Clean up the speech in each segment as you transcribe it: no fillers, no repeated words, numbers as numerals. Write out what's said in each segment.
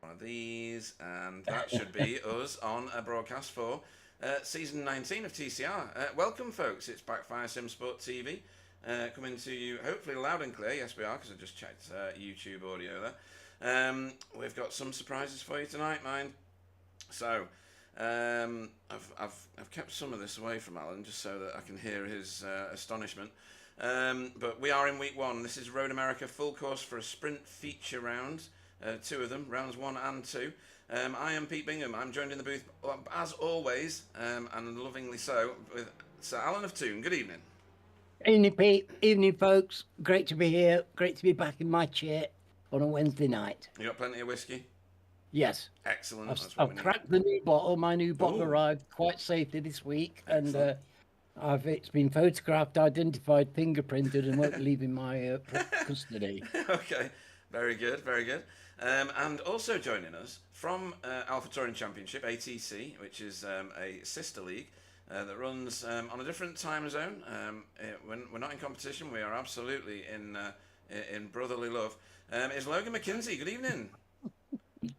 One of these, and that should be us on a broadcast for season 19 of TCR. Welcome, folks. It's Backfire Simsport TV. Coming to you hopefully loud and clear. Yes, we are, because I just checked YouTube audio there. We've got some surprises for you tonight, mind. So, I've kept some of this away from Alan just so that I can hear his astonishment. But we are in week one. This is Road America full course for a sprint feature round. Two of them, rounds 1 and 2. I am Pete Bingham. I'm joined in the booth, as always, and lovingly so, with Sir Alan of Toon. Good evening. Evening, Pete. Evening, folks. Great to be here. Great to be back in my chair on a Wednesday night. You got plenty of whiskey? Yes. Excellent. I've cracked the new bottle. My new bottle arrived quite safely this week. Excellent. And it's been photographed, identified, fingerprinted, and won't leave in my custody. Okay. Very good. Very good. And also joining us from Alpha Touring Championship, ATC, which is a sister league that runs on a different time zone. We're not in competition. We are absolutely in brotherly love. Is Logan McKinsey. Good evening.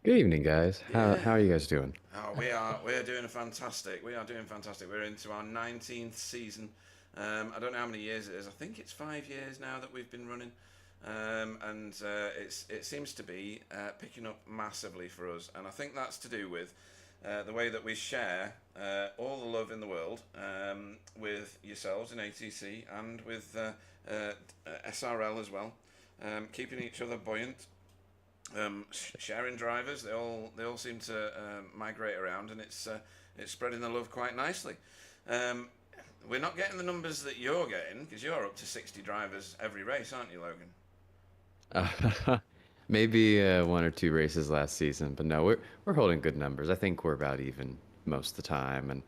Good evening, guys. How are you guys doing? Oh, we are doing fantastic. We are doing fantastic. We're into our 19th season I don't know how many years it is. I think it's 5 years now that we've been running. And it seems to be picking up massively for us. And I think that's to do with the way that we share all the love in the world with yourselves in ATC and with SRL as well. Keeping each other buoyant. Sharing drivers, they all seem to migrate around, and it's spreading the love quite nicely. We're not getting the numbers that you're getting because you're up to 60 drivers every race, aren't you, Logan? Maybe one or two races last season, but no, we're holding good numbers. I think we're about even most of the time, and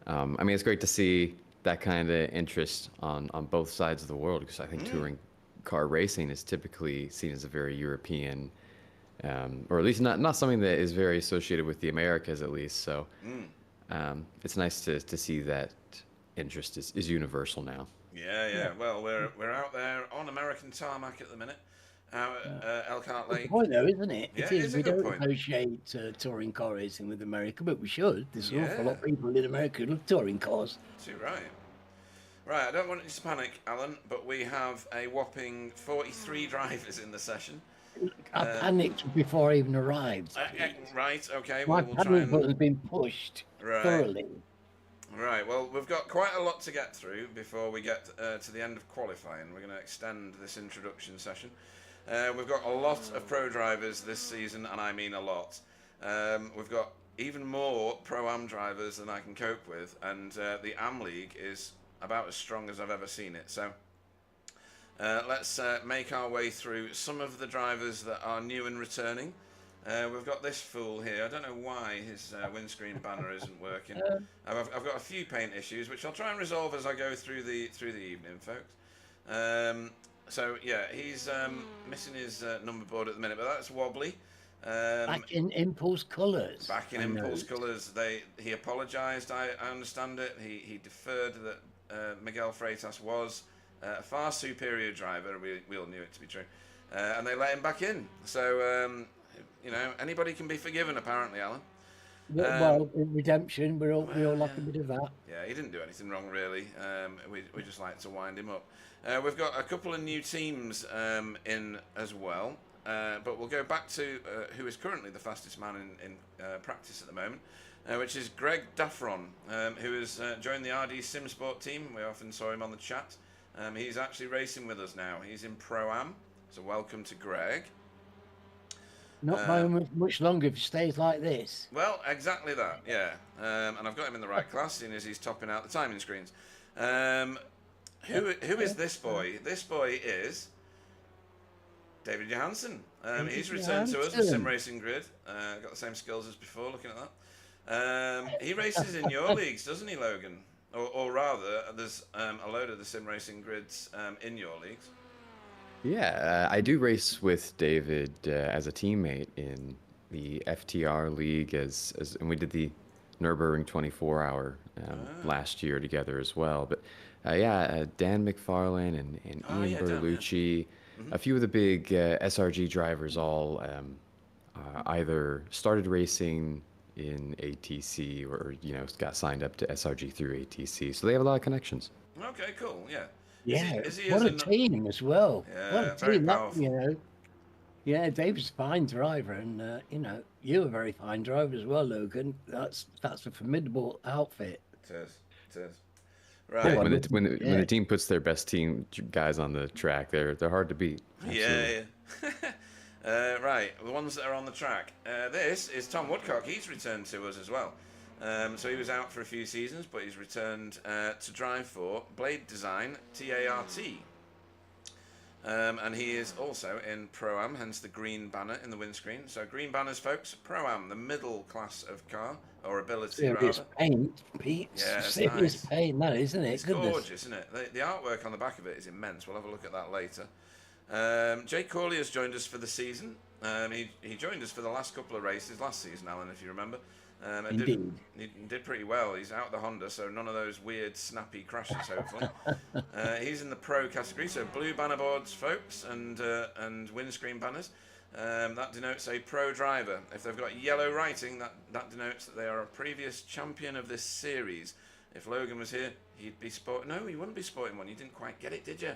I mean it's great to see that kind of interest on both sides of the world because I think touring car racing is typically seen as a very European. Or at least not something that is very associated with the Americas, at least. So it's nice to see that interest is universal now. Yeah. Well, we're out there on American tarmac at the minute, out at Elkhart Lake. Good point, though, isn't it? Yeah, It is. it's a We good don't point. associate touring car racing with America, but we should. There's an awful Yeah. lot of people in America who love touring cars. Too right. Right, I don't want you to panic, Alan, but we have a whopping 43 drivers in the session. I panicked before I even arrived. Right, okay. My We'll try panic and... button's been pushed thoroughly. Right, well, we've got quite a lot to get through before we get to the end of qualifying. We're going to extend this introduction session. We've got a lot of pro drivers this season, and I mean a lot. We've got even more Pro-Am drivers than I can cope with, and the Am League is about as strong as I've ever seen it. So let's make our way through some of the drivers that are new and returning. We've got this fool here. I don't know why his windscreen banner isn't working. I've got a few paint issues, which I'll try and resolve as I go through the evening, folks. So yeah, he's missing his number board at the minute, but that's wobbly. Back in Impulse Colours. Back in Impulse Colours. He apologised. I understand it. He deferred that Miguel Freitas was a far superior driver. We all knew it to be true, and they let him back in. So. Anybody can be forgiven, apparently, Alan. Well, in redemption, we all like a bit of that. Yeah, he didn't do anything wrong, really. We just like to wind him up. We've got a couple of new teams in as well, but we'll go back to who is currently the fastest man in practice at the moment, which is Greg Daffron, who has joined the RD Simsport team. We often saw him on the chat. He's actually racing with us now. He's in Pro-Am, so welcome to Greg. Not very much longer if it stays like this. Well, exactly that, yeah. And I've got him in the right class, seeing as he's topping out the timing screens. Who is this boy? This boy is David Johansson. He's returned to us with Sim Racing Grid. Got the same skills as before, looking at that. He races in your leagues, doesn't he, Logan? Or rather, there's a load of the Sim Racing Grids in your leagues. Yeah, I do race with David as a teammate in the FTR league, and we did the Nürburgring 24-hour last year together as well. But Dan McFarlane and Ian Bertolucci, a few of the big SRG drivers all either started racing in ATC or got signed up to SRG through ATC, so they have a lot of connections. Okay, cool, yeah. Yeah, what a team as well. Yeah, what a very team, powerful. Yeah, David's a fine driver, and you're a very fine driver as well, Logan. That's a formidable outfit. It is. Right. When the team puts their best team guys on the track, they're hard to beat. Absolutely. Yeah. Right, the ones that are on the track. This is Tom Woodcock. He's returned to us as well. So he was out for a few seasons, but he's returned to drive for Blade Design TART. And he is also in Pro-Am, hence the green banner in the windscreen. So green banners, folks. Pro-Am, the middle class of car, or ability, serious rather. Paint, Pete. Yeah, serious nice. paint, that, isn't it? It's gorgeous, isn't it? The artwork on the back of it is immense. We'll have a look at that later. Jake Corley has joined us for the season. He joined us for the last couple of races last season, Alan, if you remember. Indeed. He did pretty well. He's out the Honda, so none of those weird, snappy crashes, hopefully. He's in the pro category, so blue banner boards, folks, and windscreen banners. That denotes a pro driver. If they've got yellow writing, that denotes that they are a previous champion of this series. If Logan was here, he'd be sporting. No, he wouldn't be sporting one. You didn't quite get it, did you?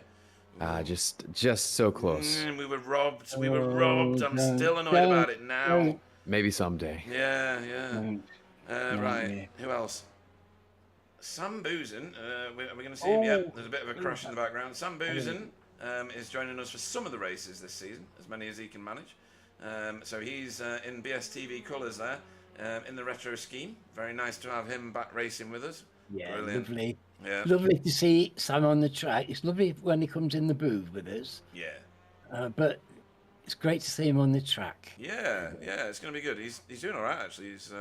Just so close. We were robbed. We were robbed. I'm still annoyed about it now. Maybe someday. Yeah, yeah. Right. yeah. Who else? Sam Boozen. Are we going to see him? Yeah. There's a bit of a crash in the background. Sam Boozen is joining us for some of the races this season, as many as he can manage. So he's in BSTV colours there, in the retro scheme. Very nice to have him back racing with us. Yeah, Brilliant. lovely. Yeah. Lovely to see Sam on the track. It's lovely when he comes in the booth with us. Yeah. But it's great to see him on the track. Yeah, it's going to be good. He's doing all right, actually. He's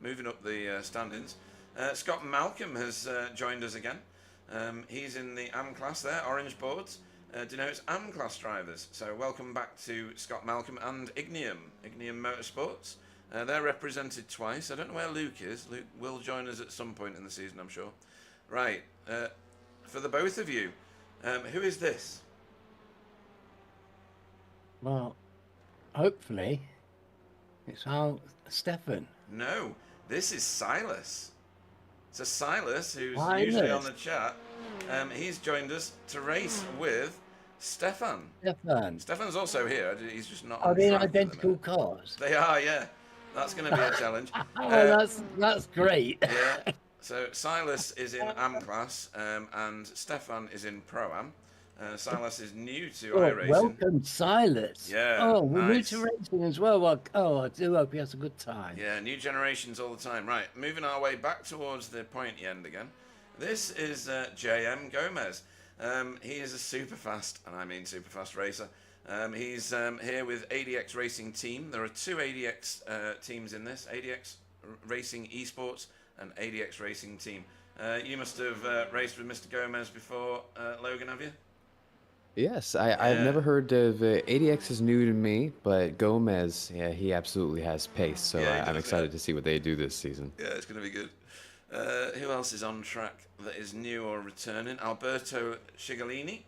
moving up the standings. Scott Malcolm has joined us again. He's in the AM class there. Orange boards denotes AM class drivers. So welcome back to Scott Malcolm and Ignium Motorsports. They're represented twice. I don't know where Luke is. Luke will join us at some point in the season, I'm sure. Right. For the both of you, who is this? Well, hopefully, it's Stefan. No, this is Silas. So Silas, who's Silas. usually on the chat, he's joined us to race with Stefan. Stefan's also here. He's just not on Are they track at the identical minute. cars? They are, yeah. That's going to be a challenge. That's great. Yeah. So Silas is in AM class, and Stefan is in Pro Am. Silas is new to iRacing. Welcome, Silas. Yeah. Oh, we're nice. new to racing as well. I do hope he has a good time. Yeah, new generations all the time. Right, moving our way back towards the pointy end again. This is JM Gomez. He is a super fast, and I mean super fast racer. He's here with ADX Racing Team. There are two ADX teams in this, ADX Racing Esports and ADX Racing Team. You must have raced with Mr. Gomez before, Logan, have you? Yes, I've never heard of ADX is new to me, but Gomez, yeah, he absolutely has pace. So Yeah, he I'm does, excited to see what they do this season. Yeah, it's going to be good. Who else is on track that is new or returning? Alberto Cigolini,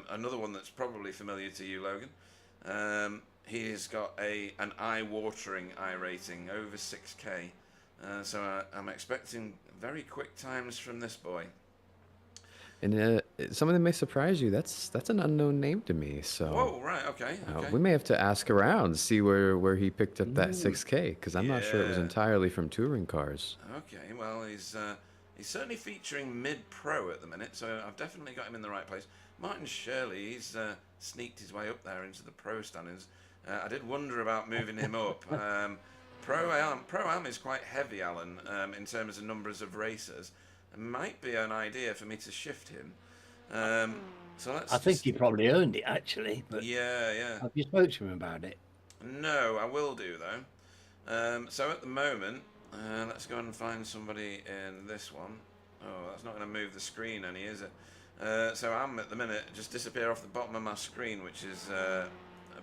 another one that's probably familiar to you, Logan. He's got an eye-watering rating, over 6K. So I'm expecting very quick times from this boy. And some of them may surprise you. That's an unknown name to me. So Whoa, right, okay. we may have to ask around to see where he picked up that 6K, because I'm not sure it was Yeah. entirely from touring cars. Okay, well, he's certainly featuring mid-pro at the minute, so I've definitely got him in the right place. Martin Shirley, he's sneaked his way up there into the pro standings. I did wonder about moving him up. Pro-Am is quite heavy, Alan, in terms of numbers of racers. It might be an idea for me to shift him. So let's. I think he probably earned it, actually. But Yeah. have you spoke to him about it? No, I will do though. So at the moment, let's go and find somebody in this one. Oh, that's not going to move the screen any, is it? So I'm at the minute just disappear off the bottom of my screen, which is a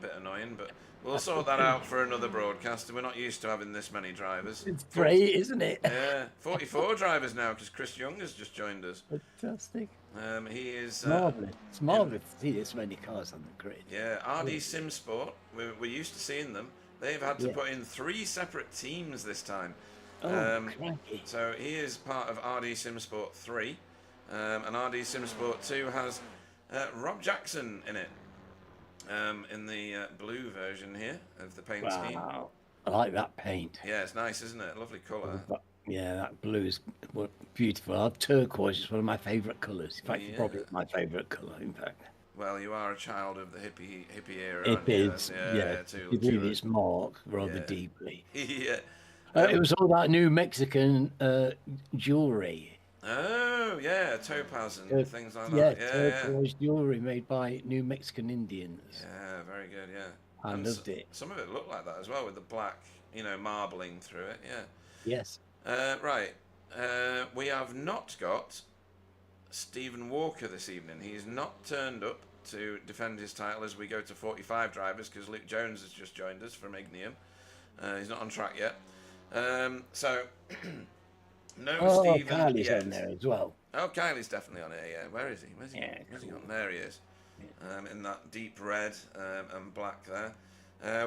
bit annoying, but we'll sort that out for another broadcast. We're not used to having this many drivers. It's great, isn't it? Yeah, 44 drivers now because Chris Young has just joined us. Fantastic. He is Marvellous. It's marvellous to see this many cars on the grid. yeah, RD Simsport. We're used to seeing them. They've had to put in 3 separate teams this time. Oh, crikey. So he is part of RD Simsport 3, and RD Simsport 2 has Rob Jackson in it, in the blue version here of the paint scheme. Wow. I like that paint. Yeah, it's nice, isn't it? Lovely colour. Yeah, that blue is beautiful. Turquoise is one of my favourite colours. In fact, Yeah. it's probably my favourite colour, in fact. Well, you are a child of the hippie era. It aren't you? is, Yeah, it leaves its mark rather Yeah. deeply. yeah. It was all that new Mexican jewellery. Oh, yeah, topaz and things like that. Yeah, turquoise jewellery made by New Mexican Indians. Yeah, very good, yeah. I And loved it. Some of it looked like that as well, with the black, marbling through it, yeah. Yes. Right. We have not got Stephen Walker this evening. He's not turned up to defend his title as we go to 45 drivers because Luke Jones has just joined us from Ignium. He's not on track yet. So, no Stephen Kylie's yet. on there as well. Oh, Kylie's definitely on here, yeah. Where is he? Where's he, Yeah, where's he cool. gone? There he is. In that deep red and black there.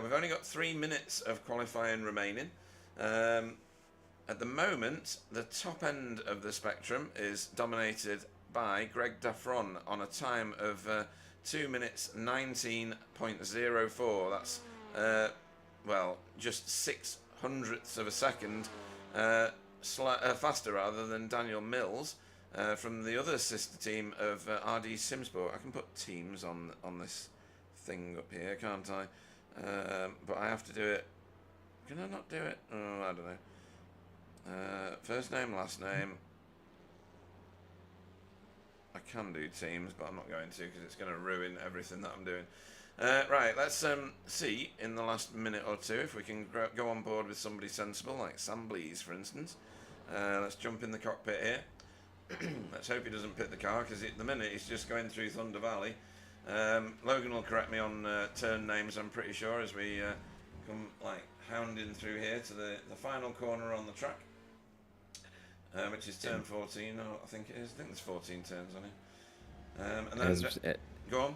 We've only got 3 minutes of qualifying remaining. at the moment, the top end of the spectrum is dominated by Greg Daffron on a time of 2 minutes 19.04. That's just 6/100ths of a second faster rather than Daniel Mills from the other sister team of RD Simsport. I can put teams on this thing up here, can't I? But I have to do it. Can I not do it? Oh, I don't know. First name, last name. I can do teams, but I'm not going to because it's going to ruin everything that I'm doing. Right, let's see in the last minute or two if we can go on board with somebody sensible, like Sam Blees, for instance. Let's jump in the cockpit here. Let's hope he doesn't pit the car, because at the minute he's just going through Thunder Valley. Logan will correct me on turn names, I'm pretty sure, as we come hounding through here to the final corner on the track, which is turn 14. I think it is. I think there's 14 turns on it. And then go on.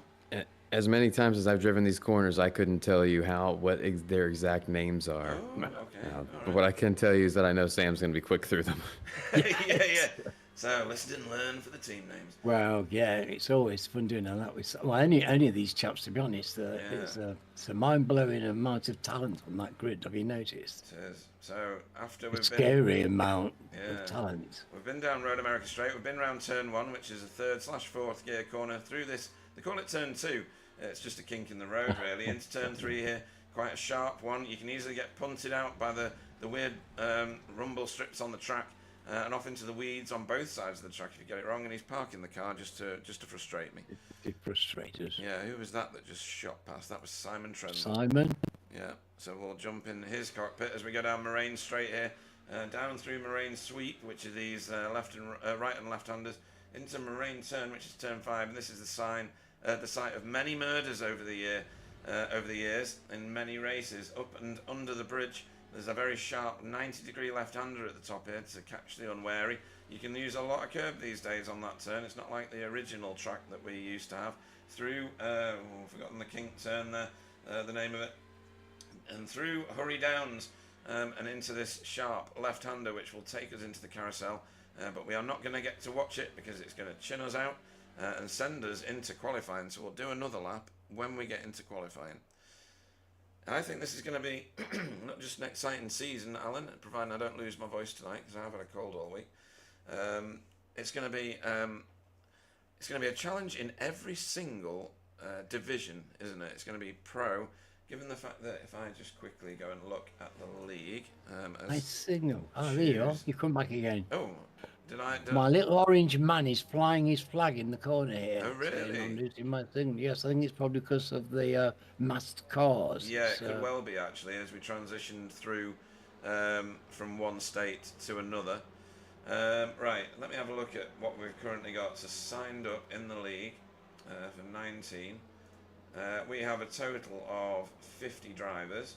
As many times as I've driven these corners, I couldn't tell you what their exact names are. Oh, okay. But what I can tell you is that I know Sam's going to be quick through them. yeah. So listen and learn for the team names. Well, yeah, it's always fun doing that with any of these chaps. To be honest, it's a mind-blowing amount of talent on that grid. Have you noticed? It is. So after we've scary amount of talent. We've been down Road America Straight. We've been round turn 1, which is a 3rd/4th gear corner through this. They call it turn 2. It's just a kink in the road, really. Into turn 3 here, quite a sharp one. You can easily get punted out by the weird rumble strips on the track and off into the weeds on both sides of the track if you get it wrong. And he's parking the car just to frustrate me. Frustrated. Yeah, who was that just shot past? That was Simon Trent. Simon? Yeah, so we'll jump in his cockpit as we go down Moraine Straight here, down through Moraine Sweep, which are these right and left-handers, into Moraine Turn, which is turn 5, and this is the site of many murders over the years in many races. Up and under the bridge, there's a very sharp 90-degree left-hander at the top here to catch the unwary. You can use a lot of curb these days on that turn. It's not like the original track that we used to have. Through, I've forgotten the kink turn there, the name of it, and through Hurry Downs and into this sharp left-hander, which will take us into the carousel. But we are not going to get to watch it because it's going to chin us out and send us into qualifying. So we'll do another lap when we get into qualifying. And I think this is going to be not just an exciting season, Alan, providing I don't lose my voice tonight because I've had a cold all week. It's going to be a challenge in every single division, isn't it? It's going to be pro. Given the fact that if I just quickly go and look at the league, nice signal. Oh, there you are. You come back again. Oh, My little orange man is flying his flag in the corner here. Oh, really? I'm losing my thing. Yes, I think it's probably because of the masked cars. Yeah, it could well be actually as we transition through from one state to another. Right, let me have a look at what we've currently got. So signed up in the league for 19. We have a total of 50 drivers.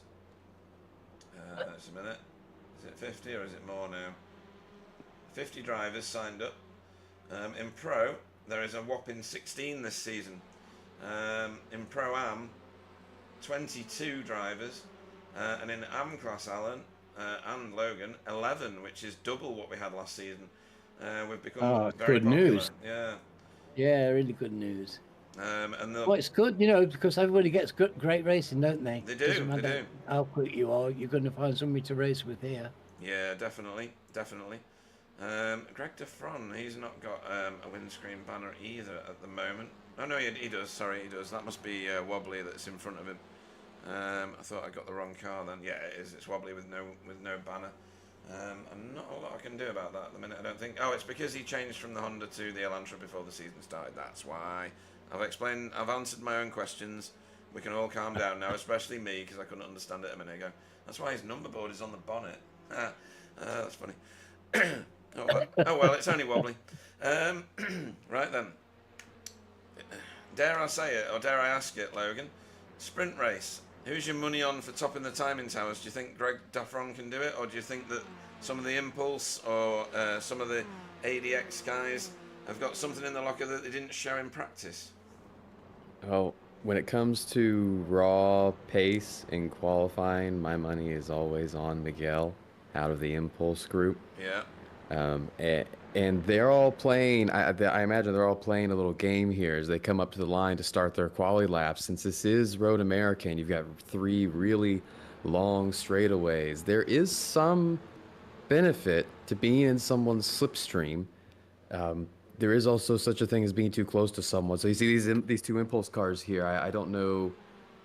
Just a minute. Is it 50 or is it more now? 50 drivers signed up. In Pro, there is a whopping 16 this season. In Pro-Am, 22 drivers. And in Am Class, Alan and Logan, 11, which is double what we had last season. We've become very good popular. news. Yeah, really good news. Well, it's good, because everybody gets great racing, don't they? They do, they do. How quick you are, you're going to find somebody to race with here. Yeah, definitely. Greg Defron, he's not got a windscreen banner either at the moment. Oh no, he does. Sorry, he does. That must be Wobbly that's in front of him. I thought I got the wrong car then. Yeah, it is. It's Wobbly with no banner. And not a lot I can do about that at the minute, I don't think. Oh, it's because he changed from the Honda to the Elantra before the season started. That's why. I've answered my own questions. We can all calm down now, especially me, because I couldn't understand it a minute ago. That's why his number board is on the bonnet. That's funny. Oh well, it's only Wobbly. Right then. Dare I say it, or dare I ask it, Logan? Sprint race. Who's your money on for topping the timing towers? Do you think Greg Daffron can do it, or do you think that some of the Impulse or some of the ADX guys have got something in the locker that they didn't show in practice? Well, when it comes to raw pace in qualifying, my money is always on Miguel. out of the Impulse group. Yeah. And they're all playing, I imagine they're all playing a little game here as they come up to the line to start their quali laps. Since this is Road America and you've got 3 really long straightaways, there is some benefit to being in someone's slipstream. There is also such a thing as being too close to someone. So you see these 2 Impulse cars here. I don't know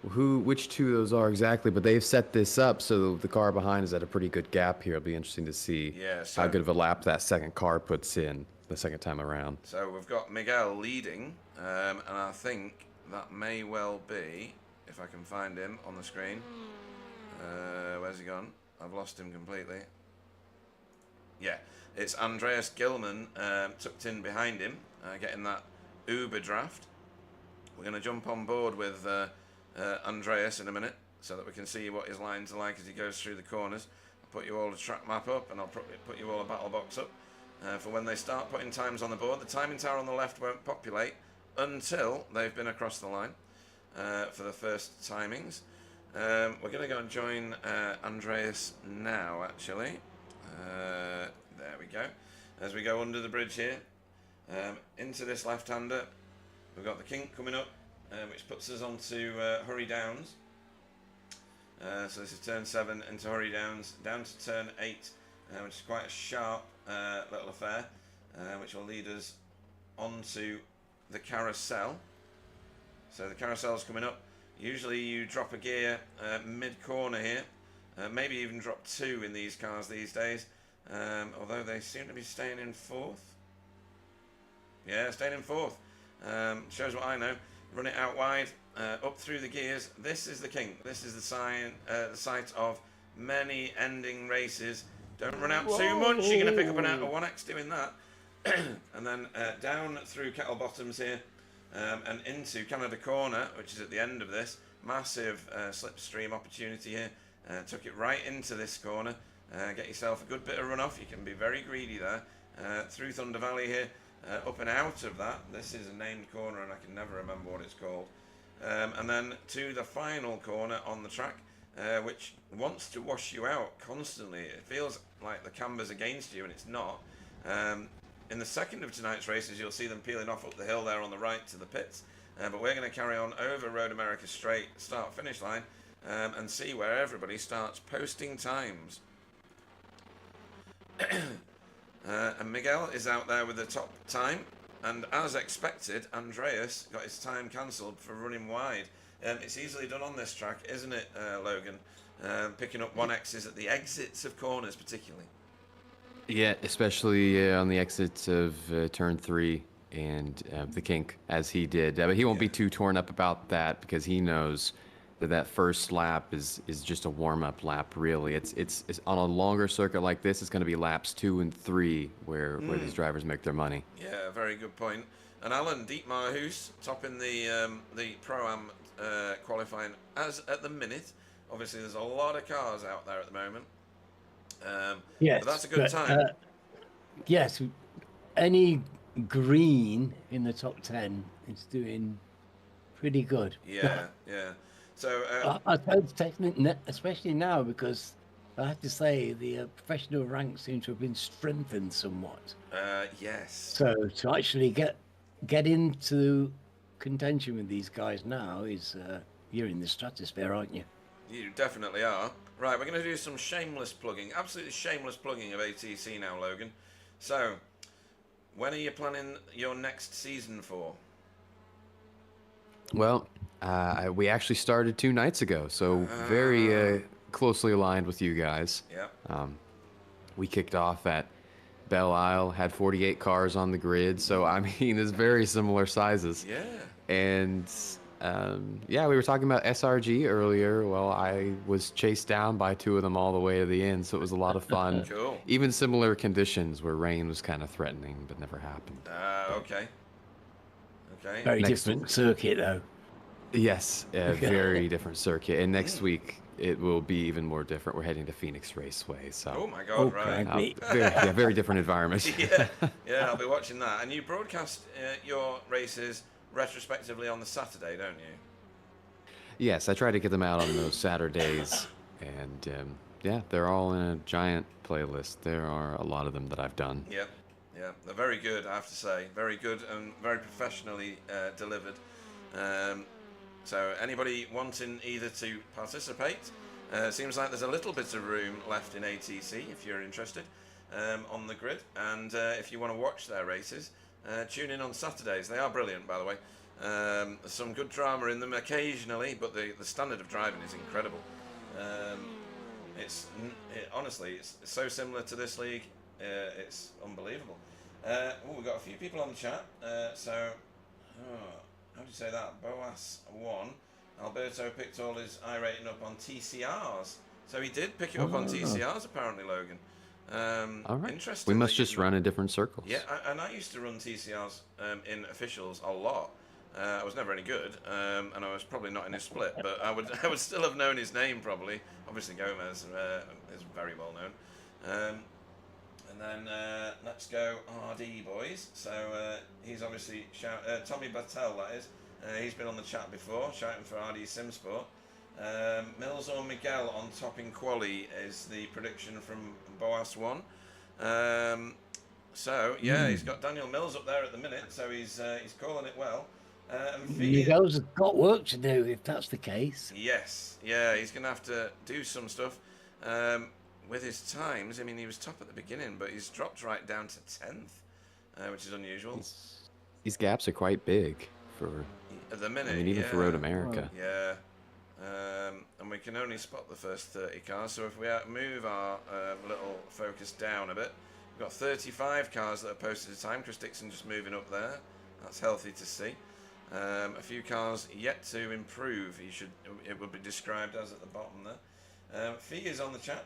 which 2 those are exactly, but they've set this up so the car behind is at a pretty good gap here. It'll be interesting to see how good of a lap that second car puts in the second time around. So we've got Miguel leading, and I think that may well be, if I can find him on the screen. Where's he gone? I've lost him completely. Yeah, it's Andreas Gilman tucked in behind him, getting that Uber draft. We're going to jump on board with Andreas in a minute so that we can see what his lines are like as he goes through the corners. I'll put you all a track map up, and I'll put you all a battle box up for when they start putting times on the board. The timing tower on the left won't populate until they've been across the line for the first timings. We're going to go and join Andreas now, actually. There we go. As we go under the bridge here, into this left-hander, we've got the kink coming up, which puts us onto Hurry Downs. So this is turn 7 into Hurry Downs, down to turn 8, which is quite a sharp little affair, which will lead us onto the carousel. So the carousel's coming up. Usually you drop a gear mid-corner here, maybe even drop 2 in these cars these days, although they seem to be staying in 4th. Yeah, staying in 4th. Shows what I know. Run it out wide, up through the gears. This is the kink. This is the site of many ending races. Don't run out too much. You're going to pick up an out of 1X doing that. And then down through Kettle Bottoms here, and into Canada Corner, which is at the end of this. Massive slipstream opportunity here. Took it right into this corner. Get yourself a good bit of runoff. You can be very greedy there. Through Thunder Valley here. Up and out of that. This is a named corner and I can never remember what it's called. And then to the final corner on the track, which wants to wash you out constantly. It feels like the camber's against you and it's not. In the second of tonight's races, you'll see them peeling off up the hill there on the right to the pits. But we're going to carry on over Road America straight, start-finish line, and see where everybody starts posting times. And Miguel is out there with the top time, and as expected, Andreas got his time cancelled for running wide. It's easily done on this track, isn't it, Logan? Picking up 1Xs at the exits of corners, particularly. Yeah, especially on the exits of turn 3 and the kink, as he did. But he won't be too torn up about that because he knows that first lap is just a warm-up lap, really. It's on a longer circuit like this, it's going to be laps 2 and 3 where these drivers make their money. Yeah, very good point. And Alan Dietmar Hoos topping the Pro-Am qualifying as at the minute. Obviously, there's a lot of cars out there at the moment. Yes, but that's a good time. Yes, any green in the top 10 is doing pretty good. Yeah, yeah. So I suppose technically, especially now, because I have to say the professional ranks seem to have been strengthened somewhat. Yes. So to actually get into contention with these guys now is you're in the stratosphere, aren't you? You definitely are. Right, we're going to do some shameless plugging, absolutely shameless plugging of ATC now, Logan. So, when are you planning your next season for? Well, we actually started 2 nights ago, so very closely aligned with you guys. Yeah. We kicked off at Belle Isle, had 48 cars on the grid, so I mean, it's very similar sizes. Yeah. And yeah, we were talking about SRG earlier. Well, I was chased down by 2 of them all the way to the end, so it was a lot of fun. Cool. Even similar conditions where rain was kind of threatening, but never happened. Okay. Okay. Very different circuit, though. Yes, a very different circuit. And next week, it will be even more different. We're heading to Phoenix Raceway, so... Oh, my God, right. Very different environment. Yeah, I'll be watching that. And you broadcast your races retrospectively on the Saturday, don't you? Yes, I try to get them out on those Saturdays, and Yeah, they're all in a giant playlist. There are a lot of them that I've done. Yep, yeah, they're very good, I have to say. Very good and very professionally delivered. Um, so anybody wanting either to participate, seems like there's a little bit of room left in ATC if you're interested on the grid. And if you want to watch their races, tune in on Saturdays. They are brilliant, by the way. There's some good drama in them occasionally, but the standard of driving is incredible. Honestly, it's so similar to this league. It's unbelievable. We've got a few people on the chat. How do you say that? Boas won. Alberto picked all his iRating up on TCRs. So he did pick it up on TCRs, apparently, Logan. All right. Interesting. We must just run in different circles. Yeah, and I used to run TCRs in officials a lot. I was never any good, and I was probably not in his split, but I would still have known his name probably. Obviously, Gomez is very well known. And then let's go RD boys. So he's obviously Tommy Battel, that is. He's been on the chat before, shouting for RD Simsport. Mills or Miguel on top in quali is the prediction from Boas 1. He's got Daniel Mills up there at the minute, so he's calling it well. Miguel's got work to do if that's the case. Yes, yeah, he's going to have to do some stuff with his times. I mean, he was top at the beginning, but he's dropped right down to 10th, which is unusual. These gaps are quite big for at the minute. I mean, even for Road America. Yeah. And we can only spot the first 30 cars, so if we move our little focus down a bit, we've got 35 cars that are posted at a time. Chris Dixon just moving up there. That's healthy to see. A few cars yet to improve. It would be described as at the bottom there. Fee is on the chat,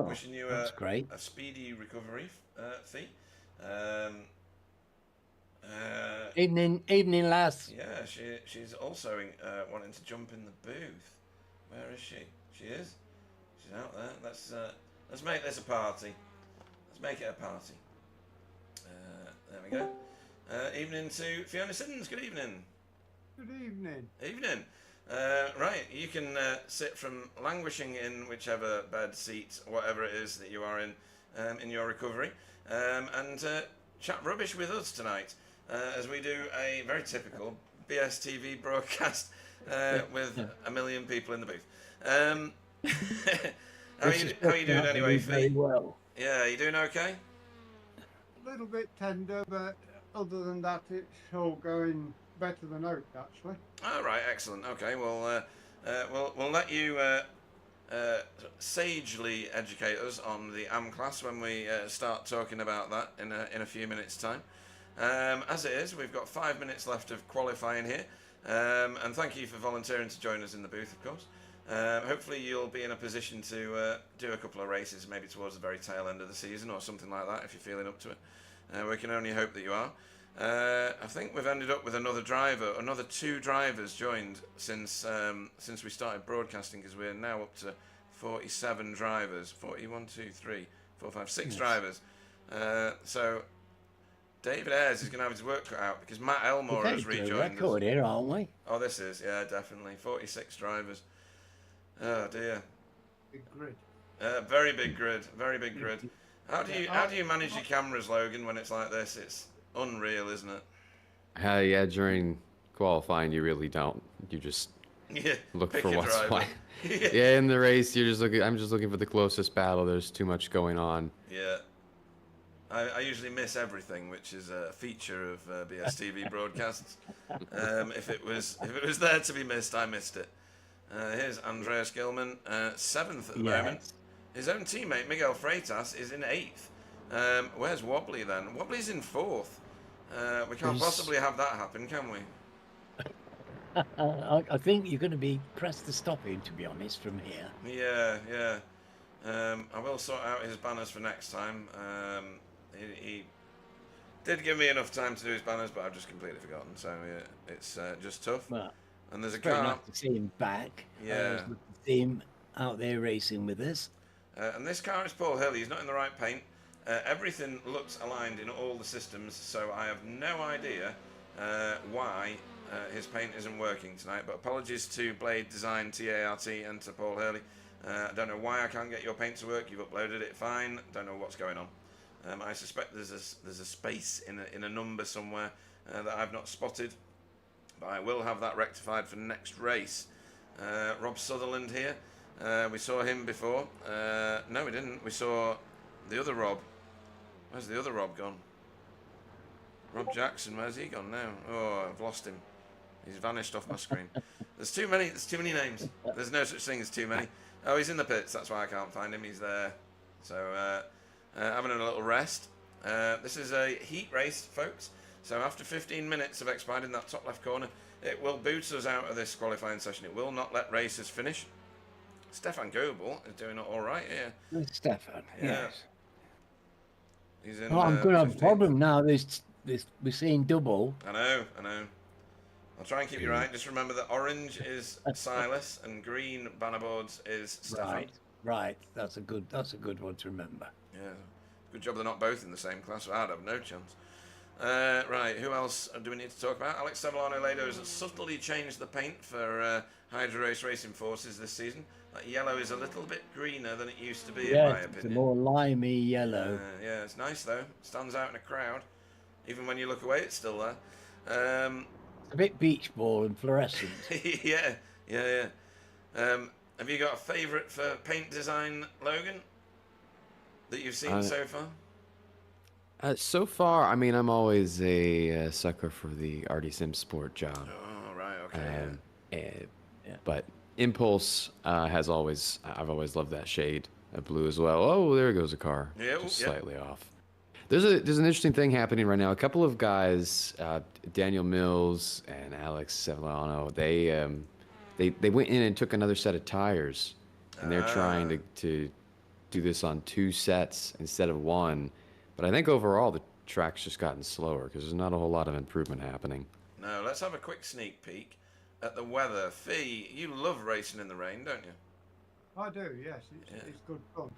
wishing you a speedy recovery, Fee. Evening, lass. Yeah, she's also wanting to jump in the booth. Where is she? She is. She's out there. Let's make this a party. Let's make it a party. There we go. Evening to Fiona Siddons. Good evening. Good evening. Evening. Right, you can sit from languishing in whichever bed, seat, whatever it is that you are in your recovery, and chat rubbish with us tonight as we do a very typical BSTV broadcast with a million people in the booth. How are you doing anyway, Fee? Well. Yeah, you doing okay? A little bit tender, but other than that, it's all going better than hoped, actually. All right, excellent. Okay, well, we'll let you sagely educate us on the AM class when we start talking about that in a few minutes' time. As it is, we've got 5 minutes left of qualifying here, and thank you for volunteering to join us in the booth, of course. Hopefully you'll be in a position to do a couple of races, maybe towards the very tail end of the season or something like that, if you're feeling up to it. We can only hope that you are. I think we've ended up with another 2 drivers joined since we started broadcasting, because we're now up to 47 drivers. 41, 2, 3, 4, 5, 6 drivers. So David Ayres is going to have his work cut out because Matt Elmore has rejoined us. Record here, aren't we? Oh, this is, yeah, definitely 46 drivers. Oh dear. Big grid. Very big grid. Very big grid. How do you manage your cameras, Logan, when it's like this? It's unreal, isn't it? Yeah, during qualifying, you really don't. You just look for what's flying. Yeah, in the race, I'm just looking for the closest battle. There's too much going on. Yeah. I usually miss everything, which is a feature of BSTV broadcasts. If it was there to be missed, I missed it. Here's Andreas Gilman, 7th at the moment. His own teammate Miguel Freitas is in 8th. Where's Wobbly then? Wobbly's in 4th. We can't possibly have that happen, can we? I think you're going to be pressed to stop him, to be honest, from here. Yeah. I will sort out his banners for next time. He did give me enough time to do his banners, but I've just completely forgotten. So it's just tough. Well, and there's a very car. nice to see him back. Yeah. To see him out there racing with us. And this car is Paul Hill. He's not in the right paint. Everything looks aligned in all the systems, so I have no idea why his paint isn't working tonight. But apologies to Blade Design, TART, and to Paul Hurley. I don't know why I can't get your paint to work. You've uploaded it fine. Don't know what's going on. I suspect there's a space in a number somewhere that I've not spotted, but I will have that rectified for next race. Rob Sutherland here. We saw him before. No, we didn't. We saw the other Rob. Where's the other Rob gone? Rob Jackson. Where's he gone now? Oh, I've lost him. He's vanished off my screen. There's too many. There's too many names. There's no such thing as too many. Oh, he's in the pits. That's why I can't find him. He's there. So having a little rest. This is a heat race, folks. So after 15 minutes of expired in that top left corner, it will boot us out of this qualifying session. It will not let racers finish. Stefan Goebel is doing all right here. Stefan, yes. He's in. I'm going to have a 15th. problem now. We're seeing double. I know. I'll try and keep you right. Just remember that orange is Silas and green bannerboards is Stefan. Right. That's a good one to remember. Yeah. Good job they're not both in the same class. I'd have no chance. Right, who else do we need to talk about? Alex Sevillano-Lado has subtly changed the paint for Hydro Race Racing Forces this season. That yellow is a little bit greener than it used to be, in my opinion. It's a more limey yellow. Yeah, it's nice though. Stands out in a crowd. Even when you look away, it's still there. A bit beach ball and fluorescent. yeah. Have you got a favourite for paint design, Logan, that you've seen so far? So far, I mean, I'm always a sucker for the Artie Simsport job. Oh, right, okay. But Impulse I've always loved that shade of blue as well. Oh, there goes a car, just slightly off. There's an interesting thing happening right now. A couple of guys, Daniel Mills and Alex Sevillano, they went in and took another set of tires, and they're trying to do this on 2 sets instead of 1. But I think overall the track's just gotten slower because there's not a whole lot of improvement happening. No, let's have a quick sneak peek at the weather. Fee, you love racing in the rain, don't you? I do, yes. It's good fun.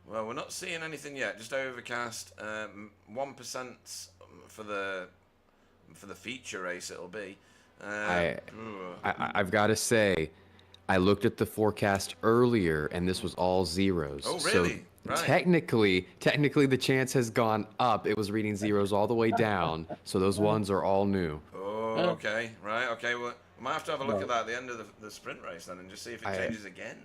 Well, we're not seeing anything yet. Just overcast. 1% for the feature race. It'll be. I've got to say, I looked at the forecast earlier, and this was all zeros. Oh, really? So right. Technically, the chance has gone up. It was reading zeros all the way down, so those ones are all new. Oh, okay. Right, okay. Well, we might have to have a look at that at the end of the sprint race then and just see if it changes again.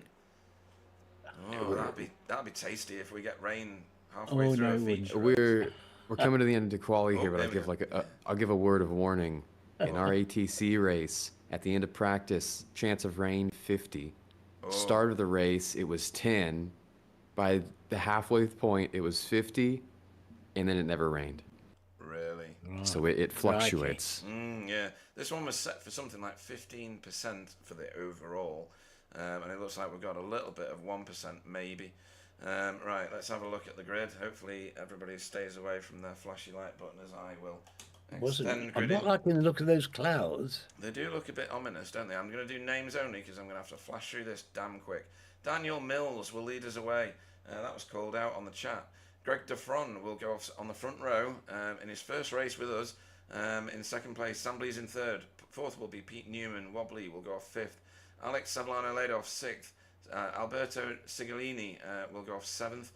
Oh, that'd be tasty if we get rain halfway through a feature race. We're coming to the end of the quali here, but I'll give a word of warning. In our ATC race, at the end of practice, chance of rain 50. Start of the race, it was 10. By the halfway point, it was 50, and then it never rained. Really? So it fluctuates. Yeah. This one was set for something like 15% for the overall. And it looks like we've got a little bit of 1% maybe. Right, let's have a look at the grid. Hopefully everybody stays away from their flashy light button as I will. I'm not liking the look of those clouds. They do look a bit ominous, don't they? I'm going to do names only because I'm going to have to flash through this damn quick. Daniel Mills will lead us away. That was called out on the chat. Greg Defron will go off on the front row in his first race with us. In second place, Sam Blees in third. Fourth will be Pete Newman. Wobbly will go off fifth. Alex Sevillano-Lado off sixth. Alberto Sigolini will go off seventh.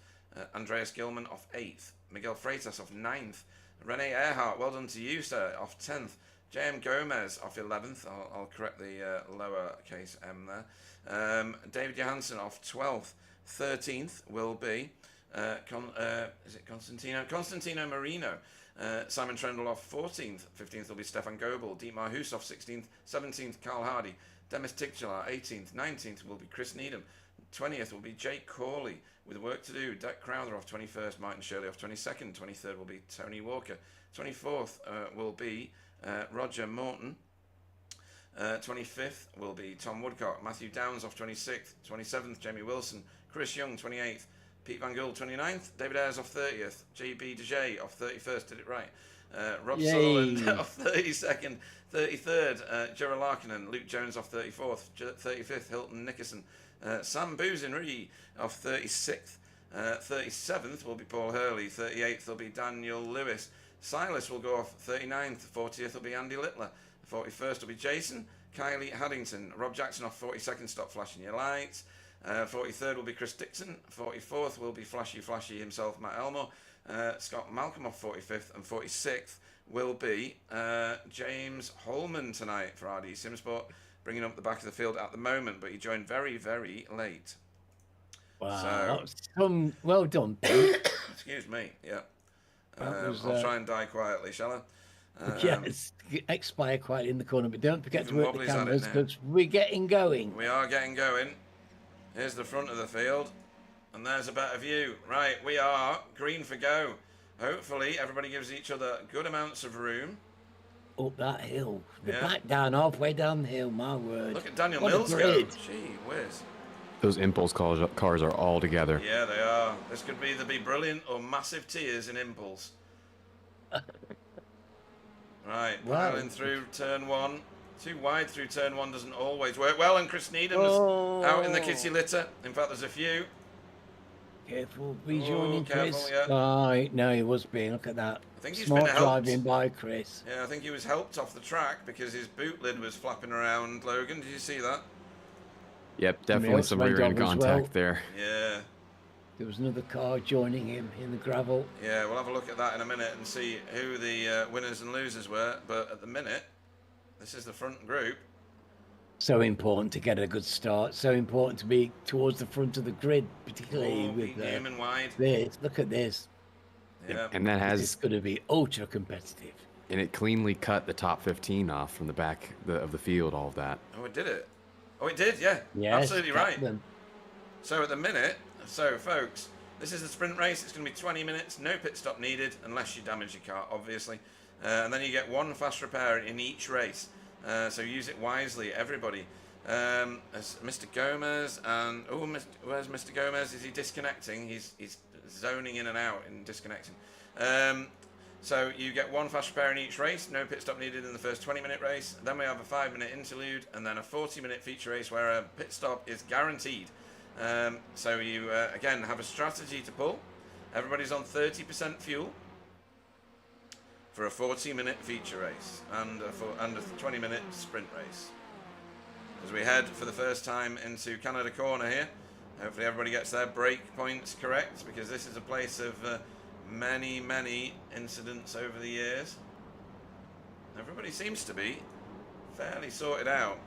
Andreas Gilman off eighth. Miguel Freitas off ninth. Rene Earhart, well done to you, sir, off 10th. J.M. Gomez off 11th. I'll correct the lowercase m there. David Johansson off 12th. 13th will be is it Constantino? Constantino Marino. Simon Trendle off 14th. 15th will be Stefan Goebel. Dietmar Hus off 16th. 17th, Carl Hardy. Demis Tigchalar, 18th. 19th will be Chris Needham. 20th will be Jake Corley with work to do. Dak Crowther off 21st. Martin Shirley off 22nd. 23rd will be Tony Walker. 24th will be Roger Morton. 25th will be Tom Woodcock. Matthew Downs off 26th. 27th, Jamie Wilson. Chris Young, 28th. Pete Van Gool, 29th. David Ayres off 30th. JB DeJay off 31st. Did it right. Rob Sutherland off 32nd. 33rd, Gerald Larkinen. Luke Jones off 34th. 35th, Hilton Nickerson. Sam Boozenry off 36th. 37th will be Paul Hurley. 38th will be Daniel Lewis. Silas will go off 39th. 40th will be Andy Littler. 41st will be Jason. Kylie Haddington. Rob Jackson off 42nd. Stop flashing your lights. 43rd will be Chris Dixon. 44th will be Flashy himself, Matt Elmore. Scott Malcolm off 45th, and 46th will be James Holman tonight for RD Simsport, bringing up the back of the field at the moment, but he joined very, very late. Wow, well done, Pete. Excuse me, yeah. Was, I'll try and die quietly, shall I? Yes, expire quietly in the corner, but don't forget to Even work the Wobbly's at it cameras now. because we're getting going. We are getting going. Here's the front of the field, and there's a better view. Right, we are green for go. Hopefully, everybody gives each other good amounts of room. Up that hill. We're Yeah. back down, halfway down the hill, my word. Look at Daniel What a Mills go. grid. Gee whiz. Those impulse cars are all together. Yeah, they are. This could either be brilliant or massive tears in impulse. Right, Wow. piling through turn 1. Too wide through turn 1 doesn't always work well, and Chris Needham's out in the kitty litter. In fact, there's a few. Careful, rejoining careful, Chris. yeah. Right, no, he was being. Look at that. I think he's Smart been helped. driving by Chris. Yeah, I think he was helped off the track because his boot lid was flapping around, Logan. Did you see that? Yep, definitely some went rear end off as contact well. there. Yeah. There was another car joining him in the gravel. Yeah, we'll have a look at that in a minute and see who the winners and losers were. But at the minute, this is the front group. So important to get a good start. So important to be towards the front of the grid, particularly with Newman wide. this. Look at this. Yeah. And that It's has, going to be ultra competitive. and it cleanly cut the top 15 off from the back of the field, all of that. Oh, it did it. Oh, it did, yeah. Yes, Absolutely right. captain. So at the minute, folks, this is the sprint race. It's going to be 20 minutes, no pit stop needed, unless you damage your car, obviously. And then you get one fast repair in each race. So use it wisely, everybody. As Mr. Gomez and where's Mr. Gomez? Is he disconnecting? He's zoning in and out and disconnecting. So you get one fast repair in each race, no pit stop needed in the first 20-minute race. Then we have a 5-minute interlude, and then a 40-minute feature race where a pit stop is guaranteed. So you again have a strategy to pull. Everybody's on 30% fuel for a 40-minute feature race and a 20-minute sprint race. As we head for the first time into Canada Corner here, hopefully everybody gets their brake points correct, because this is a place of many incidents over the years. Everybody seems to be fairly sorted out.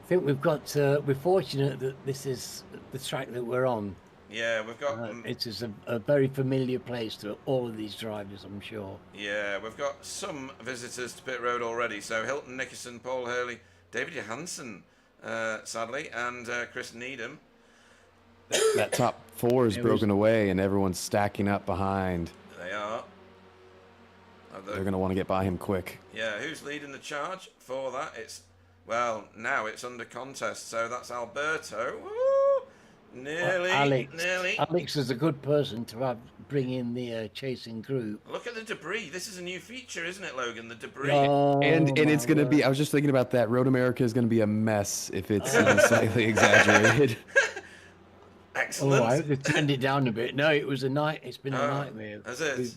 I think we've got. We're fortunate that this is the track that we're on. Yeah, we've got. It is a very familiar place to all of these drivers, I'm sure. Yeah, we've got some visitors to pit road already. So Hilton Nickerson, Paul Hurley, David Johansson, sadly, and Chris Needham. That top 4 is It broken away, and everyone's stacking up behind. They are. They're going to want to get by him quick. Yeah, who's leading the charge for that? Now it's under contest, so that's Alberto. Woo! Nearly. Alex is a good person to bring in the chasing group. Look at the debris. This is a new feature, isn't it, Logan? The debris. Oh, And it's my going to be, word. I was just thinking about that. Road America is going to be a mess if it's slightly exaggerated. Excellent. Oh, I hope they turned it down a bit. No, it was a night. It's been a Oh, nightmare. has it?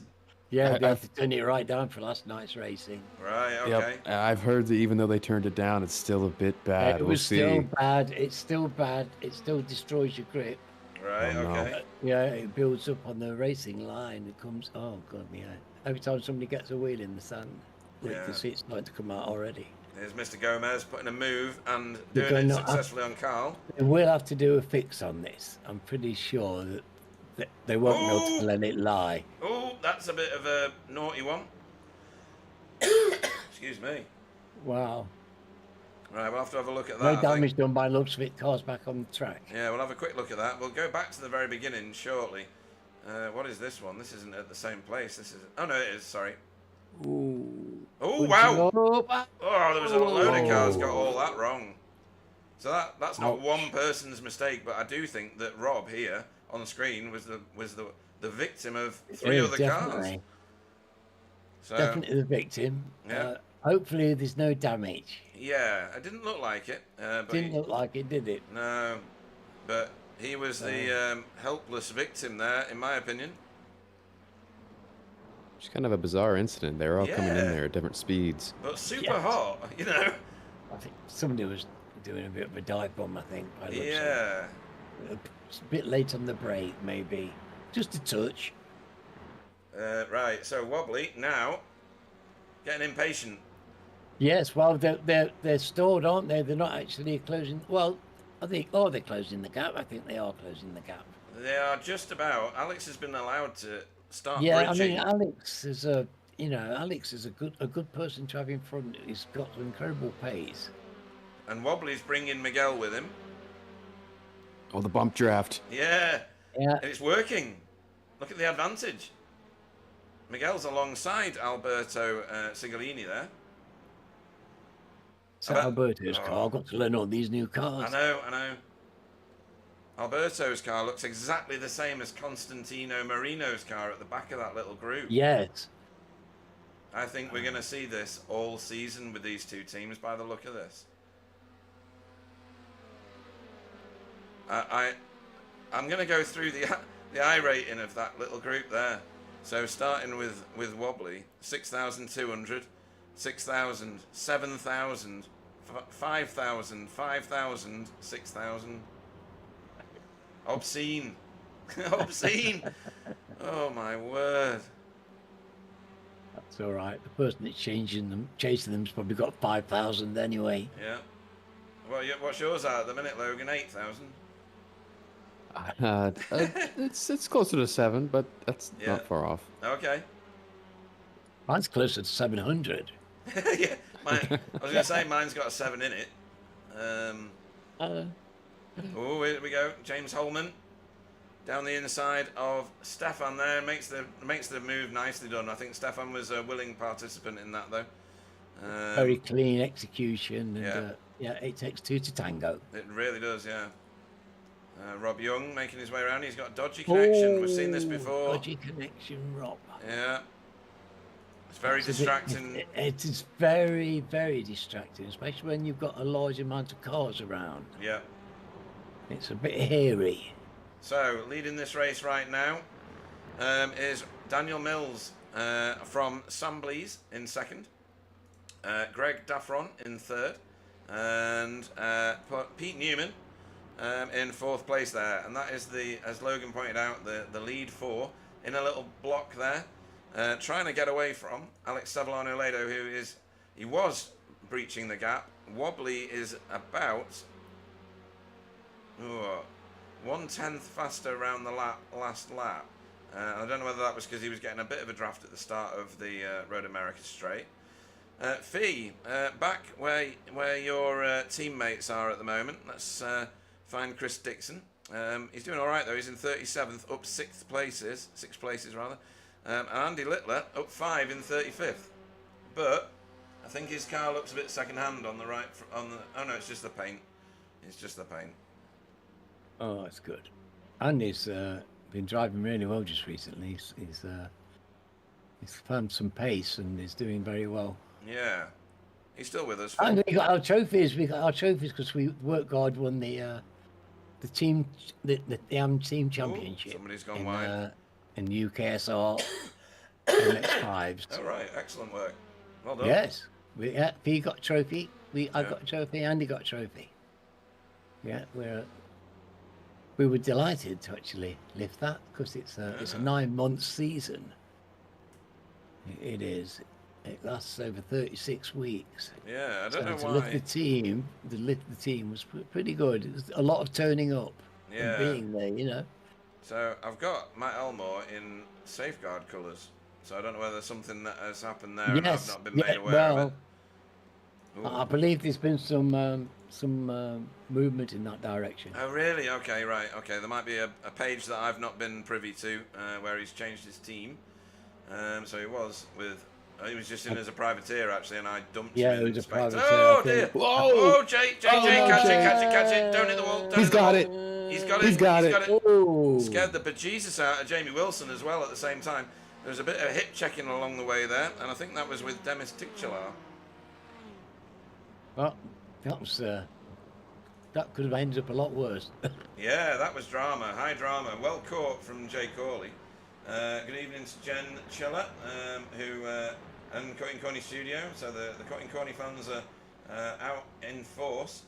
Yeah, they had to turn it right down for last night's racing. Right, okay. Yep. I've heard that even though they turned it down, it's still a bit bad. It We'll was see. still bad. It's still bad. It still destroys your grip. Right, Oh, no. okay. Yeah, it builds up on the racing line. It comes. Oh god, yeah. Every time somebody gets a wheel in the sand, you Yeah. can see it's starting to come out already. Here's Mr. Gomez putting a move and They're doing it going up. successfully on Carl. They will have to do a fix on this. I'm pretty sure that they won't be able Ooh. to let it lie. Oh, that's a bit of a naughty one. Excuse me. Wow. Right, we'll have to have a look at that. No I think. damage done by looks of it. Cars back on the track. Yeah, we'll have a quick look at that. We'll go back to the very beginning shortly. What is this one? This isn't at the same place. This is. Oh no, it is. Sorry. Ooh. Oh wow! Oh, Oh, there was a load of cars got all that wrong. So that's not Ouch. one person's mistake, but I do think that Rob here on the screen was the victim of 3 yeah, other definitely. cars. So Definitely the victim. Yeah. Hopefully there's no damage. yeah, it didn't look like it. But Didn't look like it, did it? no, but he was the helpless victim there, in my opinion. It's kind of a bizarre incident. They're all coming in Yeah. there at different speeds. But super Yes. hot, you know. I think somebody was doing a bit of a dive bomb, I think. by the looks of it. Yeah. a bit late on the brake, maybe. Just a touch. Right, so Wobbly now getting impatient. Yes, well, they're stored, aren't they? They're not actually closing. Well, I think, oh, they're closing the gap. I think they are closing the gap. They are just about. Alex has been allowed to start Yeah, bridging. I mean, Alex is a good person to have in front. He's got incredible pace. And Wobbly's bringing Miguel with him. Oh, the bump draft. Yeah. Yeah. And it's working. Look at the advantage. Miguel's alongside Alberto Sigolini there. So Alberto's car. I've got to learn all these new cars. I know. Alberto's car looks exactly the same as Constantino Marino's car at the back of that little group. Yes. I think we're going to see this all season with these two teams by the look of this. I'm going to go through the I rating of that little group there. So starting with Wobbly, 6,200, 6,000, 7,000, 5,000, 5,000, 6,000. Obscene. Obscene. Oh my word. That's all right. The person that's chasing them's probably got 5,000 anyway. Yeah. Well, what's yours at the minute, Logan? 8,000? It's closer to 7, but that's not far off. Okay. Mine's closer to 700. Yeah, I was going to say mine's got a 7 in it. Oh, here we go. James Holman down the inside of Stefan there makes the move nicely done. I think Stefan was a willing participant in that though. Very clean execution, and it takes two to tango. It really does, yeah. Rob Young making his way around. He's got a dodgy connection. We've seen this before. Dodgy connection, Rob. Yeah. It's very distracting. It is very, very distracting, especially when you've got a large amount of cars around. Yeah. It's a bit hairy. So, leading this race right now is Daniel Mills from Samblees in second. Greg Daffron in third. And Pete Newman in fourth place there. And that is, as Logan pointed out, the lead four in a little block there. Trying to get away from Alex Savillano-Ledo, he was breaching the gap. Wobbly is about 1/10 faster around the last lap. I don't know whether that was because he was getting a bit of a draft at the start of the Road America straight. Fee, back where your teammates are at the moment. Let's find Chris Dixon. He's doing all right though. He's in 37th, up 6 places rather. And Andy Littler up 5 in 35th. But I think his car looks a bit second-hand on the right. Oh no, it's just the paint. It's just the paint. Oh, that's good. Andy's been driving really well just recently. He's found some pace and is doing very well. Yeah, he's still with us. And we got our trophies. Because we work hard won the team team championship. Ooh, somebody's gone wide. In UKSR MX5s. All right, excellent work. Well done. Yes, he got a trophy. I got a trophy. Andy got a trophy. Yeah, we were delighted to actually lift that because it's a 9-month season. It is. It lasts over 36 weeks. Yeah, I don't know to why. lift the team was pretty good. It was a lot of turning up and being there, you know. So I've got Matt Elmore in safeguard colours. So I don't know whether something that has happened there and I've not been made aware of it. Ooh. I believe there's been some movement in that direction. Oh really? Okay, right. Okay, there might be a page that I've not been privy to where he's changed his team. So he was just in as a privateer actually, and I dumped him. Yeah, he was a privateer. Oh dear! Whoa! Oh, Jay, catch it! Don't hit the wall. He's got it. He's got it. Oh. Scared the bejesus out of Jamie Wilson as well at the same time. There was a bit of hip checking along the way there, and I think that was with Demis Titular. Well, that could have ended up a lot worse. Yeah, that was drama, high drama. Well caught from Jay Corley. Good evening to Jen Chiller, and Cutting Corny Studio. So the Cutting Corny fans are out in force.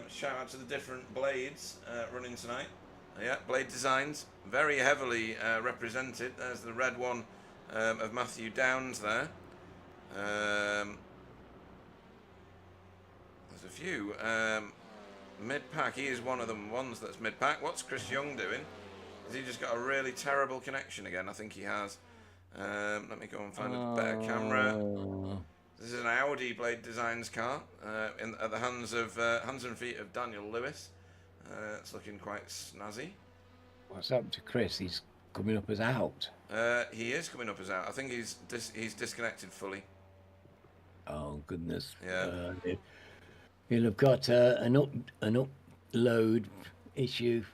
Shout out to the different blades running tonight. Yeah, blade designs very heavily represented. There's the red one of Matthew Downs there. There's a few. Mid-pack, he is one of them ones that's mid-pack. What's Chris Young doing? Has he just got a really terrible connection again? I think he has. Let me go and find a better camera. This is an Audi Blade Designs car at the hands and feet of Daniel Lewis. It's looking quite snazzy. What's up to Chris? He's coming up as out. He is coming up as out. I think he's disconnected fully. Oh goodness. Yeah. He'll have got an upload issue.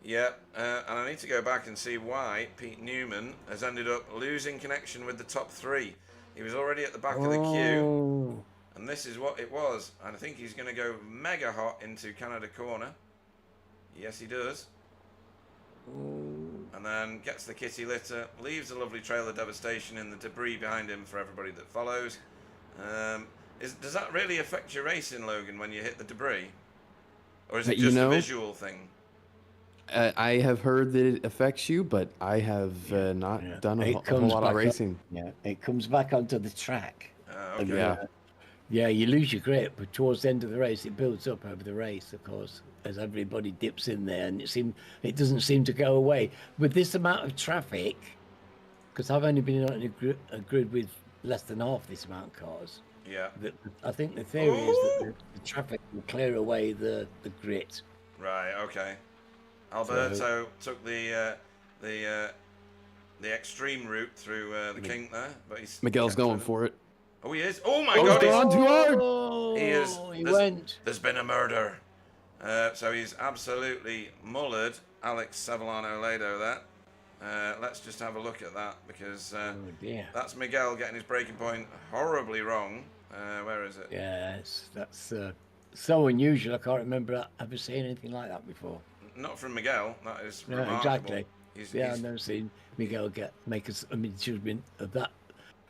Yeah, and I need to go back and see why Pete Newman has ended up losing connection with the top three. He was already at the back of the queue, and this is what it was. And I think he's going to go mega hot into Canada corner. Yes, he does. And then gets the kitty litter, leaves a lovely trail of devastation in the debris behind him for everybody that follows. Does that really affect your racing, Logan, when you hit the debris? Or is it just a visual thing? I have heard that it affects you, but I have not done a whole lot of racing. It comes back onto the track. Okay. Yeah, you lose your grip, but towards the end of the race, it builds up over the race, of course, as everybody dips in there, and it doesn't seem to go away. With this amount of traffic, because I've only been on a grid with less than half this amount of cars. Yeah. I think the theory is that the traffic will clear away the grit. Right. Okay. Alberto took the extreme route through the kink there, but Miguel's going for it. Oh, he is. Oh my God! He's gone too hard. He is. He went. There's been a murder. So he's absolutely mullered Alex Sevillano Ledo there. Let's just have a look at that because that's Miguel getting his braking point horribly wrong. Where is it? Yes, that's so unusual. I can't remember ever seeing anything like that before. Not from Miguel. That is no, remarkable. Exactly. I've never seen Miguel make a judgment of that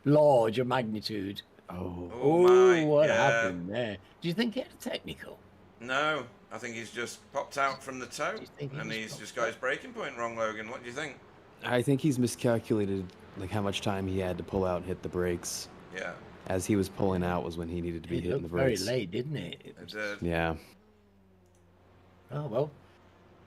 large a magnitude. What happened there? Do you think he had a technical? No, I think he's just popped out from the toe, and he's just got his braking point wrong. Logan, what do you think? I think he's miscalculated like how much time he had to pull out and hit the brakes. Yeah. As he was pulling out was when he needed to be hitting the brakes. Very late, didn't it? It did. Yeah. Oh well.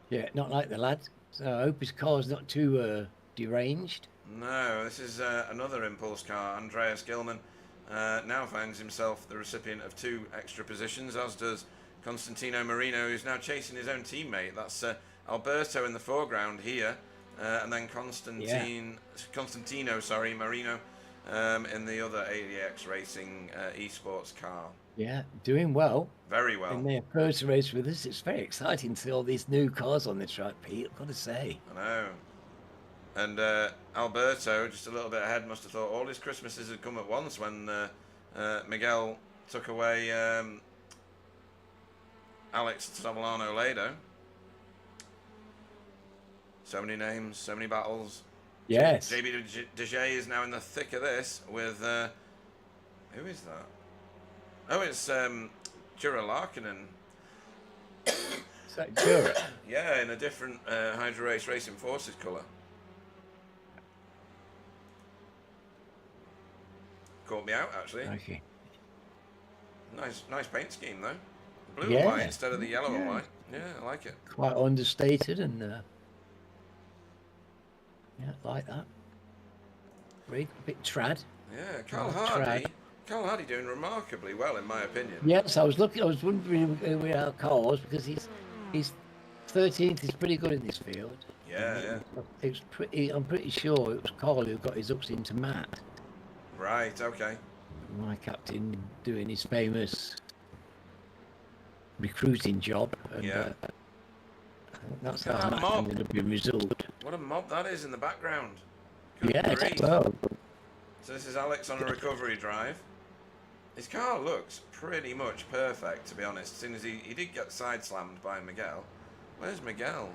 Yeah, not like the lad. So I hope his car's not too deranged. No, this is another impulse car. Andreas Gilman now finds himself the recipient of 2 extra positions, as does Constantino Marino, who's now chasing his own teammate. That's Alberto in the foreground here, and then Constantino Marino in the other ADX Racing esports car. Yeah, doing well. Very well. In their first race with us, it's very exciting to see all these new cars on the track, Pete. I've got to say. I know. And Alberto, just a little bit ahead, must have thought all his Christmases had come at once when Miguel took away Alex Savillano Ledo. So many names, so many battles. Yes. JB Dejay is now in the thick of this with who is that? Oh, it's Jura Larkinen. Is that Jura? Yeah, in a different Hydro Race Racing Forces colour. Caught me out actually. Okay. Nice paint scheme though. Blue and white instead of the yellow and white. Yeah, I like it. Quite understated and like that. Very bit trad. Yeah, Carl Hardy doing remarkably well in my opinion. Yes, I was wondering with our cars because he's 13th. He's pretty good in this field. Yeah. It's pretty. I'm pretty sure it was Carl who got his hooks into Matt. Right. Okay. My captain doing his famous recruiting job. And, that's how Matt ended up in result. What a mob that is in the background. Well. So this is Alex on a recovery drive. His car looks pretty much perfect, to be honest, as soon as he did get side slammed by Miguel. Where's Miguel?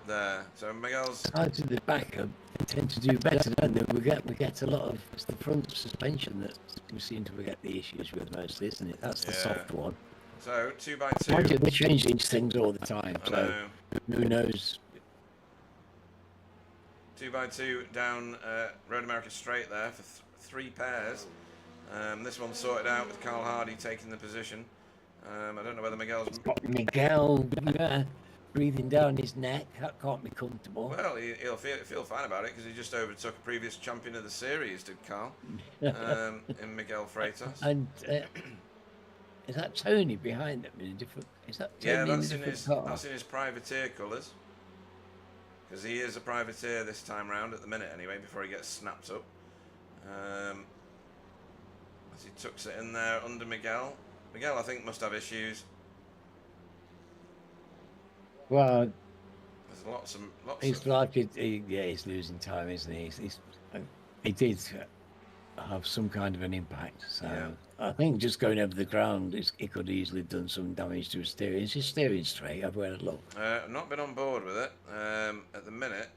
There. So Miguel's... To the back of tend to do better, don't they? We get a lot of, it's the front suspension that we seem to get the issues with mostly, isn't it? That's the soft one. So 2x2. Mind you, they change these things all the time, I so know. who knows? 2x2 down Road America straight there for 3 pairs. This one's sorted out with Carl Hardy taking the position. I don't know whether Miguel's... Miguel, breathing down his neck. That can't be comfortable. Well, he'll feel fine about it because he just overtook a previous champion of the series, did Carl, in Miguel Freitas. And is that Tony behind him in a different? Is that Tony Yeah, in that's a in different his car? that's in his privateer colours. Because he is a privateer this time round at the minute anyway, before he gets snapped up. As he tucks it in there under Miguel. Miguel, I think, must have issues. Well, There's lots he's of... like he's losing time, isn't he? He did have some kind of an impact. So Yeah. I think just going over the ground, he could easily have done some damage to his steering. Is his steering straight? I've had a look. I've not been on board with it. At the minute,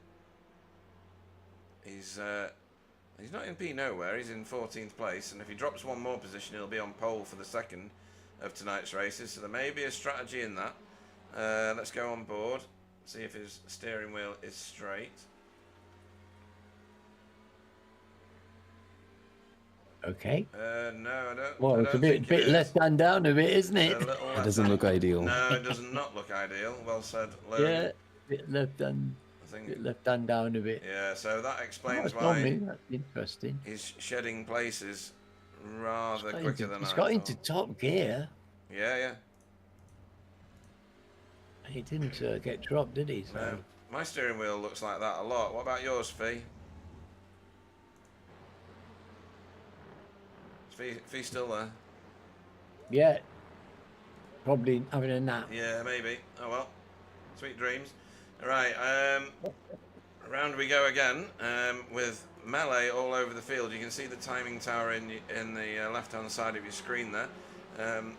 he's not in P nowhere. He's in 14th place, and if he drops one more position, he'll be on pole for the second of tonight's races. So there may be a strategy in that. Let's go on board, see if his steering wheel is straight. Okay. No, I don't. Well, I it's a don't bit think it is. left hand down a bit, isn't It's it? a little It left doesn't hand. look ideal. No, it does not look ideal. Well said, Logan. Yeah, bit left hand. I think. Bit left hand down a bit. Yeah, so that explains That's on why me. That's interesting. he's shedding places rather quicker than I He's got into thought. top gear. Yeah, yeah. He didn't get dropped, did he? So. No. My steering wheel looks like that a lot. What about yours, Fee? Is Fee still there? Yeah. Probably having a nap. Yeah, maybe. Oh well. Sweet dreams. Right, around we go again with melee all over the field. You can see the timing tower in the left-hand side of your screen there.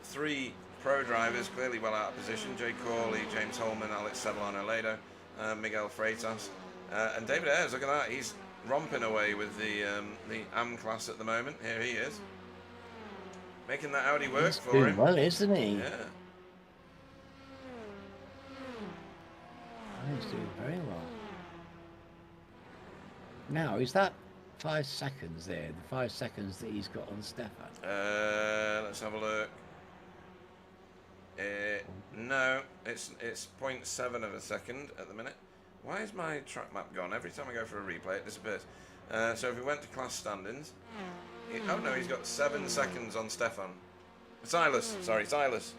3 pro drivers clearly well out of position. Jay Corley, James Holman, Alex Sevillano-Ledo, Miguel Freitas, and David Ayres. Look at that. He's romping away with the AM class at the moment. Here he is. Making that Audi work He's for doing him. well, isn't he? Yeah. He's doing very well. Now, is that 5 seconds there? The 5 seconds that he's got on Stefan? Let's have a look. No, it's 0.7 of a second at the minute. Why is my track map gone? Every time I go for a replay, it disappears. So if we went to class standings, oh no, he's got 7 seconds on Stefan. Silas, sorry, Silas.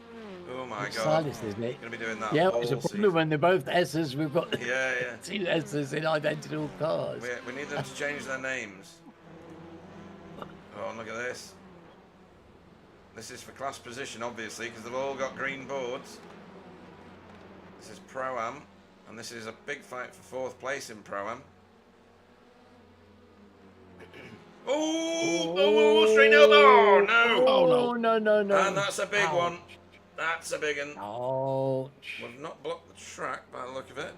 Oh my It's God. Silas, isn't it? Gonna be doing that Yeah, all it's a problem season. when they're both S's. We've got Yeah, yeah. 2 S's in identical cars. We need them to change their names. Oh, look at this. This is for class position, obviously, because they've all got green boards. This is Pro-Am, and this is a big fight for 4th place in Pro-Am. Oh, straight up. Oh, no. Oh, no. And that's a big Ouch. one. That's a big one. Ouch. We've not blocked the track by the look of it.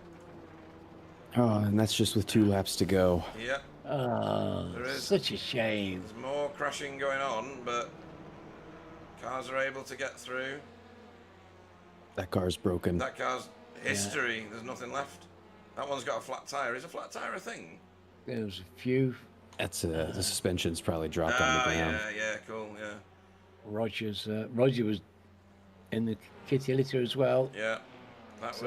Oh, and that's just with 2 laps to go. Yeah, Oh, There is. such a shame. there's more crashing going on, but cars are able to get through. That car's broken. That car's history. There's nothing left. That one's got a flat tyre. Is a flat tyre a thing? There was a few. That's the suspension's probably dropped on the ground. yeah, cool, yeah. Roger was in the kitty litter as well. Yeah. That So-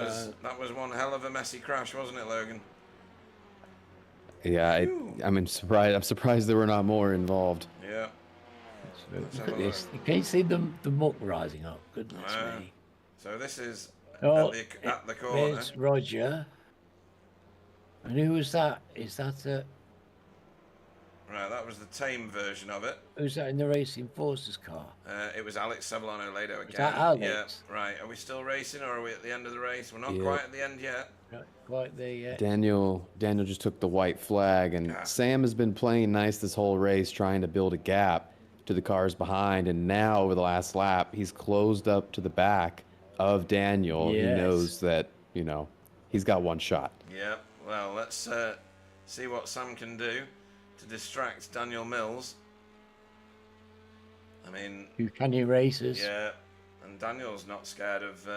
was one hell of a messy crash, wasn't it, Logan? Yeah, I'm surprised there were not more involved. Yeah. Look have at a this. You can see the muck rising up. Goodness Wow. me. So this is Oh, at the corner. there's Roger. And who was that? Is that Right, that was the tame version of it. who's that in the Racing Forces car? It was Alex Sevillano-Ledo again. that Alex? Yeah, right. Are we still racing or are we at the end of the race? We're not Yeah. quite at the end yet. Right, quite the. Daniel just took the white flag, and Yeah. Sam has been playing nice this whole race, trying to build a gap to the cars behind. And now, over the last lap, he's closed up to the back of Daniel. He Yes. knows that he's got one shot. Yeah. Well, let's see what Sam can do to distract Daniel Mills. I mean, Two canny races. yeah, and Daniel's not scared of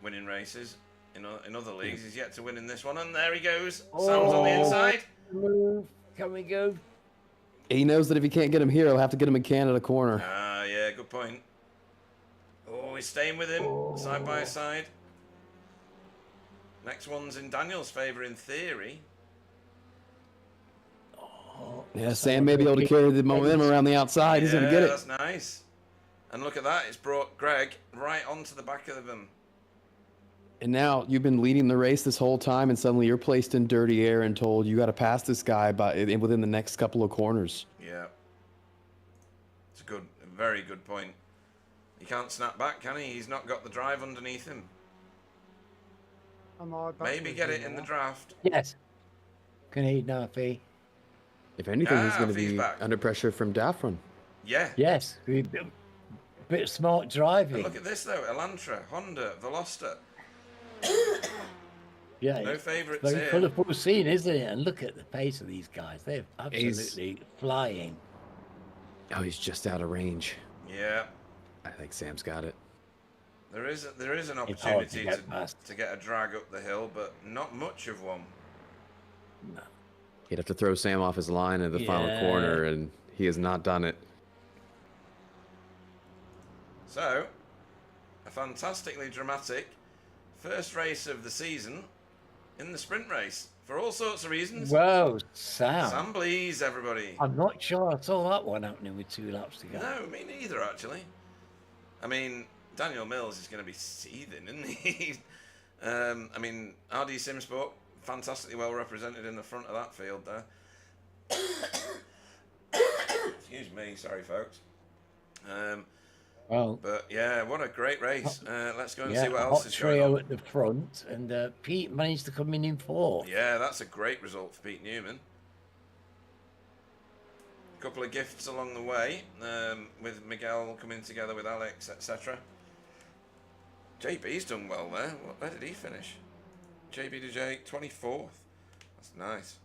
winning races in other leagues. He's yet to win in this one, and there he goes. Sam's on the inside. Move. Can we go? He knows that if he can't get him here, he'll have to get him in Canada corner. Ah, yeah, good point. Oh, he's staying with him, side by side. Next one's in Daniel's favour in theory. Yeah, Sam may be able to carry the momentum around the outside. He's going to get it. That's nice. And look at that. It's brought Greg right onto the back of him. And now you've been leading the race this whole time, and suddenly you're placed in dirty air and told you got to pass this guy within the next couple of corners. Yeah. It's a very good point. He can't snap back, can he? He's not got the drive underneath him. Am I back Maybe with get you it in the now? draft. Yes. Can he now, Fee? If anything, he's going to be feedback. under pressure from Daffron. Yeah. Yes. Bit of smart driving. And look at this, though. Elantra, Honda, Veloster. Yeah. No it's favourites very here. colourful scene, isn't it? And look at the pace of these guys. They're absolutely flying. Oh, he's just out of range. Yeah. I think Sam's got it. There is an It's hard to opportunity get past. to get a drag up the hill, but not much of one. No. He'd have to throw Sam off his line in the final Yeah. corner, and he has not done it. So, a fantastically dramatic first race of the season in the sprint race for all sorts of reasons. Whoa, Sam. Sam Blees, everybody. I'm not sure I saw that one happening with 2 laps to go. No, me neither, actually. I mean, Daniel Mills is going to be seething, isn't he? I mean, RD Simsport, fantastically well represented in the front of that field there. Excuse me, sorry, folks. Well, But yeah, what a great race. Let's go and yeah, see what a else hot is going trio on. at the front, and Pete managed to come in 4th. Yeah, that's a great result for Pete Newman. A couple of gifts along the way, with Miguel coming together with Alex, etc. JB's done well there. Where did he finish? JB to Jake, 24th. That's nice.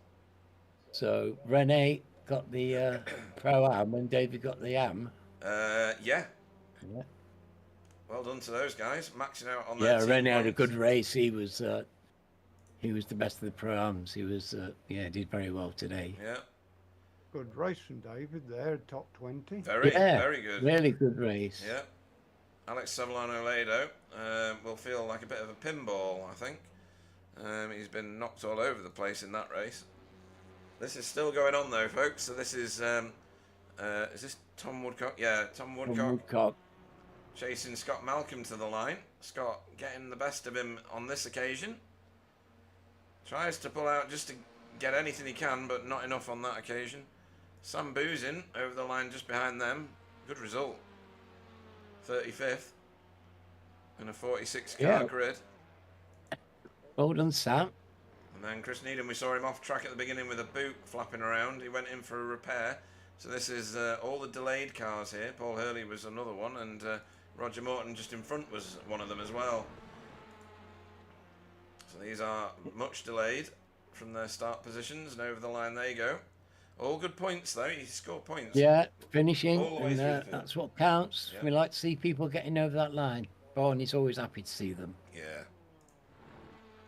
So Rene got the Pro-Am and David got the Am. Yeah. Yeah, Well done to those guys, maxing out on their yeah team Rene had a points. good race. He was the best of the Pro-Ams. He was, did very well today. Yeah, Good race from David there, top 20. very Yeah, good. really good race. Yeah. Alex Savillano Lado will feel like a bit of a pinball, I think. He's been knocked all over the place in that race. This is still going on though, folks. So this is this Tom Woodcock? Yeah, Tom Woodcock Woodcock. chasing Scott Malcolm to the line. Scott getting the best of him on this occasion. Tries to pull out just to get anything he can, but not enough on that occasion. Sam Boozin over the line just behind them. Good result. 35th in a 46 car Yeah. grid. Well done, Sam. And then Chris Needham, we saw him off track at the beginning with a boot flapping around. He went in for a repair. So this is all the delayed cars here. Paul Hurley was another one, and Roger Morton just in front was one of them as well. So these are much delayed from their start positions, and over the line they go. All good points though. You score points. Yeah, finishing, All the way and through the field. that's what counts. Yeah. We like to see people getting over that line. Barney's always happy to see them. Yeah.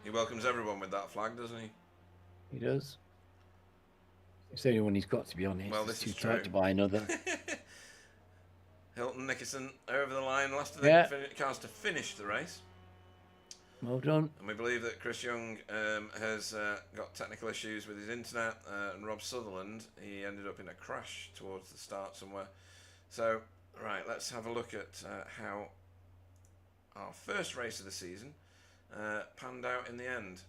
He welcomes everyone with that flag, doesn't he? He does. It's the only one he's got, to be honest. Well, It's this is too tight true. to buy another. Hilton Nickerson over the line, last of the Yeah. cars to finish the race. Well done. And we believe that Chris Young has got technical issues with his internet, and Rob Sutherland, he ended up in a crash towards the start somewhere. So, right, let's have a look at how our first race of the season panned out in the end.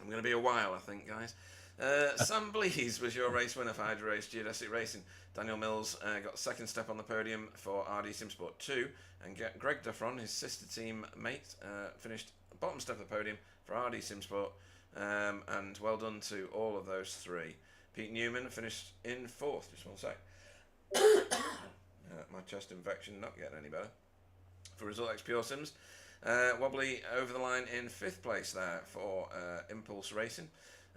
I'm going to be a while, I think, guys. Sam Blees was your race winner for Hydro Race Geodesic Racing. Daniel Mills got second step on the podium for RD Simsport 2, and Greg Duffron, his sister team mate, finished bottom step of the podium for RD Simsport, and well done to all of those three. Pete Newman finished in 4th, just one sec. My chest infection not getting any better. For Result X Pure Sims, Wobbly over the line in 5th place there for Impulse Racing.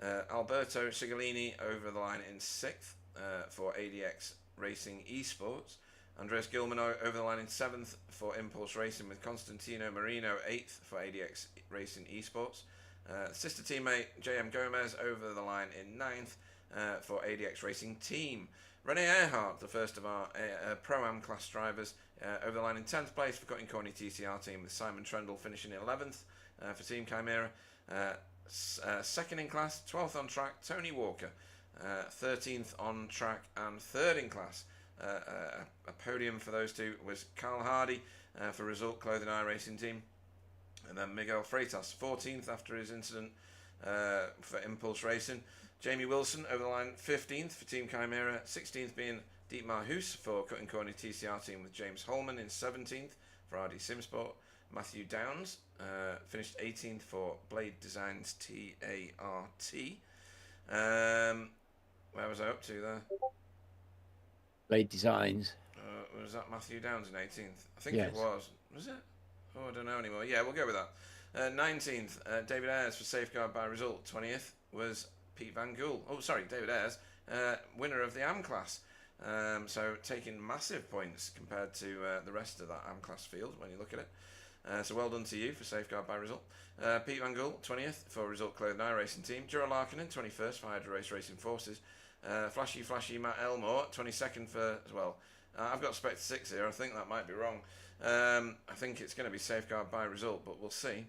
Alberto Cigolini over the line in 6th for ADX Racing Esports. Andreas Gilman over the line in 7th for Impulse Racing, with Constantino Marino 8th for ADX Racing Esports. Sister teammate JM Gomez over the line in 9th for ADX Racing Team. Rene Earhart, the first of our Pro-Am class drivers, over the line in 10th place for Cutting Corny TCR Team, with Simon Trendle finishing 11th for Team Chimera. Second in class, 12th on track, Tony Walker, 13th on track and 3rd in class. A podium for those two was Carl Hardy for Result Clothing iRacing Team, and then Miguel Freitas 14th after his incident for Impulse Racing. Jamie Wilson over the line 15th for Team Chimera, 16th being Dietmar Huss for Cutting Corny TCR Team, with James Holman in 17th for RD Simsport. Matthew Downs finished 18th for Blade Designs TART. Where was I up to there? Blade Designs. Was that Matthew Downs in 18th? I think Yes. it was. Was it? Oh, I don't know anymore. Yeah, we'll go with that. 19th, David Ayres for Safeguard by Result. 20th was Pete Van Gool. Oh, sorry, David Ayres, winner of the AM class. So taking massive points compared to the rest of that AM class field when you look at it. So well done to you for Safeguard by Result. Pete Van Gool, 20th for Result Clothing iRacing Team. Jura Larkinen, 21st for Hydra Race Racing Forces. Flashy Matt Elmore, 22nd for, as well. I've got Spectre 6 here. I think that might be wrong. I think it's going to be Safeguard by Result, but we'll see.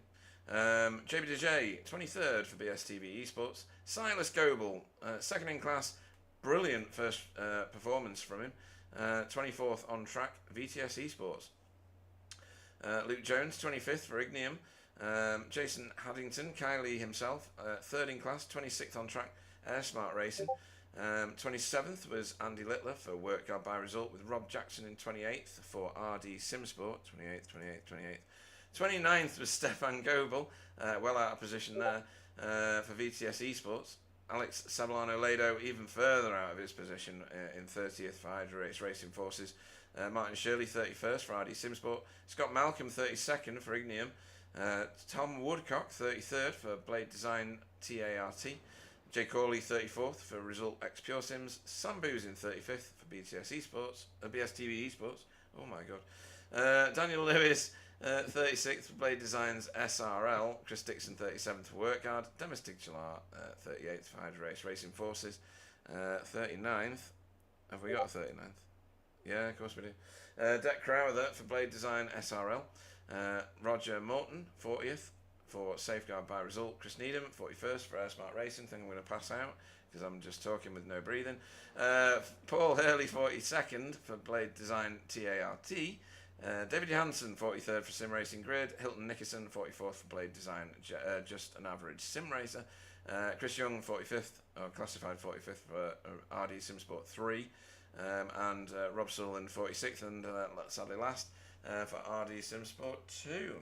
JBDJ, 23rd for BSTV Esports. Silas Goebel, 2nd in class. Brilliant first performance from him. 24th on track, VTS Esports. Luke Jones, 25th for Ignium. Jason Haddington, Kylie himself, 3rd in class, 26th on track, Air Smart Racing. 27th was Andy Littler for Work Guard by Result, with Rob Jackson in 28th for RD Simsport, 28th. 29th was Stefan Goebel, well out of position there, for VTS Esports. Alex Sablano Lado even further out of his position in 30th for Hydra Race Racing Forces. Martin Shirley 31st for RD Simsport. Scott Malcolm 32nd for Ignium. Tom Woodcock 33rd for Blade Design TART. Jay Corley 34th for Result X Pure Sims. Sam Booz in 35th for BTS Esports, BSTV Esports. Oh my god. Daniel Lewis 36th for Blade Designs SRL. Chris Dixon 37th for Workguard. Demis Tigchalar 38th for Hydra Race Racing Forces. 39th. Have we got a 39th? Yeah, of course we do. Deck Crowther for Blade Design SRL. Roger Morton 40th for Safeguard by Result. Chris Needham 41st for Air Smart Racing. Think I'm going to pass out because I'm just talking with no breathing. Paul Hurley 42nd for Blade Design TART. David Johansson 43rd for Sim Racing Grid. Hilton Nickerson 44th for Blade Design Just an Average Sim Racer. Chris Young 45th, or classified 45th for RD Simsport 3. And Rob Sullivan 46th, and sadly last for RD Simsport 2.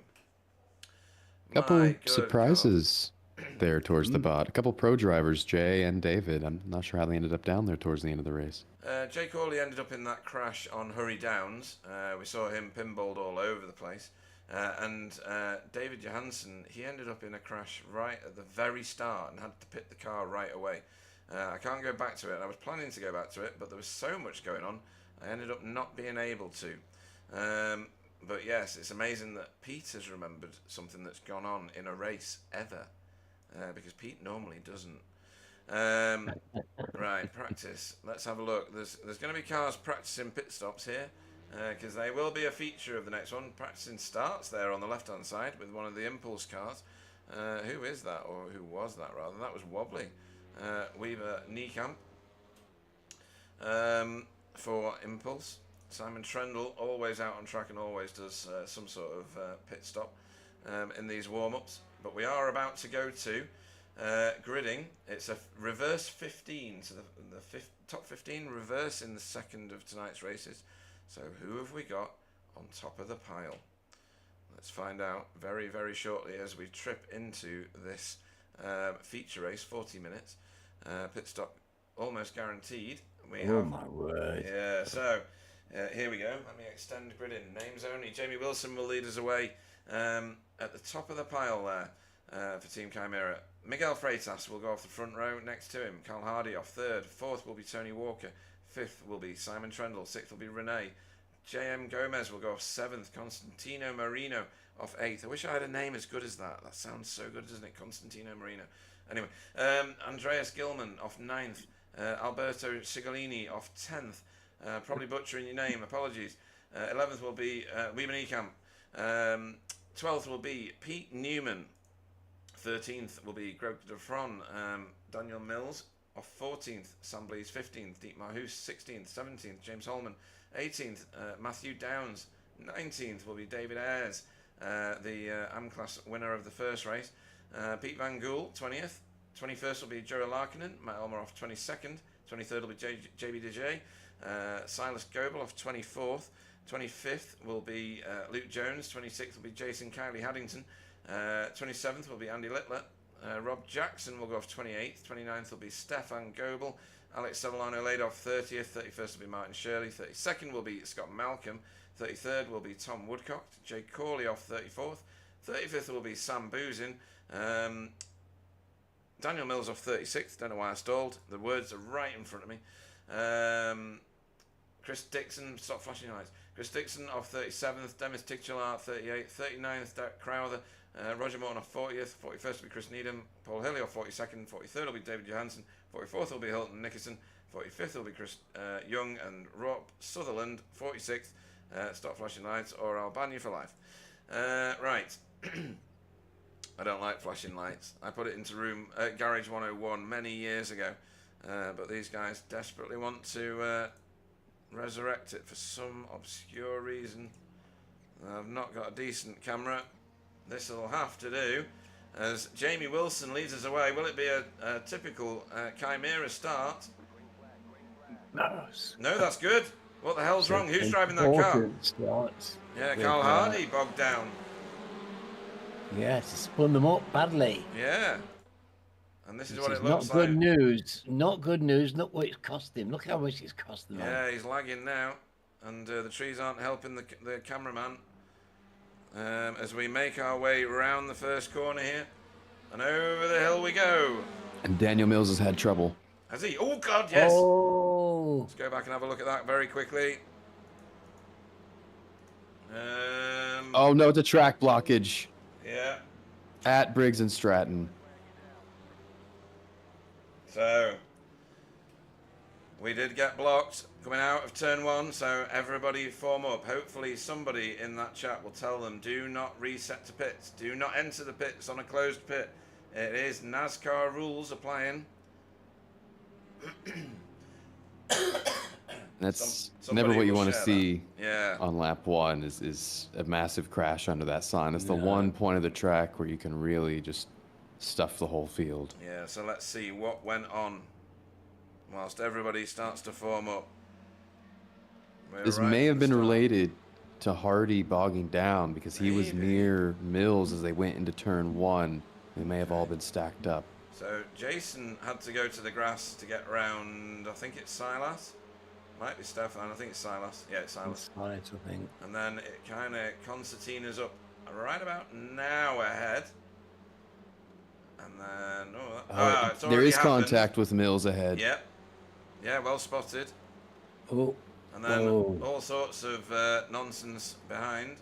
Couple surprises there towards the bot. A couple pro drivers, Jay and David. I'm not sure how they ended up down there towards the end of the race. Jay Corley ended up in that crash on Hurry Downs. We saw him pinballed all over the place. And David Johansson, he ended up in a crash right at the very start and had to pit the car right away. I can't go back to it. I was planning to go back to it, but there was so much going on, I ended up not being able to. But yes, it's amazing that Pete has remembered something that's gone on in a race ever, because Pete normally doesn't. Right, practice. Let's have a look. There's going to be cars practicing pit stops here, because they will be a feature of the next one. Practicing starts there on the left-hand side with one of the Impulse cars. Who is that, or who was that rather? That was Wobbly. Weaver Niekamp for Impulse. Simon Trendle, always out on track and always does some sort of pit stop in these warm-ups. But we are about to go to gridding. It's a reverse 15, so the top 15 reverse in the second of tonight's races. So who have we got on top of the pile? Let's find out very, very shortly as we trip into this feature race, 40 minutes. Pit stop almost guaranteed. My word. Yeah, so here we go. Let me extend grid in. Names only. Jamie Wilson will lead us away at the top of the pile there. for Team Chimera. Miguel Freitas will go off the front row next to him. Carl Hardy off third. Fourth will be Tony Walker. Fifth will be Simon Trendle. Sixth will be Renee. J.M. Gomez will go off seventh. Constantino Marino off eighth. I wish I had a name as good as that. That sounds so good, doesn't it? Constantino Marino. Anyway, Andreas Gilman off ninth. Alberto Sigolini off 10th. Probably butchering your name, apologies. 11th will be Wieben Ekamp. 12th will be Pete Newman. 13th will be Greg de Fron. Daniel Mills off 14th. Sam Blees 15th. Dietmar Hoos 16th. 17th James Holman. 18th Matthew Downs. 19th will be David Ayres, the AM-class winner of the first race. Pete Van Gool 20th. 21st will be Joe Larkinen. Matt Elmer off 22nd. 23rd will be JB DJ. Silas Goebel off 24th. 25th will be Luke Jones. 26th will be Jason Kiley Haddington. 27th will be Andy Littler. Rob Jackson will go off 28th. 29th will be Stefan Goebel. Alex Savillano laid off 30th. 31st will be Martin Shirley. 32nd will be Scott Malcolm. 33rd will be Tom Woodcock. Jake Corley off 34th. 35th will be Sam Boozin. Daniel Mills off 36th. Don't know why I stalled. The words are right in front of me. Chris Dixon, stop flashing your lights. Chris Dixon off 37th. Demis Tichelart 38th. 39th, Derek Crowther. Roger Morton off 40th. 41st will be Chris Needham. Paul Hilly off 42nd. 43rd will be David Johansson. 44th will be Hilton Nickerson. 45th will be Chris Young and Rob Sutherland. 46th, stop flashing lights or I'll ban you for life. Right. I don't like flashing lights. I put it into Garage 101 many years ago. But these guys desperately want to resurrect it for some obscure reason. I've not got a decent camera. This will have to do. As Jamie Wilson leads us away, will it be a typical Chimera start? No, that's good. What the hell's wrong? Who's driving that car? Yeah, Carl Hardy bogged down. Yes, he spun them up badly. Yeah. And this is what it Not looks good like. news. Not good news. Look what it's cost him. Look how much it's cost him. Yeah, he's lagging now. And the trees aren't helping the cameraman. As we make our way round the first corner here. And over the hill we go. And Daniel Mills has had trouble. Has he? Oh, God, yes. Oh. Let's go back and have a look at that very quickly. Oh, no, it's a track blockage. Yeah. At Briggs and Stratton. So, we did get blocked coming out of turn one, so everybody form up. Hopefully somebody in that chat will tell them, do not reset to pits. Do not enter the pits on a closed pit. It is NASCAR rules applying. That's never what you want to see yeah. on lap one is a massive crash under that sign. It's the one point of the track where you can really just stuff the whole field. Yeah, so let's see what went on whilst everybody starts to form up. This may have been related to Hardy bogging down because he was near Mills as they went into turn one. They may have all been stacked up. So Jason had to go to the grass to get around, I think it's Silas. Might be Stefan, I think it's Silas. Yeah, it's Silas. I think. And then it kind of concertina's up right about now ahead. And then, it's there is happened. contact with Mills ahead. Yep. Yeah, well spotted. Oh. And then all sorts of nonsense behind.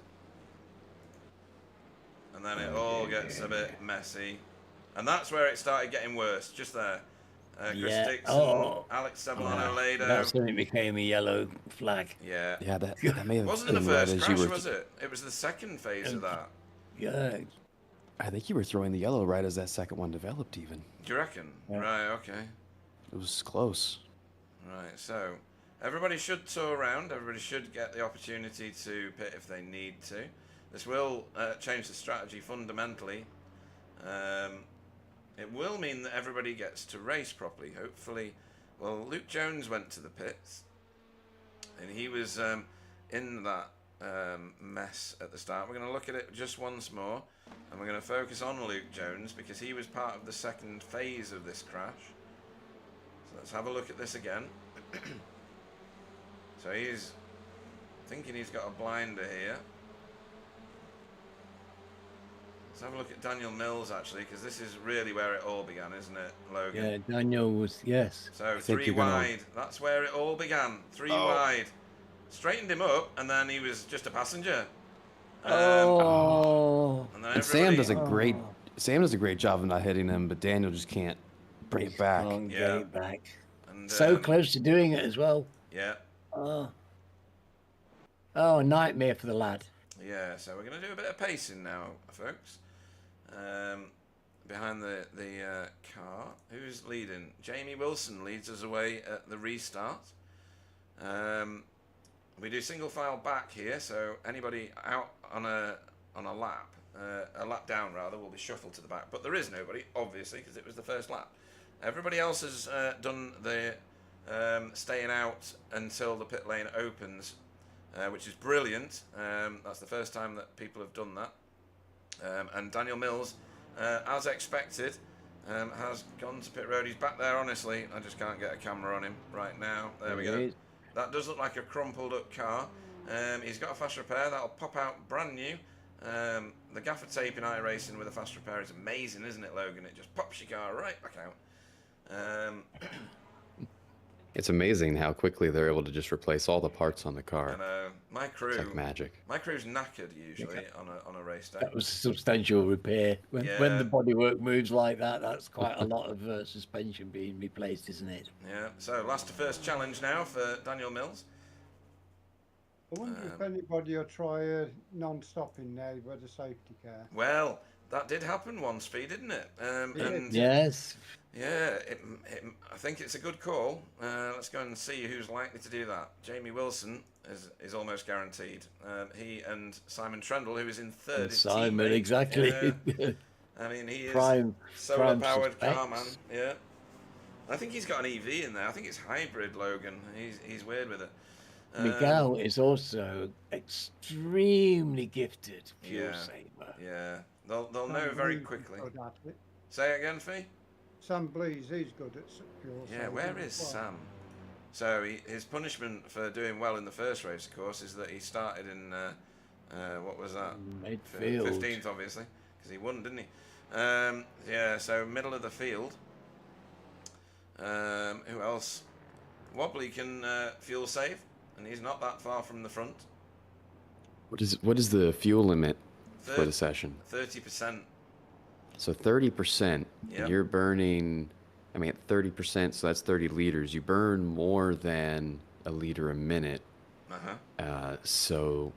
And then it all gets a bit messy. And that's where it started getting worse, just there. Chris Dixon, Alex Savillano Lado. That's when it became a yellow flag. Yeah. Yeah, that may have Wasn't the been first right as crash, you were. was it? It was the second phase of that. Yeah. I think you were throwing the yellow right as that second one developed even. Do you reckon? Yeah. Right, okay. It was close. Right, so everybody should tour around. Everybody should get the opportunity to pit if they need to. This will change the strategy fundamentally. It will mean that everybody gets to race properly, hopefully. Well, Luke Jones went to the pits, and he was in that mess at the start. We're going to look at it just once more, and we're going to focus on Luke Jones because he was part of the second phase of this crash. So let's have a look at this again. So he's thinking he's got a blinder here. Let's have a look at Daniel Mills, actually, because this is really where it all began, isn't it, Logan? Yeah, Daniel was, yes. So think 3 you're gonna- wide. That's where it all began. 3 Oh. wide. Straightened him up, and then he was just a passenger. Oh. And then And Sam does a everybody- great job of not hitting him, but Daniel just can't bring it back. Can't get Yeah. it back. and, So close to doing it as well. Yeah, Oh. Oh, a nightmare for the lad. yeah. So we're going to do a bit of pacing now, folks. Behind the car, who's leading? Jamie Wilson leads us away at the restart. We do single file back here, so anybody out on a lap, a lap down rather, will be shuffled to the back. But there is nobody, obviously, because it was the first lap. Everybody else has done the staying out until the pit lane opens, which is brilliant. That's the first time that people have done that. And Daniel Mills, as expected, has gone to pit road. He's back there, honestly. I just can't get a camera on him right now. There we There go. he is. That does look like a crumpled up car. He's got a fast repair. That'll pop out brand new. The gaffer tape in iRacing with a fast repair is amazing, isn't it, Logan? It just pops your car right back out. It's amazing how quickly they're able to just replace all the parts on the car. And my crew, It's like magic. my crew's knackered usually on a race day. That was a substantial repair. When Yeah. the bodywork moves like that, that's quite a lot of suspension being replaced, isn't it? Yeah. So last to first challenge now for Daniel Mills. I wonder if anybody will try a non-stop in there with a safety car. Well, that did happen once, Fee, didn't it? And Yes. yeah, I think it's a good call. Let's go and see who's likely to do that. Jamie Wilson is almost guaranteed. He and Simon Trendle, who is in third. And his Simon, teammate. exactly. Yeah. I mean, he is Prime solar-powered car man. suspects. Yeah. I think he's got an EV in there. I think it's hybrid, Logan. He's weird with it. Miguel is also extremely gifted fuel Yeah. saver. Yeah. They'll know very quickly. Good at it. Say it again, Fee. Sam Blees, he's good at fuel Yeah, saving where as is well. Sam? So his punishment for doing well in the first race, of course, is that he started in what was that? Midfield. 15th, obviously, because he won, didn't he? Yeah, so middle of the field. Who else? Wobbly can fuel save, and he's not that far from the front. What is the fuel limit for Thir- the session? 30%. So 30%, Yep. you're burning, I mean, at 30%, so that's 30 liters. You burn more than a liter a minute. So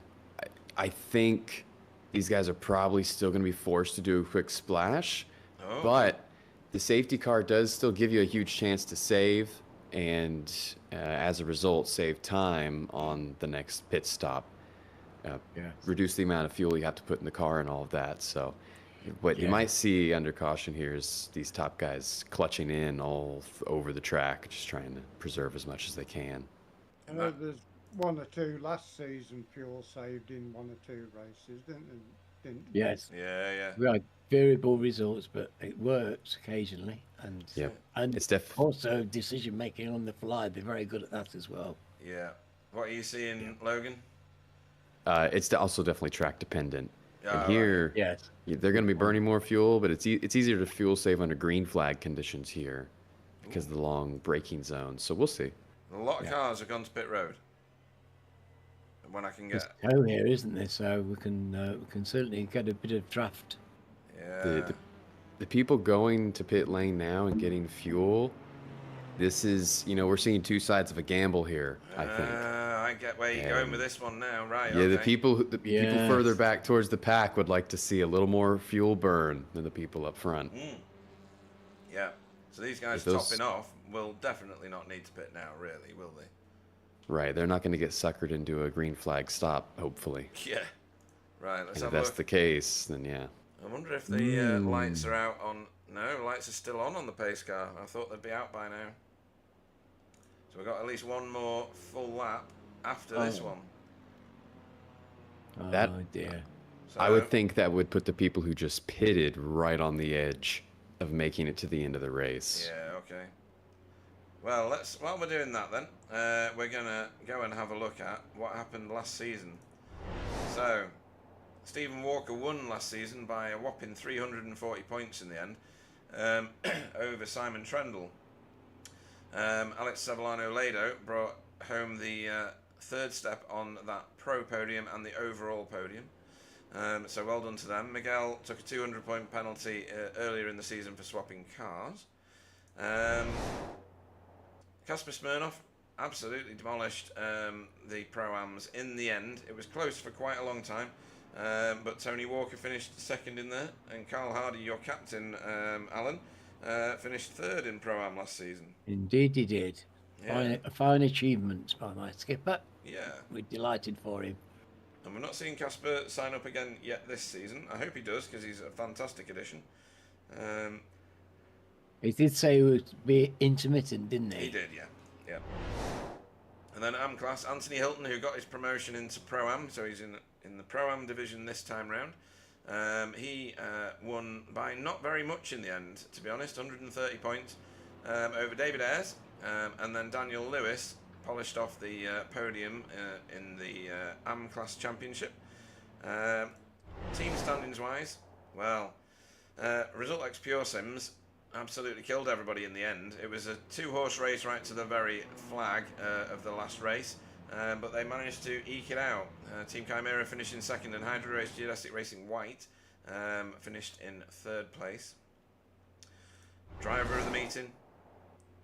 I think these guys are probably still going to be forced to do a quick splash. Oh. But the safety car does still give you a huge chance to save and as a result, save time on the next pit stop. Yes. Reduce the amount of fuel you have to put in the car and all of that. So what you might see under caution here is these top guys clutching in all over the track, just trying to preserve as much as they can. I know there's one or two last season fuel saved in one or two races, didn't Yes. Yeah. We had variable results, but it works occasionally. And Yep. and It's also decision making on the fly. They're very good at that as well. Yeah. What are you seeing, Logan? It's also definitely track dependent. Ah, And right. here, Yes. they're going to be burning more fuel, but it's easier to fuel save under green flag conditions here because of the long braking zone. So we'll see. A lot of cars have gone to pit road. When I can There's get, tow here, isn't there? So we can certainly get a bit of draft. yeah, The people going to pit lane now and getting fuel, this is, we're seeing two sides of a gamble here, I think. I get where you're going with this one now, right? Yeah, okay. the people Yes. further back towards the pack would like to see a little more fuel burn than the people up front. Yeah. So these guys Those- topping off will definitely not need to pit now, really, will they? Right, they're not going to get suckered into a green flag stop, hopefully. Yeah. Right. Let's And if have a that's look. the case, then yeah. I wonder if the lights are out on. No, lights are still on the pace car. I thought they'd be out by now. So we've got at least one more full lap after this one. That- Oh dear. So, I would think that would put the people who just pitted right on the edge of making it to the end of the race. Yeah. Okay. Well, while we're doing that then, we're gonna go and have a look at what happened last season. So, Stephen Walker won last season by a whopping 340 points in the end over Simon Trendle. Alex Sevillano-Lado brought home the third step on that pro podium and the overall podium. So well done to them. Miguel took a 200-point penalty earlier in the season for swapping cars. Kasper Smirnov absolutely demolished the Pro-Ams in the end. It was close for quite a long time, but Tony Walker finished second in there, and Carl Hardy, your captain, Alan, finished third in Pro-Am last season. Indeed he did. Yeah. Fine achievements by my skipper. Yeah. We're delighted for him. And we're not seeing Kasper sign up again yet this season. I hope he does, because he's a fantastic addition. He did say it would be intermittent, didn't he? He did, yeah. Yeah. And then Am class, Anthony Hilton, who got his promotion into Pro-Am, so he's in the Pro-Am division this time round. He won by not very much in the end, to be honest, 130 points over David Ayres. And then Daniel Lewis polished off the podium in the Am class championship. Team standings wise, well, Result X Pure Sims absolutely killed everybody in the end. It was a 2-horse race right to the very flag of the last race, but they managed to eke it out. Team Chimera finished in second, and Hydro Race Geodesic Racing White finished in third place. Driver of the meeting.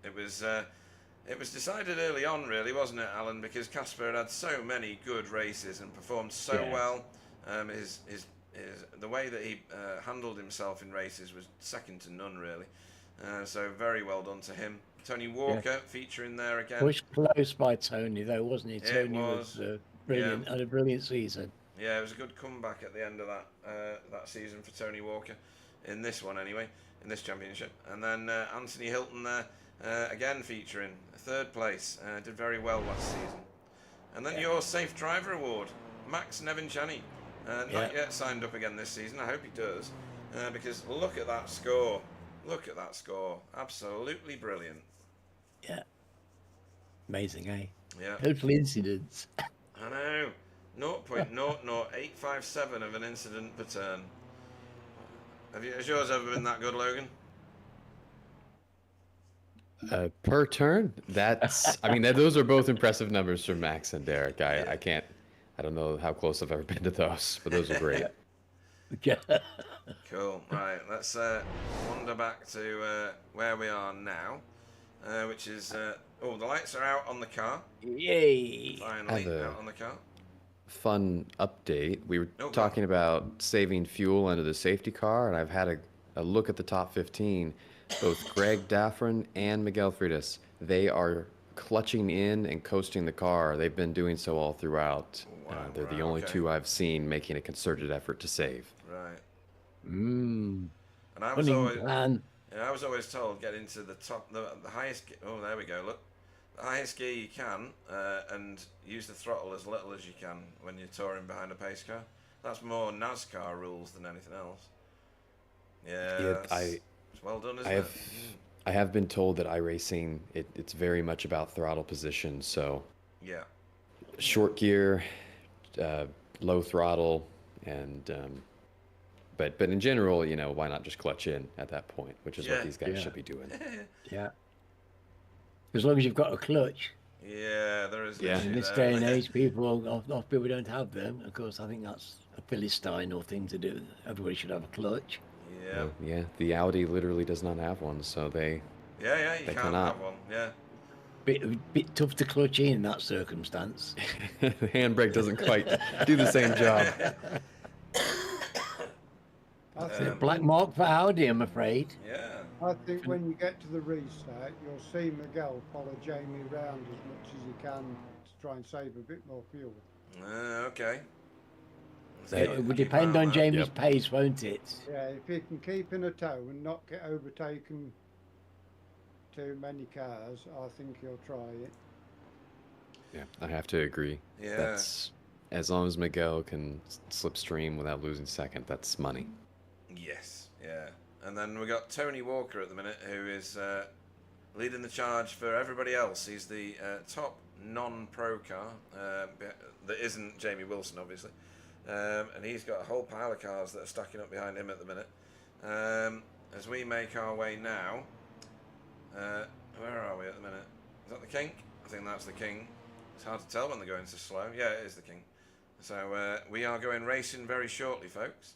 It was decided early on, really, wasn't it, Alan? Because Kasper had so many good races and performed so well. The way that he handled himself in races was second to none, really. So very well done to him. Tony Walker featuring there again. Pushed close by Tony, though, wasn't he? Tony was brilliant. Had a brilliant season. Yeah, it was a good comeback at the end of that season for Tony Walker, in this one anyway, in this championship. And then Anthony Hilton there, again featuring third place. Did very well last season. And then your Safe Driver Award, Max Nevinchani. Not yet signed up again this season. I hope he does, because look at that score. Look at that score. Absolutely brilliant. Yeah. Amazing, eh? Yeah. Total incidents. I know. 0.00857 of an incident per turn. Has yours ever been that good, Logan? Per turn? That's, I mean, those are both impressive numbers from Max and Derek. I don't know how close I've ever been to those, but those are great. Cool. Right, let's wander back to where we are now, which is the lights are out on the car. Yay! Finally, out on the car. Fun update. We were talking about saving fuel under the safety car, and I've had a look at the top 15. Both Greg Daffron and Miguel Freitas, they are clutching in and coasting the car. They've been doing so all throughout. They're the only two I've seen making a concerted effort to save. Right. Mm. And I was always told, get into the top, the highest. Oh, there we go. Look, the highest gear you can, and use the throttle as little as you can when you're touring behind a pace car. That's more NASCAR rules than anything else. Yeah. It's well done, isn't it? I have been told that iRacing, it's very much about throttle position. So. Yeah. Short gear, low throttle, and but in general, why not just clutch in at that point, which is what these guys should be doing. Yeah. As long as you've got a clutch. Yeah, there is. Yeah. In this day and age, people don't have them. Of course, I think that's a Philistine or thing to do. Everybody should have a clutch. Yeah. Yeah. The Audi literally does not have one, so they. Yeah. You can't cannot. have one. Yeah. Bit tough to clutch in that circumstance. The handbrake doesn't quite do the same job. Black mark for Audi, I'm afraid. Yeah. I think when you get to the restart, you'll see Miguel follow Jamie round as much as he can to try and save a bit more fuel. Okay. It would depend on Jamie's pace, won't it? Yeah, if he can keep in a tow and not get overtaken too many cars, I think he'll try it. Yeah, I have to agree. Yeah. That's, as long as Miguel can slipstream without losing second, that's money. Yes, yeah. And then we got Tony Walker at the minute, who is leading the charge for everybody else. He's the top non-pro car that isn't Jamie Wilson, obviously. And he's got a whole pile of cars that are stacking up behind him at the minute. As we make our way now, where are we at the minute? Is that the King? I think that's the King. It's hard to tell when they're going so slow. Yeah, it is the King. So we are going racing very shortly, folks.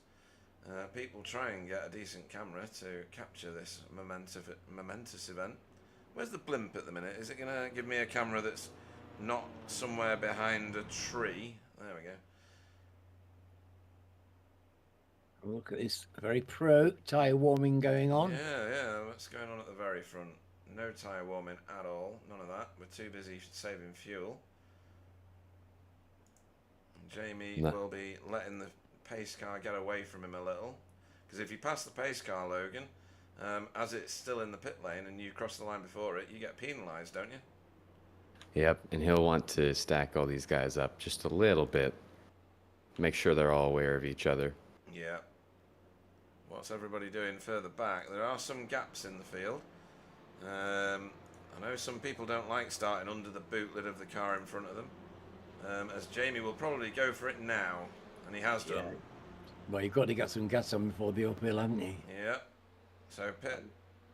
People try and get a decent camera to capture this momentous event. Where's the blimp at the minute? Is it going to give me a camera that's not somewhere behind a tree? There we go. Look at this very pro tyre warming going on. Yeah. What's going on at the very front? No tyre warming at all. None of that. We're too busy saving fuel. And Jamie will be letting the pace car get away from him a little. Because if you pass the pace car, Logan, as it's still in the pit lane and you cross the line before it, you get penalised, don't you? Yep, and he'll want to stack all these guys up just a little bit. Make sure they're all aware of each other. Yeah. What's everybody doing further back? There are some gaps in the field. I know some people don't like starting under the boot lid of the car in front of them. As Jamie will probably go for it now. And he has done. Yeah. Well, you've got to get some gas on before the uphill, haven't you? Yeah. So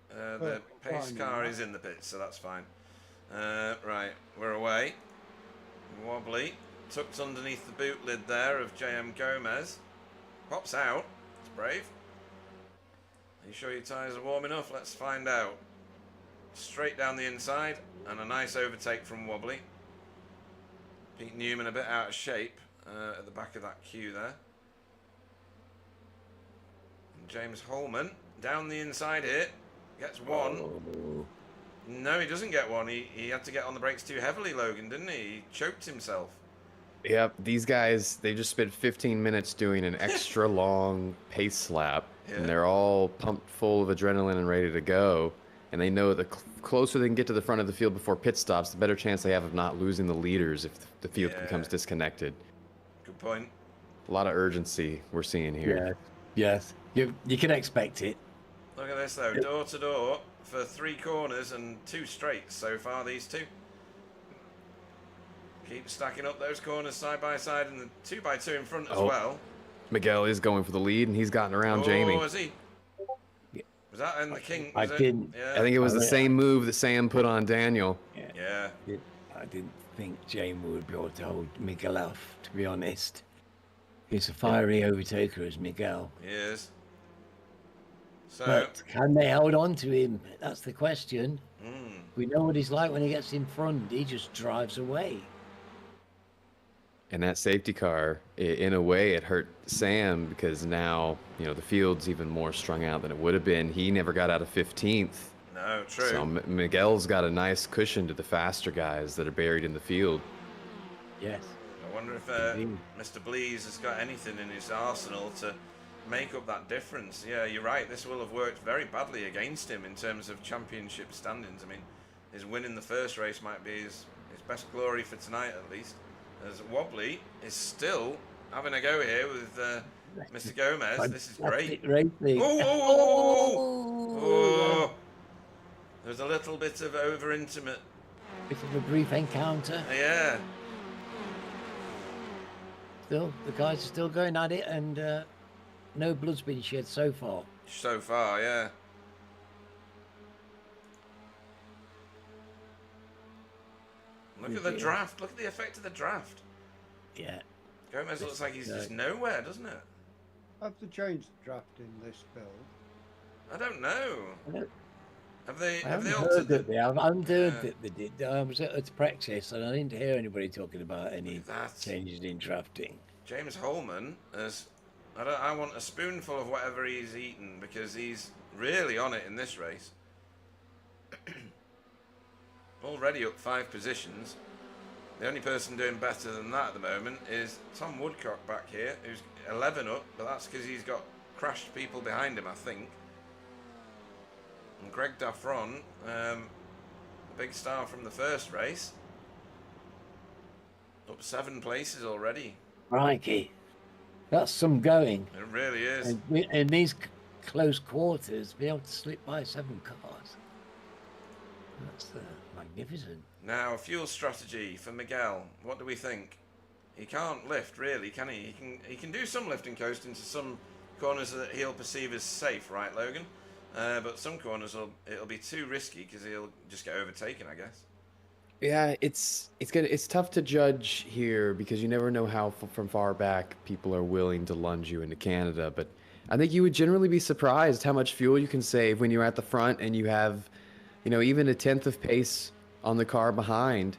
the pace car is in the pits, so that's fine. Right, we're away. Wobbly. Tucked underneath the boot lid there of JM Gomez. Pops out. It's brave. Are you sure your tyres are warm enough? Let's find out. Straight down the inside. And a nice overtake from Wobbly. Pete Newman a bit out of shape at the back of that queue there. And James Holman down the inside here. Gets one. Oh. No, he doesn't get one. He had to get on the brakes too heavily, Logan, didn't he? He choked himself. Yep, these guys, they just spent 15 minutes doing an extra long pace lap, and they're all pumped full of adrenaline and ready to go. And they know the closer they can get to the front of the field before pit stops, the better chance they have of not losing the leaders if the field becomes disconnected. Good point. A lot of urgency we're seeing here. Yeah. Yes. You can expect it. Look at this, though. Door to door for 3 corners and 2 straights so far, these two. Keep stacking up those corners side by side and the 2x2 in front as well. Miguel is going for the lead, and he's gotten around Jamie. Oh, is he? Was that in the King? I didn't. Yeah. I think it was the same move that Sam put on Daniel. Yeah. I didn't think Jamie would be able to hold Miguel off, to be honest. He's a fiery overtaker as Miguel. He is. So, But can they hold on to him? That's the question. We know what he's like when he gets in front. He just drives away. And that safety car, in a way, it hurt Sam because now, the field's even more strung out than it would have been. He never got out of 15th. no, true. So Miguel's got a nice cushion to the faster guys that are buried in the field. Yes. I wonder if Mr. Blees has got anything in his arsenal to make up that difference. Yeah, you're right. This will have worked very badly against him in terms of championship standings. I mean, his win in the first race might be his best glory for tonight, at least. As Wobbly is still having a go here with Mr. Gomez. This is great. Oh! There's a little bit of over-intimate. Bit of a brief encounter. Yeah. Still, the guys are still going at it, and no blood's been shed so far. So far, yeah. Look at the draft. Look at the effect of the draft. Yeah. Gomez looks like he's just nowhere, doesn't it? Have they changed the draft in this build? I don't know. Have they I haven't altered heard that it? they have. I haven't heard that they did. I was at practice and I didn't hear anybody talking about any changes in drafting. James Holman has. I want a spoonful of whatever he's eaten because he's really on it in this race. Already up 5 positions. The only person doing better than that at the moment is Tom Woodcock back here, who's 11 up, but that's because he's got crashed people behind him, I think. And Greg Daffron, the big star from the first race, up 7 places already. Crikey. That's some going. It really is. And in these close quarters, be able to slip by 7 cars. That's magnificent. Now, fuel strategy for Miguel. What do we think? he can't lift really, can he? He can do some lift and coast into some corners that he'll perceive as safe, right, Logan? But some corners it'll be too risky because he'll just get overtaken, I guess. Yeah, it's tough to judge here because you never know how from far back people are willing to lunge you into Canada. But I think you would generally be surprised how much fuel you can save when you're at the front and you have, even a tenth of pace on the car behind.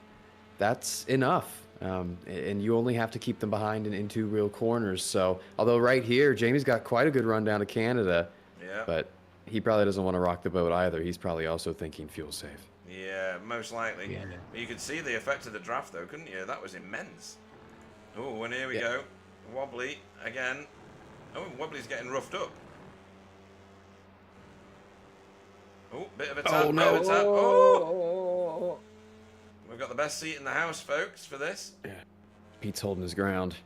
That's enough. And you only have to keep them behind in 2 real corners. So, although right here, Jamie's got quite a good run down to Canada, Yeah. but he probably doesn't want to rock the boat either. He's probably also thinking fuel safe. Yeah, most likely. Yeah. But you could see the effect of the draft, though, couldn't you? That was immense. Oh, and here we go. Wobbly again. Oh, Wobbly's getting roughed up. Oh, bit of a tap. Oh, no. Bit of a tap. Oh! We've got the best seat in the house, folks, for this. Yeah. Pete's holding his ground.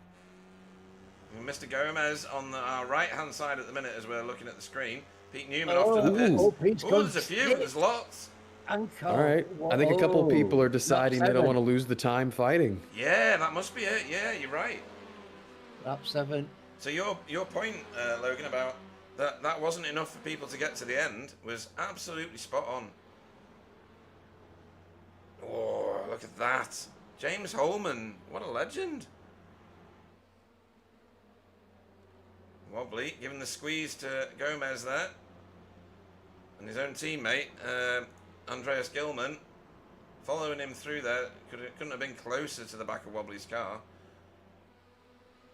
Mr. Gomez on our right-hand side at the minute as we're looking at the screen. Pete Newman off to the pits. Pete's Oh, gone there's a few. sick. There's lots. Uncle. All right. I think a couple people are deciding they don't want to to. lose the time fighting. Yeah, that must be it. Yeah, you're right. Lap 7. So your point, Logan, about that wasn't enough for people to get to the end was absolutely spot on. Oh, look at that. James Holman, what a legend. Wobbly, giving the squeeze to Gomez there. And his own teammate, Andreas Gilman, following him through there. Couldn't have been closer to the back of Wobbly's car.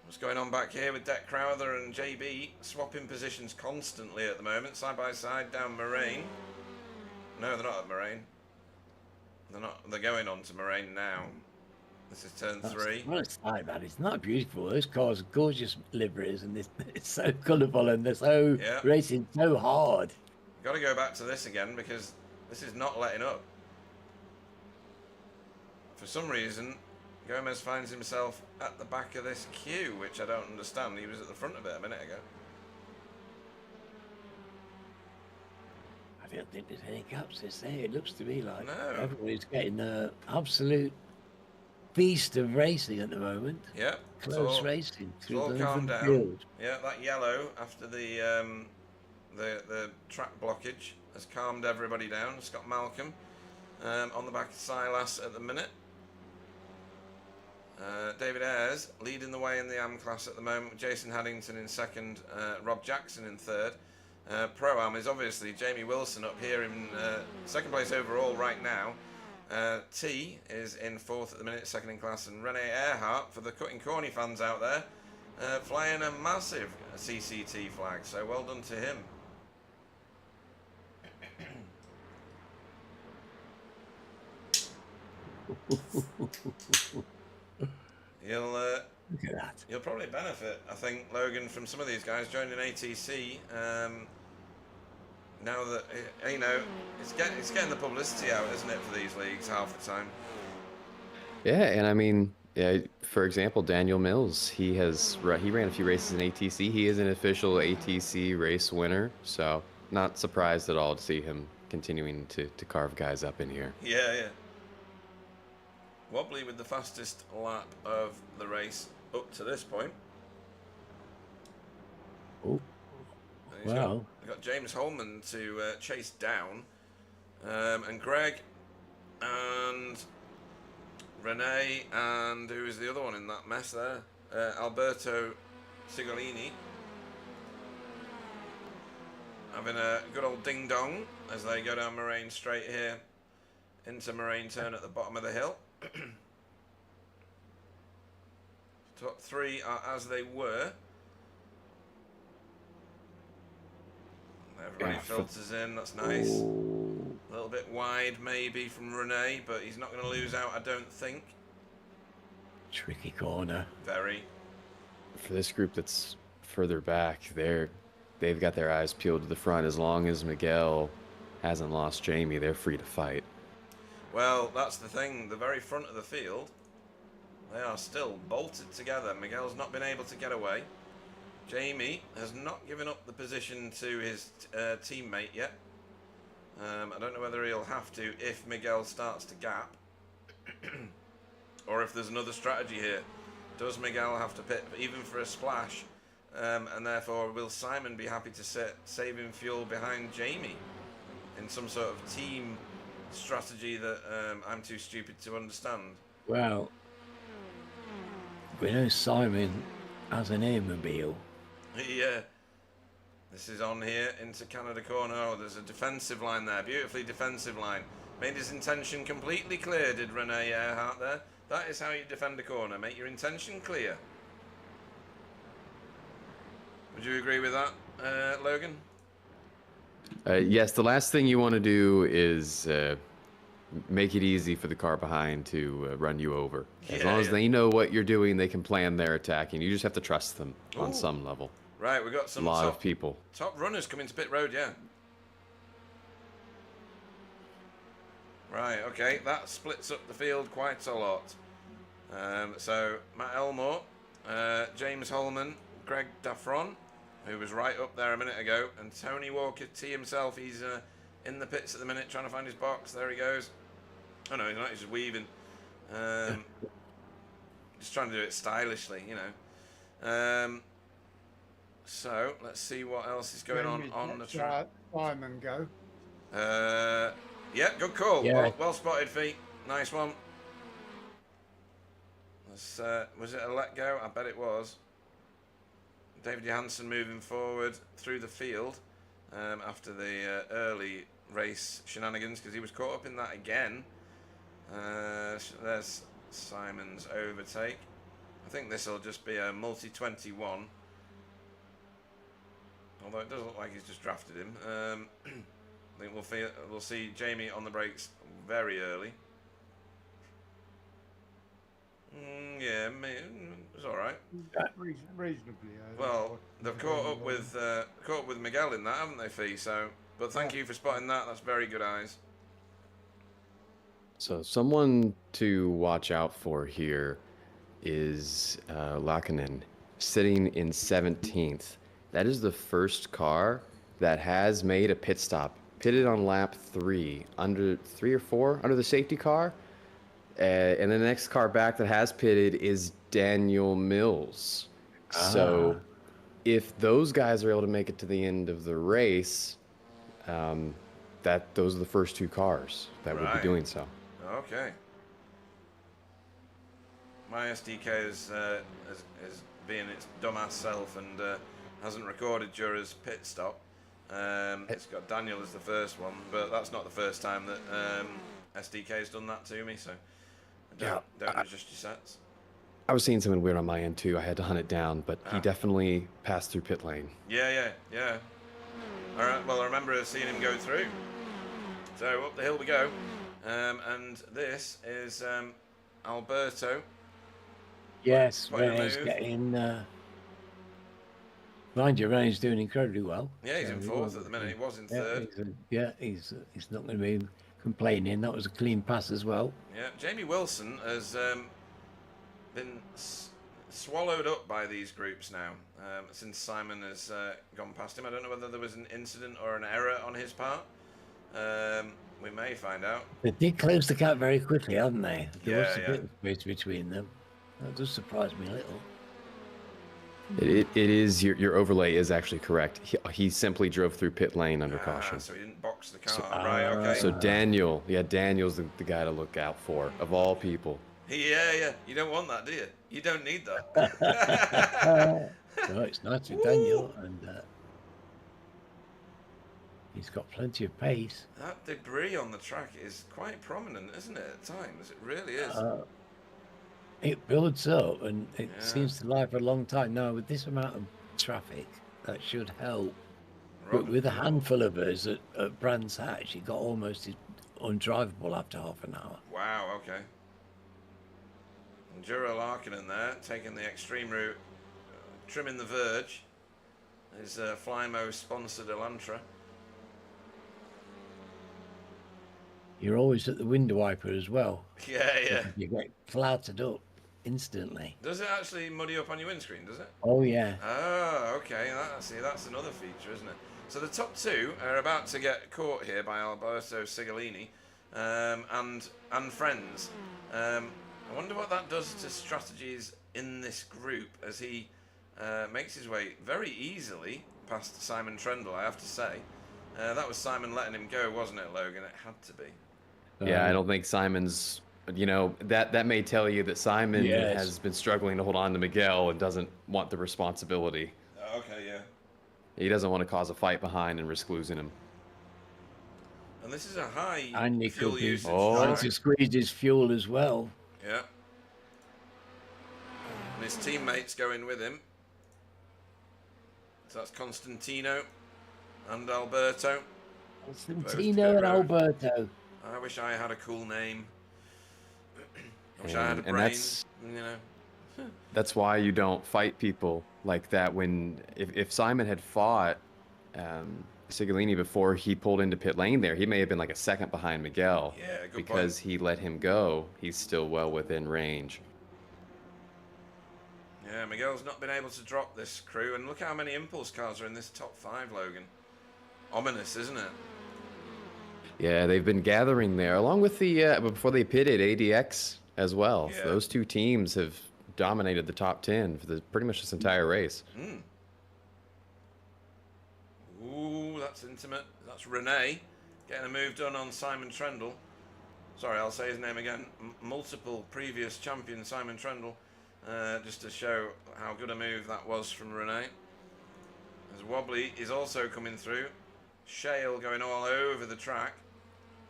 What's going on back here with Deck Crowther and JB swapping positions constantly at the moment, side by side down Moraine. No, they're not at Moraine. They're not. They're going on to Moraine now. This is turn 3. Well, it's like that. It's not beautiful. Those cars are gorgeous liveries, and it's so colourful, and they're so racing so hard. Got to go back to this again because this is not letting up. For some reason, Gomez finds himself at the back of this queue, which I don't understand. He was at the front of it a minute ago. I don't think there's any gaps to say. It looks to me like No. everybody's getting the absolute beast of racing at the moment. Yeah, Close racing it's through all the calmed London down. field. Yeah, that yellow after the track blockage has calmed everybody down. Scott Malcolm on the back of Silas at the minute. David Ayres leading the way in the AM class at the moment. Jason Haddington in second. Rob Jackson in third. Pro-Am is obviously Jamie Wilson up here in second place overall right now. T is in fourth at the minute, second in class. And Rene Earhart, for the Cutting Corny fans out there, flying a massive CCT flag. So well done to him. Look at that. You'll probably benefit, I think, Logan, from some of these guys joining ATC. Now that it's getting the publicity out, isn't it, for these leagues half the time? Yeah, and I mean, for example, Daniel Mills, he ran a few races in ATC. He is an official ATC race winner, so not surprised at all to see him continuing to carve guys up in here. Yeah. Wobbly with the fastest lap of the race up to this point. Oh, wow. We've got James Holman to chase down, and Greg and Rene, and who is the other one in that mess there? Alberto Sigolini. Having a good old ding dong as they go down Moraine Straight here into Moraine Turn at the bottom of the hill. Top 3 are as they were. Everybody filters in, that's nice. Ooh. A little bit wide maybe from Rene, but he's not going to lose out, I don't think. Tricky corner. Very. For this group that's further back, they've got their eyes peeled to the front. As long as Miguel hasn't lost Jamie, they're free to fight. Well, that's the thing. The very front of the field, they are still bolted together. Miguel's not been able to get away. Jamie has not given up the position to his teammate yet. I don't know whether he'll have to if Miguel starts to gap. Or if there's another strategy here. Does Miguel have to pit even for a splash? And therefore, will Simon be happy to sit saving fuel behind Jamie in some sort of team strategy that I'm too stupid to understand? Well, we know Simon has an airmobile. Yeah. This is on here into Canada corner. Oh, there's a defensive line there. Beautifully defensive line. Made his intention completely clear, did Rene Earhart there. That is how you defend a corner. Make your intention clear. Would you agree with that, Logan? Yes, the last thing you want to do is make it easy for the car behind to run you over. As long as they know what you're doing, they can plan their attacking. You just have to trust them on some level. Right, we've got some a lot of people. Top runners coming to pit road, yeah. Right, okay, that splits up the field quite a lot. So, Matt Elmore, James Holman, Greg Daffron, who was right up there a minute ago, and Tony Walker T himself, he's in the pits at the minute trying to find his box. There he goes. Oh no, he's not, he's just weaving. Just trying to do it stylishly, you know. So, let's see what else is going on the track. Simon go. Yeah, good call. Yeah. Well spotted, Feet. Nice one. Was it a let go? I bet it was. David Johansson moving forward through the field after the early race shenanigans, because he was caught up in that again. There's Simon's overtake. I think this will just be a multi-21. Although it doesn't look like he's just drafted him. I think we'll see Jamie on the brakes very early. Yeah, it's all right. Reasonably. Well, they've caught up with Miguel in that, haven't they, Fee? So, but thank you for spotting that. That's very good eyes. So someone to watch out for here is Lakinen, sitting in 17th. That is the first car that has made a pit stop, pitted on lap 3, under 3 or 4, under the safety car. And the next car back that has pitted is Daniel Mills. So if those guys are able to make it to the end of the race, those are the first 2 cars that would be doing so. Okay. My SDK is being its dumbass self and hasn't recorded Jura's pit stop. It's got Daniel as the first one, but that's not the first time that SDK's done that to me, so don't adjust your sets. I was seeing something weird on my end too. I had to hunt it down, but he definitely passed through pit lane. Yeah. All right, well, I remember seeing him go through. So up the hill we go. And this is Alberto. Yes, Rene's getting. Mind you, Rene's doing incredibly well. Yeah, he's in 4th at the minute. He was in 3rd. He's not going to be complaining. That was a clean pass as well. Yeah, Jamie Wilson has been swallowed up by these groups now since Simon has gone past him. I don't know whether there was an incident or an error on his part. We may find out. They did close the gap very quickly, haven't they? There was a Yeah. bit of space between them. That does surprise me a little. It is your overlay is actually correct. He simply drove through pit lane under caution. So he didn't box the car. Right, okay. So Daniel's the guy to look out for, of all people. Yeah. You don't want that, do you? You don't need that. No, it's nice with Daniel, and he's got plenty of pace. That debris on the track is quite prominent, isn't it, at times? It really is. It builds up, and it seems to lie for a long time. Now, with this amount of traffic, that should help. But with a handful of us at Brands Hatch, it got almost undrivable after half an hour. Wow, okay. And Jura Larkinen there, taking the extreme route, trimming the verge. His Flymo sponsored Elantra. You're always at the window wiper as well. Yeah. You get flouted up instantly. Does it actually muddy up on your windscreen, does it? Oh, yeah. Oh, okay. That's another feature, isn't it? So the top 2 are about to get caught here by Alberto Sigolini and friends. I wonder what that does to strategies in this group as he makes his way very easily past Simon Trendle, I have to say. That was Simon letting him go, wasn't it, Logan? It had to be. Yeah, I don't think Simon's, that may tell you that Simon Yes. has been struggling to hold on to Miguel and doesn't want the responsibility. Okay, yeah. He doesn't want to cause a fight behind and risk losing him. And this is a high And he fuel could be usage trying track. to squeeze his fuel as well. Yeah. And his teammates going with him. So that's Constantino and Alberto. Constantino and Alberto. I wish I had a cool name. I wish I had a And brain, you know. That's why you don't fight people like that. If Simon had fought Sigolini before he pulled into pit lane there, he may have been like a second behind Miguel. Yeah, good because point. he let him go, he's still well within range. Yeah, Miguel's not been able to drop this crew, and look how many impulse cars are in this top 5, Logan. Ominous, isn't it? Yeah, they've been gathering there, along with the before they pitted ADX as well. Yeah. Those two teams have dominated the top 10 for pretty much this entire race. Ooh, that's intimate. That's Renee getting a move done on Simon Trendle. Sorry, I'll say his name again. Multiple previous champion Simon Trendle. Just to show how good a move that was from Renee. As Wobbly is also coming through. Shale going all over the track.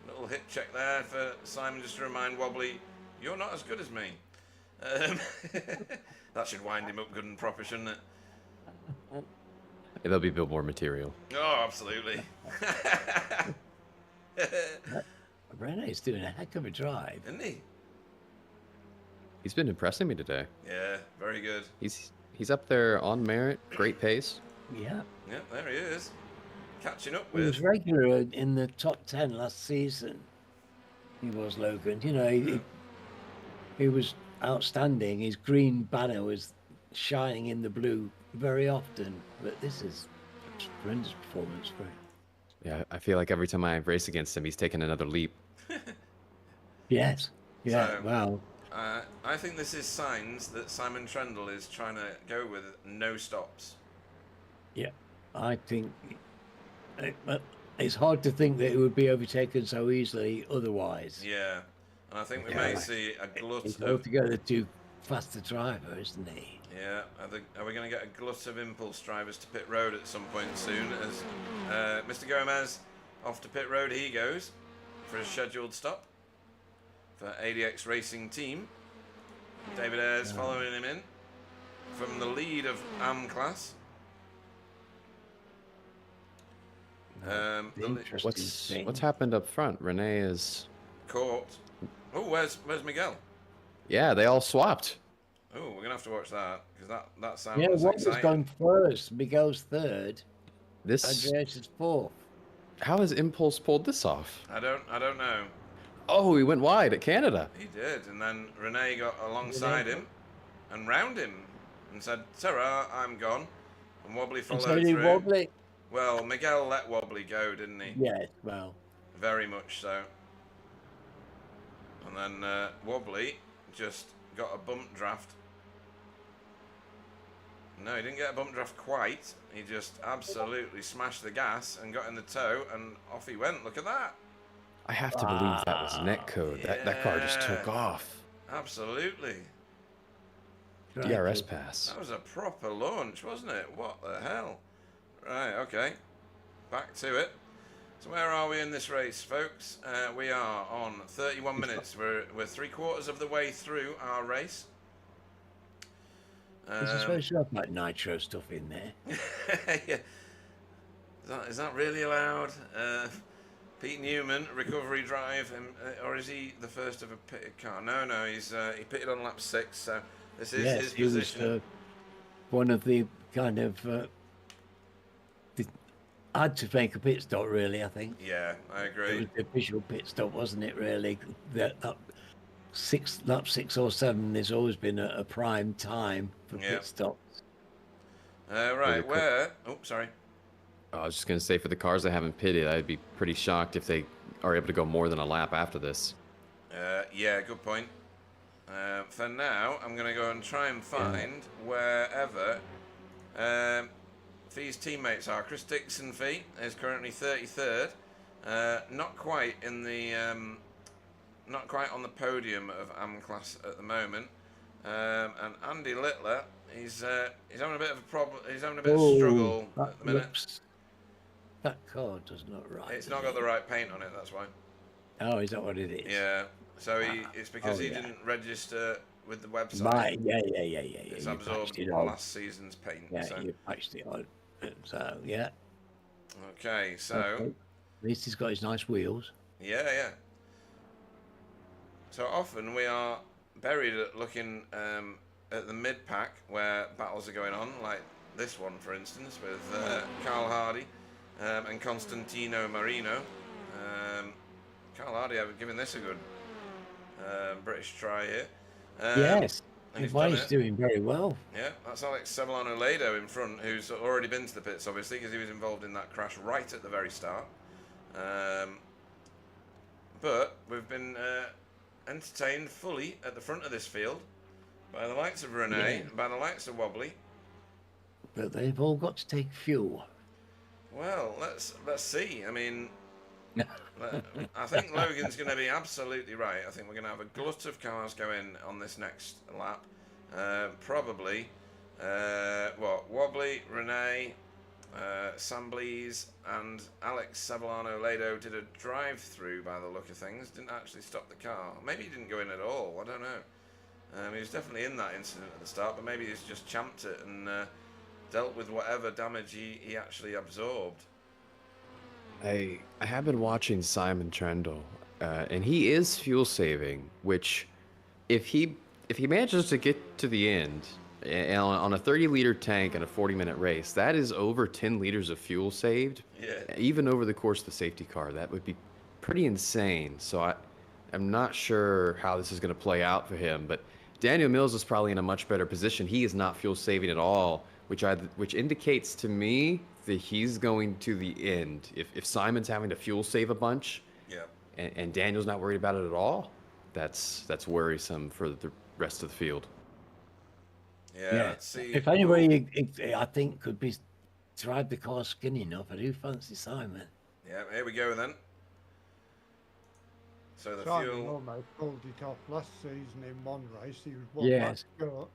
Little hit check there for Simon, just to remind Wobbly, you're not as good as me. That should wind him up good and proper, shouldn't it? There'll be more material. Oh, absolutely. Renee's doing a heck of a drive. Isn't he? He's been impressing me today. Yeah, very good. He's up there on merit, great pace. Yeah. Yeah, there he is. Catching up He was with. regular in the top 10 last season. He was, Logan. You know, he was outstanding. His green banner was shining in the blue very often. But this is a tremendous performance for him. Yeah, I feel like every time I race against him, he's taken another leap. Yes. Yeah. So- Wow. I think this is signs that Simon Trendle is trying to go with no stops. Yeah. I think it's hard to think that it would be overtaken so easily otherwise. Yeah, and I think we Yeah, may like, see a glut He's of. altogether too fast a driver, isn't he? Yeah, are we going to get a glut of impulse drivers to pit road at some point soon? As Mr. Gomez off to pit road he goes for a scheduled stop for ADX Racing Team. David Ayres following him in from the lead of AM class. Interesting. What's happened up front? Renee is. Caught. Oh, where's Miguel? Yeah, they all swapped. Oh, we're gonna have to watch that because that sounds Yeah, what was exciting. going first? Miguel's third. This. Andreas is fourth. How has Impulse pulled this off? I don't know. Oh, he went wide at Canada. He did, and then Renee got alongside him and round him and said, "Sarah, I'm gone." And Wobbly And followed so did through. Wobbly. Well, Miguel let Wobbly go, didn't he? Yes, well. Very much so. And then Wobbly just got a bump draft. No, he didn't get a bump draft quite. He just absolutely smashed the gas and got in the tow, and off he went. Look at that. I have to believe that was netcode. That car just took Yeah. off. Absolutely. DRS pass. That was a proper launch, wasn't it? What the hell? Right, okay. Back to it. So where are we in this race, folks? We are on 31 minutes. We're 3/4 of the way through our race. Is it supposed to have like nitro stuff in there? Yeah. Is that really allowed? Pete Newman, recovery drive, or is he the first of a pitted car? No, he pitted on lap 6, so this is his he was position. one of the kind of had to make a pit stop, really. I think Yeah, I it agree. was the official pit stop, wasn't it? Really, that lap 6 or 7 has always been a prime time for Yeah. pit stops. Right, cool. where? Oh, sorry. I was just going to say, for the cars that haven't pitted, I'd be pretty shocked if they are able to go more than a lap after this. Yeah, good point. For now, I'm going to go and try and find wherever Fee's teammates are. Chris Dixon Fee is currently 33rd, not quite in the, not quite on the podium of AM class at the moment. And Andy Littler, he's having a bit of a problem. He's having a bit of struggle at the minute. That car does not right. It's not got the right paint on it. That's why. Oh, is that what it is? Yeah. So it's because he didn't register with the website. Right. Yeah. It's absorbed last season's paint. Yeah, so. you patched it on. So yeah. Okay. So. Okay. At least he's got his nice wheels. Yeah. So often we are buried at looking at the mid pack where battles are going on, like this one, for instance, with Carl Hardy and Constantino Marino. Carl Hardy, I've given this a good British try here. Yes, and he's doing very well. Yeah, that's Alex Sevillano-Lado in front, who's already been to the pits, obviously, because he was involved in that crash right at the very start. But we've been entertained fully at the front of this field by the likes of Renee, by the likes of Wobbly. But they've all got to take fuel. Well, let's see. I mean, I think Logan's going to be absolutely right. I think we're going to have a glut of cars going on this next lap. Probably, Wobbly, Renee, Sam Blees, and Alex Sevillano-Lado did a drive-through by the look of things. Didn't actually stop the car. Maybe he didn't go in at all. I don't know. He was definitely in that incident at the start, but maybe he's just champed it and dealt with whatever damage he actually absorbed. I have been watching Simon Trendle, and he is fuel saving. Which, if he manages to get to the end and on a 30-liter tank and a 40-minute race, that is over 10 liters of fuel saved. Yeah. Even over the course of the safety car, that would be pretty insane. So I'm not sure how this is going to play out for him. But Daniel Mills is probably in a much better position. He is not fuel saving at all, which indicates to me that he's going to the end. If Simon's having to fuel save a bunch, and Daniel's not worried about it at all, that's worrisome for the rest of the field. Yeah. Let's see. If anybody, I think, could be drive the car skinny enough, I do fancy Simon. Yeah, here we go then. So the Simon fuel. almost pulled it off last season in one race. He was one lap short.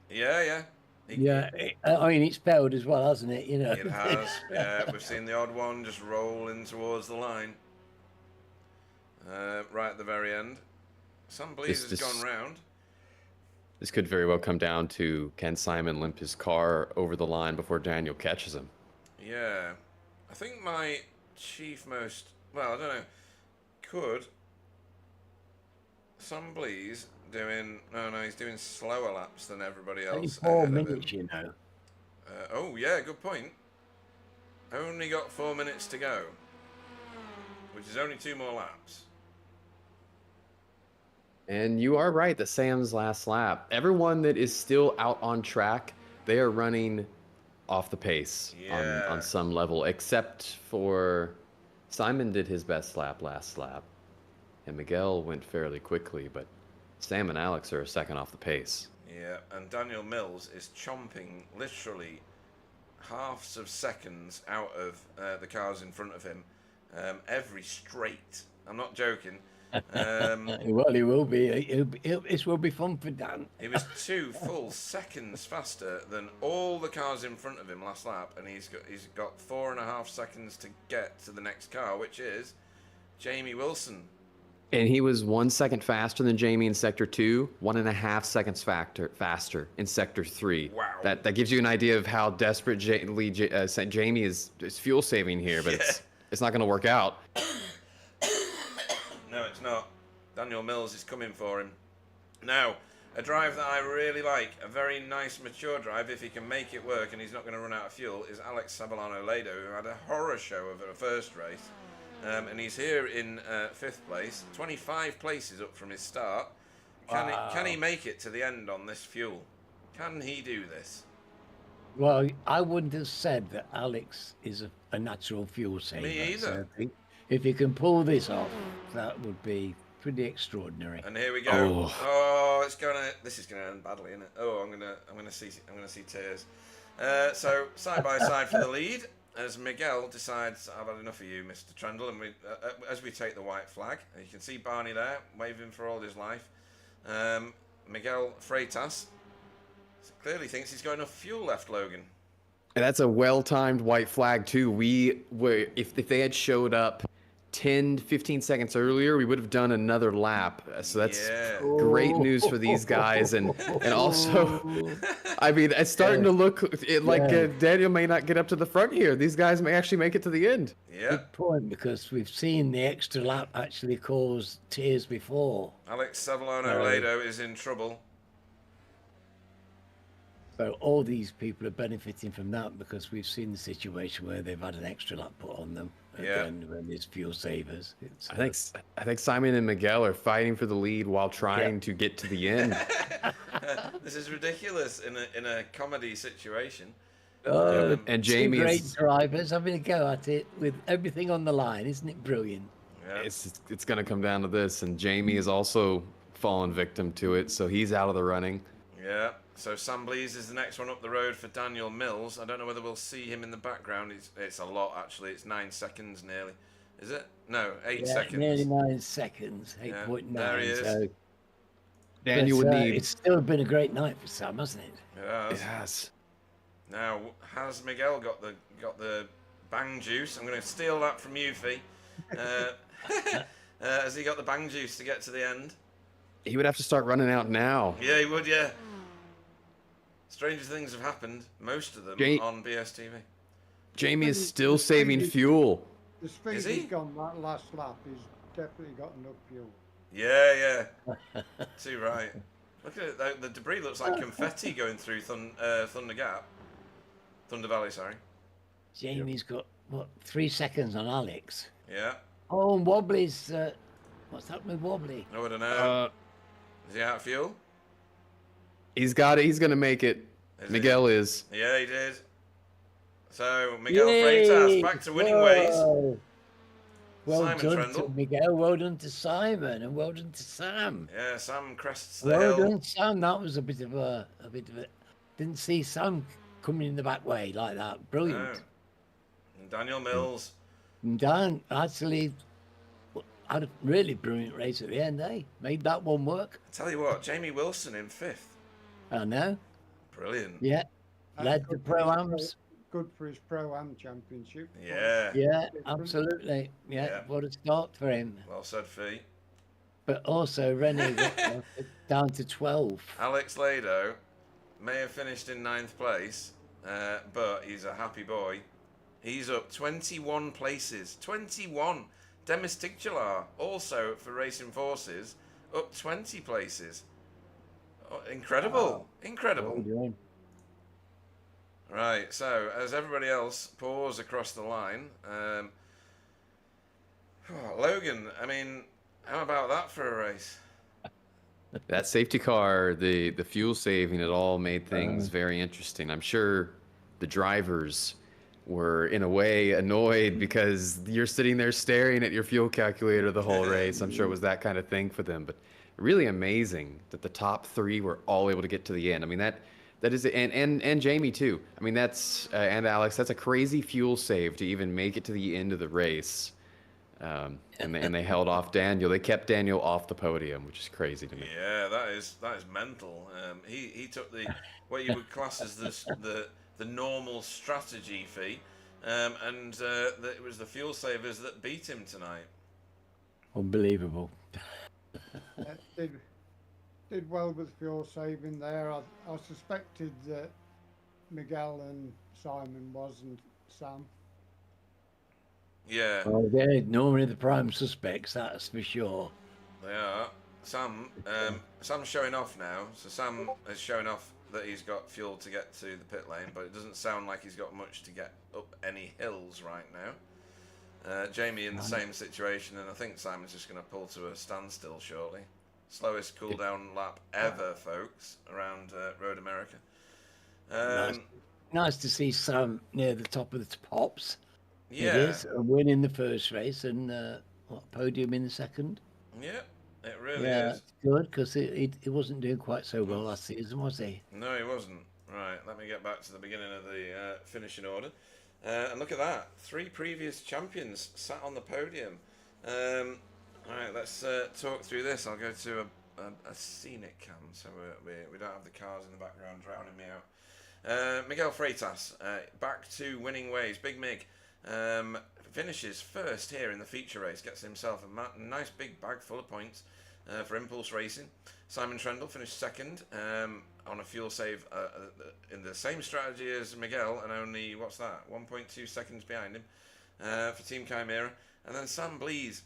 Yeah. I mean, it's failed as well, hasn't it? You know. It has. Yeah, we've seen the odd one just rolling towards the line. Right at the very end. Sam Blees has gone round. This could very well come down to, can Simon limp his car over the line before Daniel catches him? Yeah. I think my chief most... Well, I don't know. Could Sam Blees doing... No, he's doing slower laps than everybody else. 4 minutes, you know. Oh, yeah, good point. Only got 4 minutes to go. Which is only 2 more laps. And you are right, that Sam's last lap. Everyone that is still out on track, they are running off the pace on some level, except for Simon did his best lap last lap, and Miguel went fairly quickly, but Sam and Alex are a second off the pace. Yeah, and Daniel Mills is chomping literally halves of seconds out of the cars in front of him every straight. I'm not joking. Well, he will be. It will be fun for Dan. He was 2 full seconds faster than all the cars in front of him last lap, and he's got 4.5 seconds to get to the next car, which is Jamie Wilson. And he was 1 second faster than Jamie in Sector 2, 1.5 seconds faster in Sector 3. Wow. That gives you an idea of how desperate Jamie is fuel saving here, but it's not going to work out. No, it's not. Daniel Mills is coming for him. Now, a drive that I really like, a very nice, mature drive, if he can make it work and he's not going to run out of fuel, is Alex Sevillano-Lado, who had a horror show of a first race. And he's here in 5th place, 25 places up from his start. Can he make it to the end on this fuel? Can he do this? Well, I wouldn't have said that Alex is a natural fuel saver. Me either. So if you can pull this off, that would be pretty extraordinary. And here we go. It's gonna. This is gonna end badly, isn't it? I'm gonna see tears. So side by side for the lead, as Miguel decides, I've had enough of you, Mr. Trendle, and as we take the white flag, you can see Barney there waving for all his life. Miguel Freitas clearly thinks he's got enough fuel left, Logan. And that's a well-timed white flag too. If they had showed up 10, 15 seconds earlier, we would have done another lap. So that's great news for these guys. And also, I mean, it's starting to look like Daniel may not get up to the front here. These guys may actually make it to the end. Yeah. Good point, because we've seen the extra lap actually cause tears before. Alex Savillano-Lado is in trouble. So all these people are benefiting from that, because we've seen the situation where they've had an extra lap put on them. Again, when there's fuel savers. I think Simon and Miguel are fighting for the lead while trying to get to the end. This is ridiculous in a comedy situation. And Jamie great drivers having a go at it with everything on the line. Isn't it brilliant? Yeah. It's going to come down to this, and Jamie is also fallen victim to it, so he's out of the running. Yeah. So Sam Blees is the next one up the road for Daniel Mills. I don't know whether we'll see him in the background. It's a lot, actually. It's 9 seconds nearly. Is it? No, 8 seconds. Nearly 9 seconds. 8.9. There he is. So, Daniel would need... It's still been a great night for Sam, hasn't it? It has. Now, has Miguel got the bang juice? I'm going to steal that from you, Fee. Has he got the bang juice to get to the end? He would have to start running out now. Yeah, he would, yeah. Stranger things have happened, most of them on BSTV. Jamie is still saving fuel. The speed he's gone that last lap, he's definitely got enough fuel. Yeah. Too right. Look at it, the debris looks like confetti going through Thunder Valley, sorry. Jamie's got, 3 seconds on Alex. Yeah. Oh, and Wobbly's, what's happened with Wobbly? Oh, I don't know. Is he out of fuel? He's got it. He's going to make it. Miguel is. Yeah, he did. So, Miguel Freitas back to winning ways. Well Simon done Trendle. to Miguel. Well done to Simon, and well done to Sam. Yeah, Sam crests the Well hill. done, Sam. That was a bit of a. Didn't see Sam coming in the back way like that. Brilliant. No. And Daniel Mills. And Dan actually had a really brilliant race at the end, eh? Made that one work. I tell you what, Jamie Wilson in 5th. I know. Brilliant. Yeah. Led the Pro-Ams. Good for his Pro-Am championship. Yeah. Yeah, absolutely. Yeah, what a start for him. Well said, Fee. But also, Rennie got down to 12. Alex Lado may have finished in 9th place, but he's a happy boy. He's up 21 places. 21. Demis Tigchalar, also for Racing Forces, up 20 places. Oh, incredible. Wow. Incredible. Well, Right, so as everybody else pours across the line, Logan, I mean, how about that for a race? That safety car, the fuel saving, it all made things very interesting. I'm sure the drivers were in a way annoyed because you're sitting there staring at your fuel calculator the whole race. I'm sure it was that kind of thing for them, but really amazing that the top 3 were all able to get to the end. I mean, that is, and Jamie too. I mean, that's and Alex, that's a crazy fuel save to even make it to the end of the race. And they held off Daniel. They kept Daniel off the podium, which is crazy to me. Yeah, that is mental. He took what you would class as the normal strategy fee, and it was the fuel savers that beat him tonight. Unbelievable. Did well with fuel saving there. I suspected that Miguel and Simon wasn't Sam. Yeah. Well, they're normally the prime suspects, that's for sure. They are. Sam's showing off now. So Sam is showing off that he's got fuel to get to the pit lane, but it doesn't sound like he's got much to get up any hills right now. Jamie in the same situation, and I think Simon's just going to pull to a standstill shortly. Slowest cool down lap ever, folks, around Road America. Nice to see Sam near the top of the pops. Yeah. It is a win in the first race and podium in the second. Yeah. It really Yeah, is. that's good because it wasn't doing quite so well last season, was he? No, he wasn't. Right, let me get back to the beginning of the finishing order. And look at that. 3 previous champions sat on the podium. Right, let's talk through this. I'll go to a scenic cam so we don't have the cars in the background drowning me out. Miguel Freitas, back to winning ways. Big Mig finishes first here in the feature race, gets himself a nice big bag full of points for Impulse Racing. Simon Trendle finished second on a fuel save in the same strategy as Miguel, and only, what's that, 1.2 seconds behind him for Team Chimera. And then Sam Blees,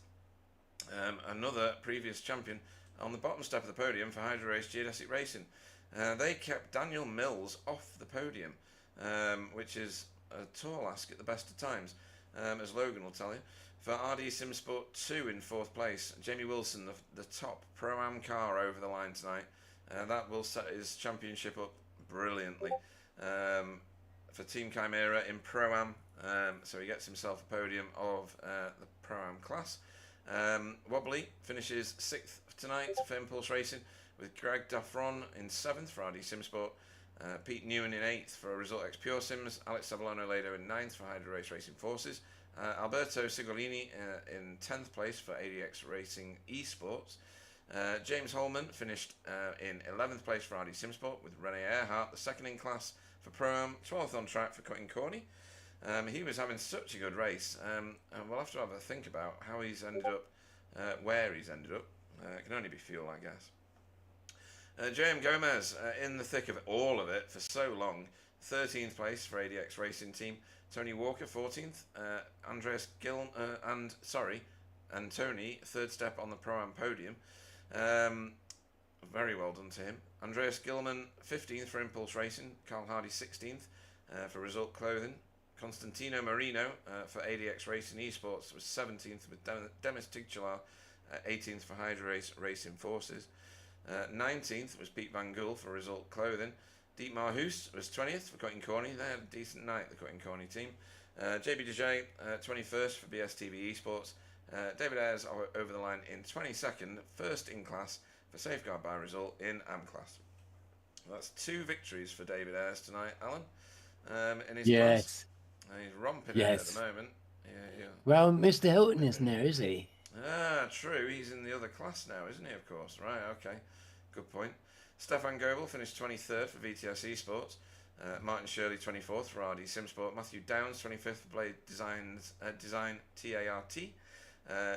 another previous champion, on the bottom step of the podium for Hydro Race Geodesic Racing. They kept Daniel Mills off the podium, which is a tall ask at the best of times, as Logan will tell you. For RD Simsport 2 in 4th place, Jamie Wilson, the top Pro-Am car over the line tonight. That will set his championship up brilliantly for Team Chimera in Pro-Am. So he gets himself a podium of the Pro-Am class. Wobbly finishes 6th tonight for Impulse Racing, with Greg Daffron in 7th for RD Simsport, Pete Newen in 8th for Result X Pure Sims, Alex Savallano-Lado in 9th for Hydro Race Racing Forces, Alberto Sigolini in 10th place for ADX Racing Esports. James Holman finished in 11th place for RD Simsport, with Rene Earhart, the second in class for Pro-Am, 12th on track for Cutting Corny. He was having such a good race, and we'll have to have a think about how he's ended up, where he's ended up. It can only be fuel, I guess. J.M. Gomez in the thick of all of it for so long, 13th place for ADX Racing Team. Tony Walker 14th, and Tony third step on the Pro-Am podium. Very well done to him. Andreas Gilman 15th for Impulse Racing, Carl Hardy 16th for Result Clothing. Constantino Marino for ADX Racing Esports was 17th, with Demis Tigchalar 18th for Hydro Race Racing Forces. 19th was Pete Van Gool for Result Clothing. Dietmar Hoos was 20th for Cutting Corny. They had a decent night, the Cutting Corny team. JB DeJay 21st for BSTV Esports. David Ayres over the line in 22nd, first in class for Safeguard by Result in AM class. Well, that's 2 victories for David Ayres tonight, Alan, in his class. He's romping it at the moment. Yeah. Well, Mr. Hilton isn't there, is he? Ah, true. He's in the other class now, isn't he, of course? Right, okay. Good point. Stefan Goebel finished 23rd for VTS Esports. Martin Shirley 24th for RD Simsport. Matthew Downs 25th for Blade Design TART.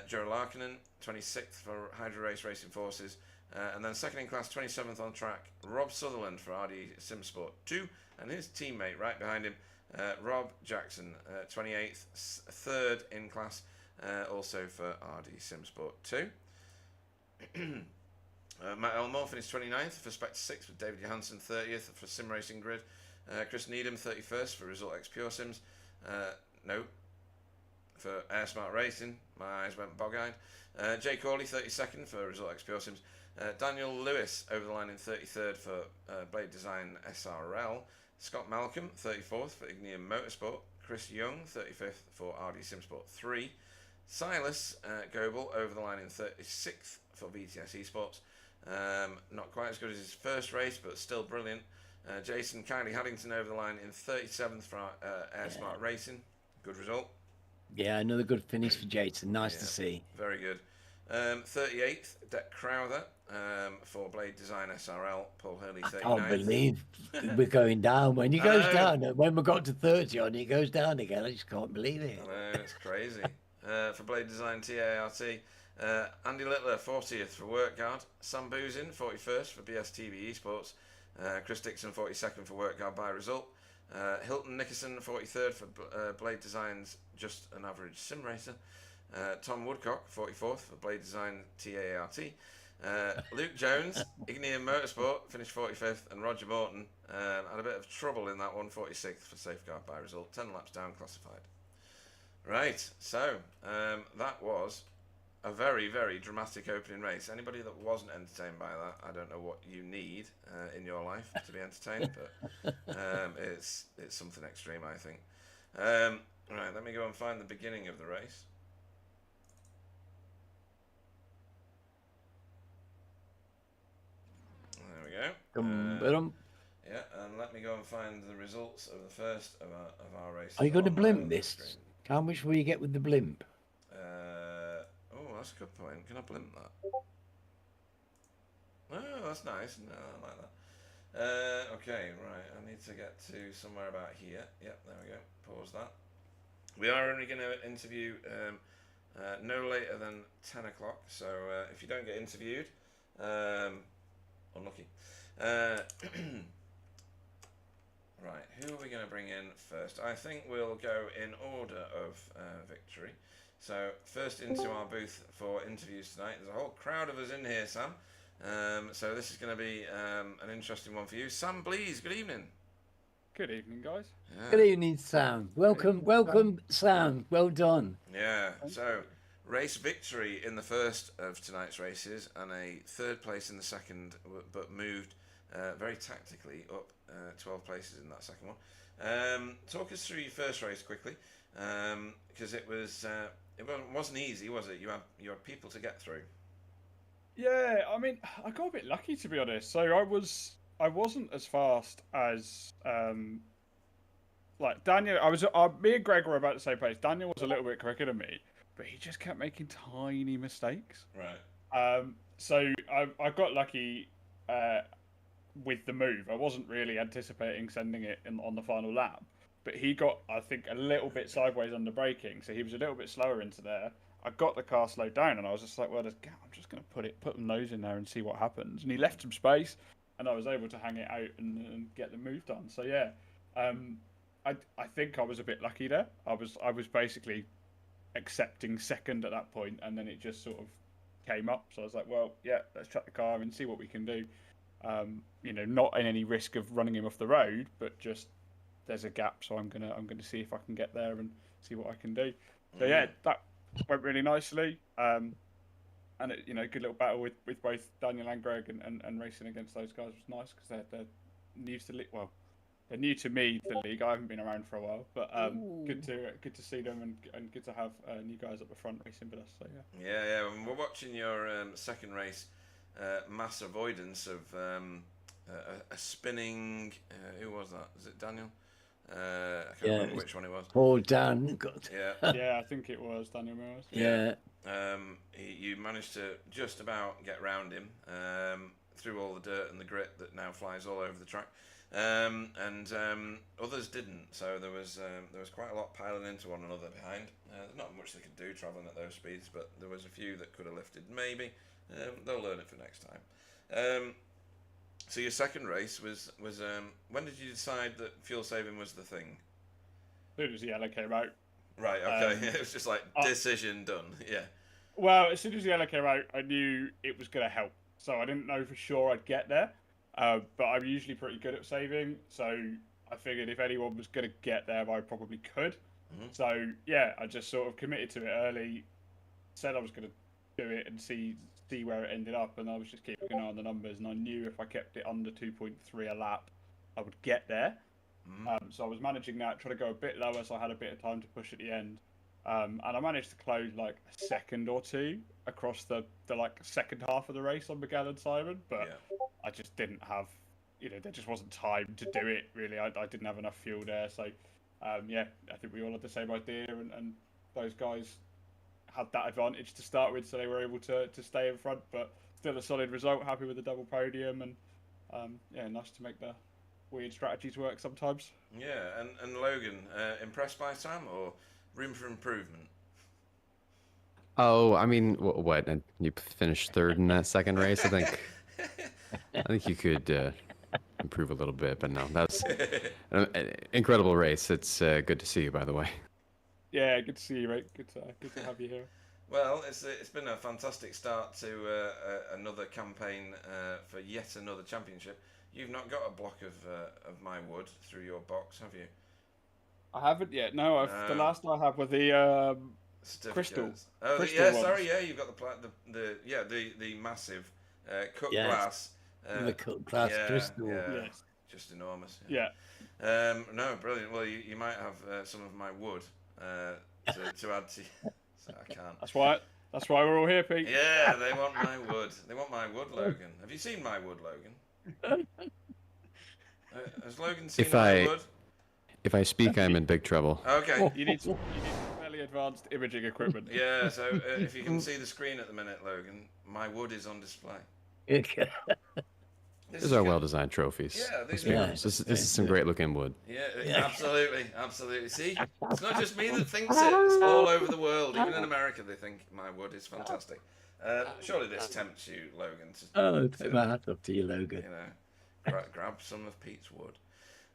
Joe Larkinen 26th for Hydro Race Racing Forces. And then second in class, 27th on track, Rob Sutherland for RD Simsport 2. And his teammate right behind him, Rob Jackson, 28th, third in class, also for RD Simsport 2. Matt Elmore finished 29th for Spectre 6, with David Johansson 30th for Sim Racing Grid. Chris Needham 31st for Result X Pure Sims. For Air Smart Racing. My eyes went bog-eyed. Jay Corley 32nd for Result X Pure Sims. Daniel Lewis over the line in 33rd for Blade Design SRL. Scott Malcolm 34th for Ignium Motorsport. Chris Young 35th for RD Simsport 3. Silas Goebel over the line in 36th for VTS Esports. Not quite as good as his first race, but still brilliant. Jason Kylie Haddington over the line in 37th for Air Smart Racing. Good result. Yeah, another good finish for Jason. Nice to see. Very good. 38th, Deck Crowther for Blade Design SRL. Paul Hurley 39th. I can't believe we're going down. When he goes down, when we got to 30 on, he goes down again. I just can't believe it. I know, it's crazy. For Blade Design TART, Andy Littler 40th for WorkGuard. Sam Boozin 41st for BSTV Esports. Chris Dixon 42nd for WorkGuard by Result. Hilton Nickerson 43rd for Blade Design's Just an Average Sim Racer. Tom Woodcock 44th for Blade Design TART. Luke Jones, Ignium Motorsport, finished 45th, and Roger Morton had a bit of trouble in that one, 46th for Safeguard by Result, 10 laps down classified. Right, so that was a very, very dramatic opening race. Anybody that wasn't entertained by that, I don't know what you need in your life to be entertained, but it's something extreme, I think. Right, let me go and find the beginning of the race. we go. Dum. Yeah, and let me go and find the results of the first of our races. Are you going to on my blimp other this? screen. How much will you get with the blimp? Oh, that's a good point. Can I blimp that? Oh, that's nice. No, I like that. Okay, right. I need to get to somewhere about here. Yep, there we go. Pause that. We are only going to interview no later than 10 o'clock. So if you don't get interviewed, unlucky. Right, who are we going to bring in first? I think we'll go in order of victory. So first into our booth for interviews tonight. There's a whole crowd of us in here, Sam. So this is going to be an interesting one for you. Sam Blees, good evening. Good evening, guys. Yeah. Good evening, Sam. Welcome, Sam. Well done. Yeah, so race victory in the first of tonight's races and a third place in the second, but moved very tactically up 12 places in that second one. Talk us through your first race quickly, because it wasn't easy, was it? You had people to get through. Yeah, I mean, I got a bit lucky, to be honest. So I wasn't as fast as like Daniel. Me and Greg were about the same pace. Daniel was a little bit quicker than me, but he just kept making tiny mistakes. Right. So I got lucky with the move. I wasn't really anticipating sending it on the final lap, but he got, I think, a little bit sideways under braking, so he was a little bit slower into there. I got the car slowed down, and I was just like, well, I'm just going to put them nose in there and see what happens. And he left some space, and I was able to hang it out and get the move done. So yeah, I think I was a bit lucky there. I was basically accepting second at that point, and then it just sort of came up. So I was like, well, yeah, let's check the car and see what we can do. Not in any risk of running him off the road, but just there's a gap, so I'm gonna see if I can get there and see what I can do. So yeah, that went really nicely. And it, good little battle with both Daniel and Greg, and racing against those guys was nice because they're new to they're new to me, the league. I haven't been around for a while, but good to see them and good to have new guys at the front racing with us. So yeah. Yeah. When we're watching your second race, mass avoidance of a spinning. Who was that? Was it Daniel? I can't remember which one it was. Poor Dan. Yeah. Yeah, I think it was Daniel Mills. Yeah. You managed to just about get round him through all the dirt and the grit that now flies all over the track. And others didn't, so there was quite a lot piling into one another behind. There's not much they could do travelling at those speeds, but there was a few that could have lifted. Maybe they'll learn it for next time. So your second race was when did you decide that fuel saving was the thing? As soon as the yellow came out. Right. Okay. It was just like decision done. Yeah. Well, as soon as the yellow came out, I knew it was going to help. So I didn't know for sure I'd get there. But I'm usually pretty good at saving, so I figured if anyone was going to get there, I probably could. Mm-hmm. So yeah, I just sort of committed to it early, said I was going to do it and see where it ended up, and I was just keeping an eye on the numbers, and I knew if I kept it under 2.3 a lap, I would get there. Mm-hmm. So I was managing that, trying to go a bit lower, so I had a bit of time to push at the end. And I managed to close like a second or two across the like second half of the race on Miguel and Simon, but I just didn't have, there just wasn't time to do it really. I didn't have enough fuel there, so I think we all had the same idea, and those guys had that advantage to start with, so they were able to stay in front, but still a solid result. Happy with the double podium, and nice to make the weird strategies work sometimes. Yeah, and Logan, impressed by Sam or room for improvement? Oh, I mean, what? And you finished third in that second race, I think. I think you could improve a little bit, but no, that's an incredible race. It's good to see you, by the way. Yeah, good to see you, mate. Good to have you here. Well, it's been a fantastic start to another campaign for yet another championship. You've not got a block of my wood through your box, have you? I haven't yet. No, the last I have were the crystal. Oh, crystal ones. Ones. Sorry, yeah, you've got the massive cut glass. The cut glass crystal. Yeah, yes. Just enormous. Yeah. No, brilliant. Well, you might have some of my wood to add to. So I can't. That's why we're all here, Pete. Yeah, they want my wood. They want my wood, Logan. Have you seen my wood, Logan? Has Logan seen If my I wood? if I speak, I'm in big trouble. Okay. You need some fairly advanced imaging equipment. Yeah, so if you can see the screen at the minute, Logan, my wood is on display. This These is are good. well-designed trophies. Yeah, Let's these be are- honest. This is some great looking wood. Yeah, absolutely, absolutely. See, it's not just me that thinks it. It's all over the world. Even in America, they think my wood is fantastic. Surely this tempts you, Logan, Oh, take my hat off to you, you Logan. know, grab some of Pete's wood.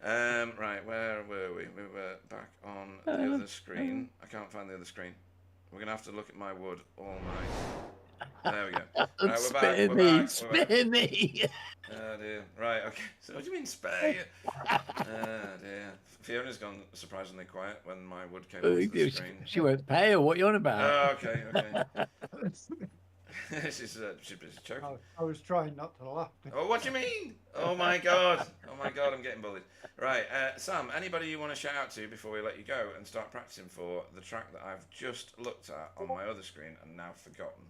Right, where were we? We were back on the other screen. I can't find the other screen. We're gonna have to look at my wood all night. There we go. Right, we're back. Spare We're me, back. We're back. spare me. Oh dear. Right, okay. So what do you mean spare you? Dear. Fiona's gone surprisingly quiet when my wood came onto the screen. She won't pay her. What you on about? Oh, okay, okay. she's busy choking. I was trying not to laugh. Oh, what do you mean? Oh my god. Oh my god, I'm getting bullied. Right, Sam, anybody you want to shout out to before we let you go and start practicing for the track that I've just looked at on my other screen and now forgotten?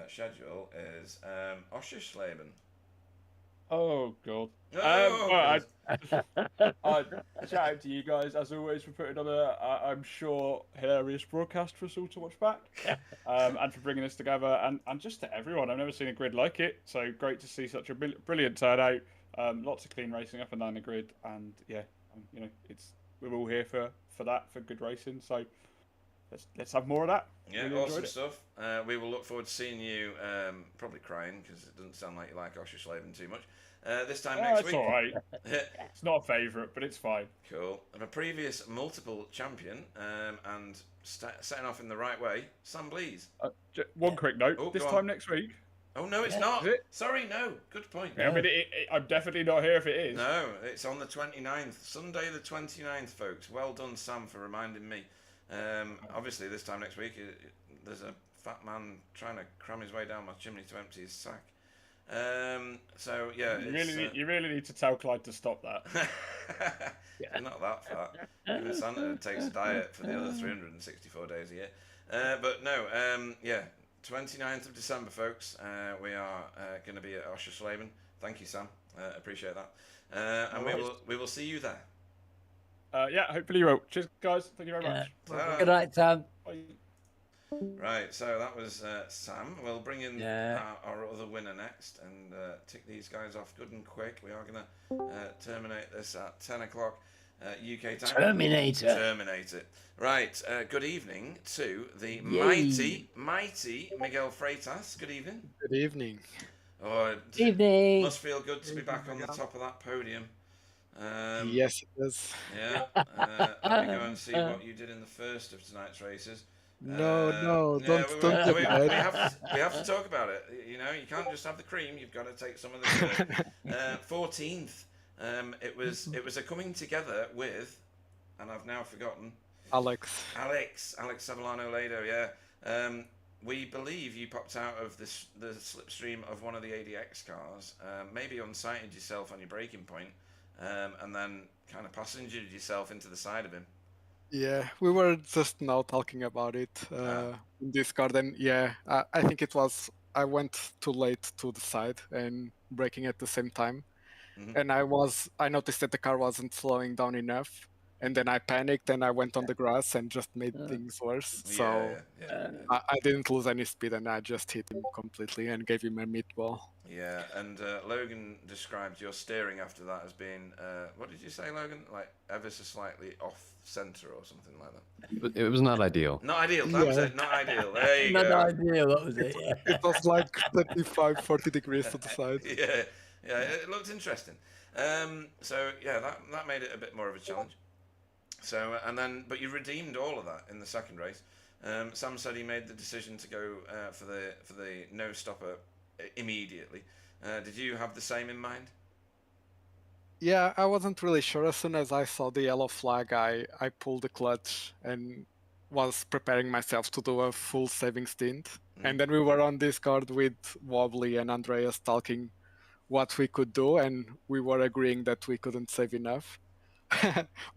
Schedule is Oschersleben. Oh god. Oh, Shout out to you guys as always for putting on I'm sure hilarious broadcast for us all to watch back, and for bringing us together, and just to everyone. I've never seen a grid like it, so great to see such a brilliant turnout. Lots of clean racing up and down the grid, and yeah, you know, we're all here for that, for good racing. So let's have more of that. Yeah, Really awesome enjoyed it. stuff. We will look forward to seeing you, probably crying because it doesn't sound like you like Oschersleben too much. This time next It's week. all right. It's not a favourite, but it's fine. Cool. Of a previous multiple champion, and setting off in the right way, Sam Blees. One quick note. Oh, This go on. time next week. Oh no, it's not. Is it? Sorry, no. Good point. I mean, I'm definitely not here if it is. No, it's on the 29th. Sunday the 29th, folks. Well done, Sam, for reminding me. Obviously, this time next week, there's a fat man trying to cram his way down my chimney to empty his sack. So yeah, You really need to tell Clyde to stop that. Not that fat. Even Santa takes a diet for the other 364 days a year. But no, yeah, 29th of December, folks. We are going to be at Oschersleben. Thank you, Sam. Appreciate that. And we will see you there. Yeah, hopefully you will. Cheers, guys. Thank you very much. Good night, Sam. Bye. Right, so that was Sam. We'll bring in our other winner next and tick these guys off good and quick. We are going to terminate this at 10 o'clock UK time. Terminate it. Right, good evening to the mighty Miguel Freitas. Good evening. Good evening. Oh, Evening. must feel good to be back on the top of that podium. Yes, it is. Yeah, let me go and see what you did in the first of tonight's races. No, we don't. have to talk about it. You know, you can't just have the cream. You've got to take some of the 14th. It was a coming together with, and I've now forgotten. Alex Savillano Lado. Yeah. We believe you popped out of the slipstream of one of the ADX cars, maybe unsighted yourself on your braking point, and then kind of passengered yourself into the side of him. Yeah, we were just now talking about it in Discord, and yeah, I think it was I went too late to the side and braking at the same time, and I noticed that the car wasn't slowing down enough, and then I panicked and I went on the grass and just made things worse. So I didn't lose any speed and I just hit him completely and gave him a meatball. Yeah, and Logan described your steering after that as being, what did you say, Logan? Like ever so slightly off centre or something like that. It was not ideal. Not ideal. That was it. Not ideal. There you Not go. ideal. That was it. Yeah. It was like 35, 40 degrees to the side. Yeah, it looked interesting. So yeah, that made it a bit more of a challenge. So but you redeemed all of that in the second race. Sam said he made the decision to go for the no stopper immediately. Did you have the same in mind? Yeah, I wasn't really sure. As soon as I saw the yellow flag, I pulled the clutch and was preparing myself to do a full saving stint. And then we were on Discord with Wobbly and Andreas talking what we could do, and we were agreeing that we couldn't save enough.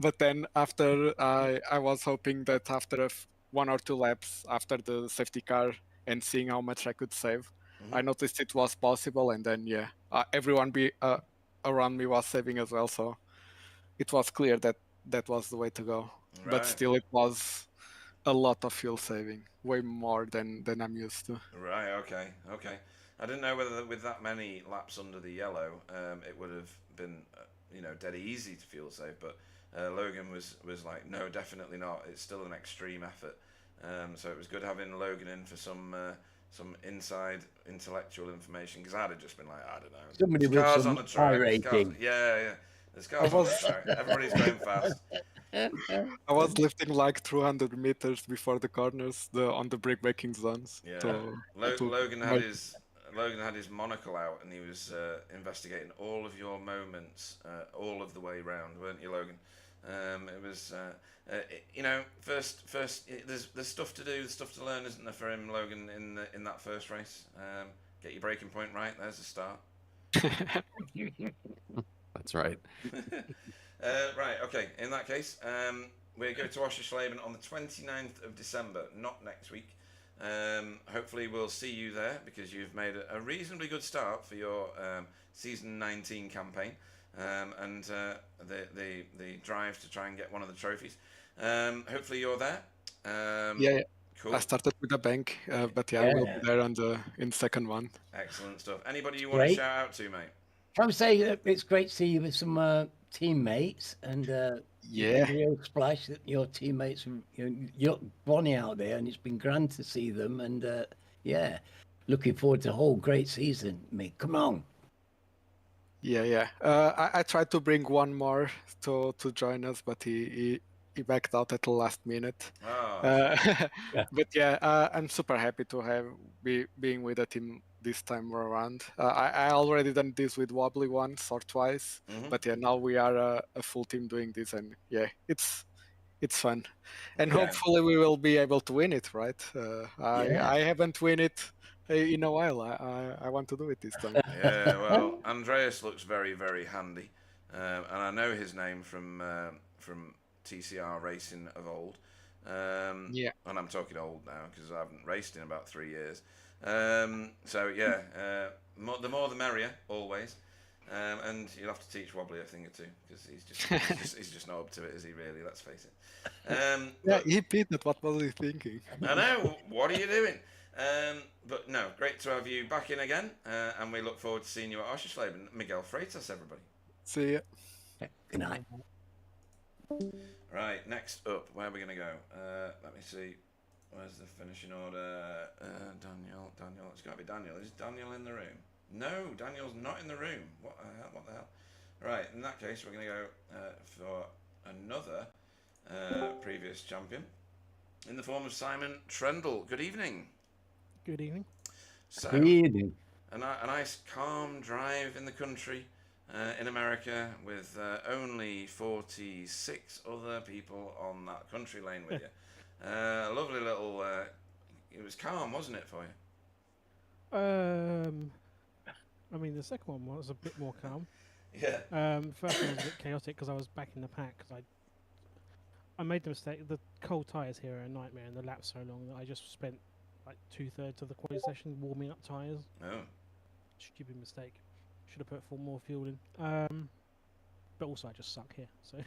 But then after I was hoping that after one or two laps after the safety car and seeing how much I could save, I noticed it was possible, and then everyone around me was saving as well, so it was clear that that was the way to go. Right. But still, it was a lot of fuel saving, way more than I'm used to. Right. Okay. Okay. I didn't know whether with that many laps under the yellow, it would have been, dead easy to fuel save. But Logan was like, no, definitely not. It's still an extreme effort. So it was good having Logan in for some inside intellectual information, because I'd have just been like, I don't know. Somebody There's with cars some on the track. high There's cars, rating. yeah. There's cars on the track. Everybody's going fast. I was lifting like 200 meters before the corners, on the brake braking zones. Yeah. Logan had his monocle out, and he was investigating all of your moments all of the way round, weren't you, Logan? It was, first. There's stuff to do, there's stuff to learn, isn't there, for him, Logan, in that first race? Get your braking point right. There's a start. That's right. Right. Okay. In that case, we're going to Oschersleben on the 29th of December, not next week. Hopefully we'll see you there, because you've made a reasonably good start for your season 19 campaign, and the drive to try and get one of the trophies. Hopefully you're there. Yeah. Cool. I started with a bank, but yeah, we'll be there in the second one. Excellent stuff. Anybody you want to shout out to, mate? I would say it's great to see you with some teammates, and real splash that your teammates, you're Bonnie out there, and it's been grand to see them, and looking forward to a whole great season, mate. Come on. Yeah. I tried to bring one more to join us, but he backed out at the last minute. But I'm super happy to being with the team this time around. I already done this with Wobbly once or twice, but now we are a full team doing this, and it's fun, and hopefully we will be able to win it, right? I haven't win it in a while. I want to do it this time. Yeah, well, Andreas looks very, very handy, and I know his name from TCR racing of old. And I'm talking old now because I haven't raced in about 3 years. The more the merrier, always. And you'll have to teach Wobbly a thing or two, because he's just not up to it, is he? Really? Let's face it. He peed. What was he thinking? I know. What are you doing? But no, great to have you back in again, and we look forward to seeing you at Oschersleben. Miguel Freitas, everybody. See ya. Good night. Right, next up, where are we going to go? Let me see. Where's the finishing order? Daniel. It's got to be Daniel. Is Daniel in the room? No, Daniel's not in the room. What the hell? Right, in that case, we're going to go for another previous champion in the form of Simon Trendle. Good evening. Good evening. So, Good evening. a nice, calm drive in the country in America with only 46 other people on that country lane with you. A lovely little... it was calm, wasn't it, for you? I mean, the second one was a bit more calm. Yeah. First one was a bit chaotic because I was back in the pack, because I made the mistake. The cold tyres here are a nightmare, and the lap's so long that I just spent like 2/3 of the quali session warming up tyres. Oh. Stupid mistake. Should have put more fuel in. But also I just suck here, so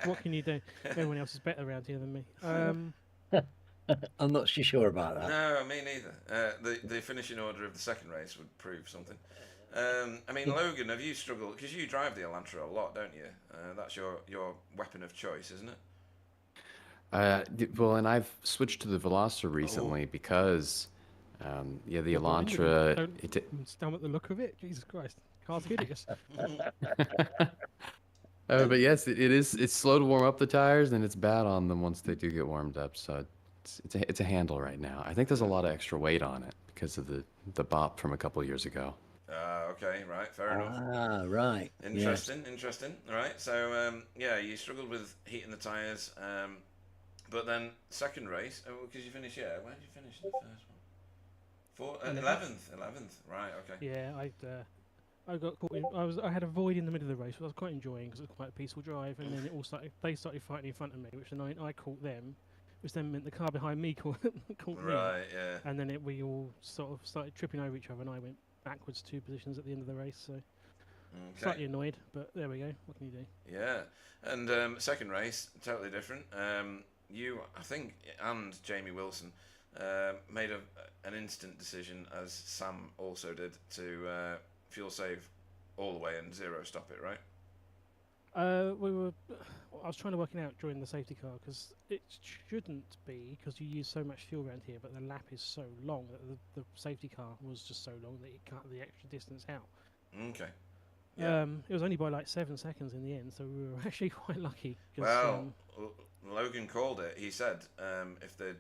what can you do? Everyone else is better around here than me. I'm not so sure about that. No, me neither. The finishing order of the second race would prove something. I mean, Logan, have you struggled? Because you drive the Elantra a lot, don't you? That's your weapon of choice, isn't it? Well, and I've switched to the Veloster recently because, the Elantra... Don't stand at the look of it. Jesus Christ. Car's hideous. But yes, it's slow to warm up the tires, and it's bad on them once they do get warmed up. So it's a handle right now. I think there's a lot of extra weight on it because of the bop from a couple years ago. Okay, right, fair enough. Right. Interesting. All right, so you struggled with heating the tyres, but then second race, because you finished, where did you finish in the first one? 11th, right, okay. Yeah, I got caught in. I had a void in the middle of the race, which I was quite enjoying because it was quite a peaceful drive, and then they started fighting in front of me, which then I caught them, which then meant the car behind me caught me. Right, yeah. And then we all sort of started tripping over each other, and I went backwards 2 positions at the end of the race. So Okay. slightly annoyed, but there we go. What can you do? Yeah, and second race, totally different. You, I think, and Jamie Wilson made an instant decision, as Sam also did, to fuel save all the way and zero stop it, right? I was trying to work it out during the safety car because it shouldn't be, because you use so much fuel around here, but the lap is so long that the safety car was just so long that it cut the extra distance out. Okay. Yeah. It was only by like 7 seconds in the end, so we were actually quite lucky. Well, Logan called it. He said if they'd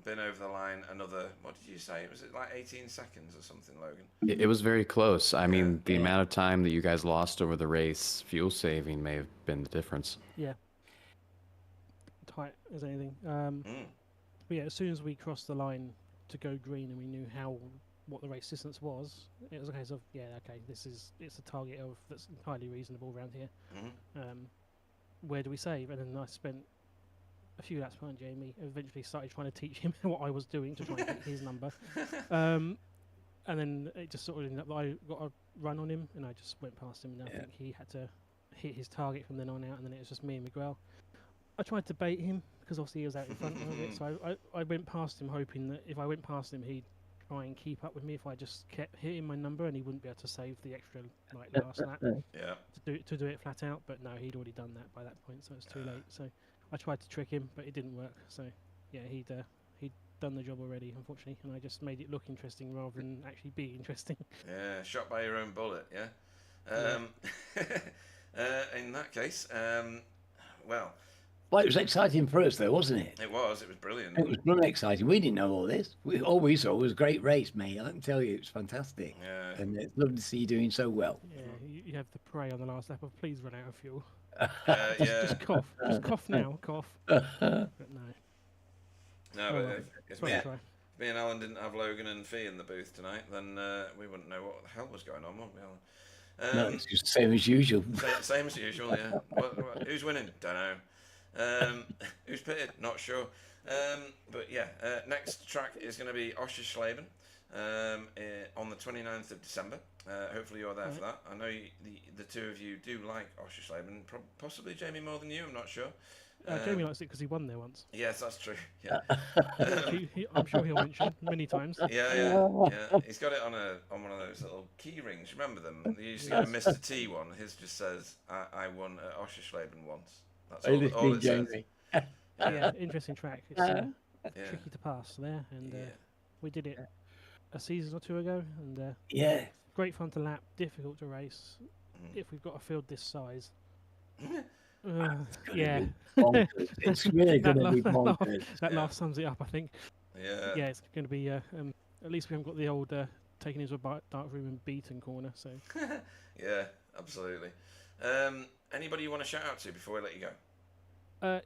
been over the line another, what did you say? Was it like 18 seconds or something, Logan? It was very close. I mean, the amount of time that you guys lost over the race, fuel saving may have been the difference. Yeah. Tight as anything. But yeah, as soon as we crossed the line to go green and we knew what the race distance was, it was a case of it's a target that's entirely reasonable around here. Where do we save? And then I spent a few laps behind Jamie. Eventually started trying to teach him what I was doing to try and get his number. And then it just sort of ended up that I got a run on him and I just went past him, and I think he had to hit his target from then on out, and then it was just me and Miguel. I tried to bait him because obviously he was out in front of it, so I went past him hoping that if I went past him he'd try and keep up with me if I just kept hitting my number, and he wouldn't be able to save the extra last lap to do it flat out. But no, he'd already done that by that point, so it's too late. So I tried to trick him, but it didn't work. So yeah, he'd done the job already, unfortunately, and I just made it look interesting rather than actually be interesting. Yeah, shot by your own bullet. Yeah. In that case, well, it was exciting for us, though, wasn't it? It was brilliant. It was really exciting. We didn't know all this. All we saw was a great race, mate. I can tell you, it's fantastic. Yeah. And it's lovely to see you doing so well. Yeah, you have the prey on the last lap of please run out of fuel. Yeah. Just cough now, cough. But no. No, well, if me and Alan didn't have Logan and Fee in the booth tonight, then we wouldn't know what the hell was going on, would we, Alan? No, it's just the same as usual. Same as usual, yeah. Who's winning? Don't know. Who's pitted? Not sure. But yeah, next track is going to be Oschersleben on the 29th of December. Hopefully you're there for that. I know the two of you do like Oschersleben, possibly Jamie more than you, I'm not sure. Jamie likes it because he won there once. Yes, that's true. Yeah. I'm sure he'll mention many times. Yeah. He's got it on one of those little key rings. Remember them? They used to get a Mr. T one. His just says, "I won at Oschersleben once." That's all it says. Yeah, interesting track. It's tricky to pass there, and we did it a season or two ago, and great fun to lap, difficult to race. If we've got a field this size. It's really going to be bonkers. That laugh sums it up, I think. Yeah, it's going to be. At least we haven't got the old taken into a dark room and beaten corner. So. Yeah, absolutely. Anybody you want to shout out to before we let you go?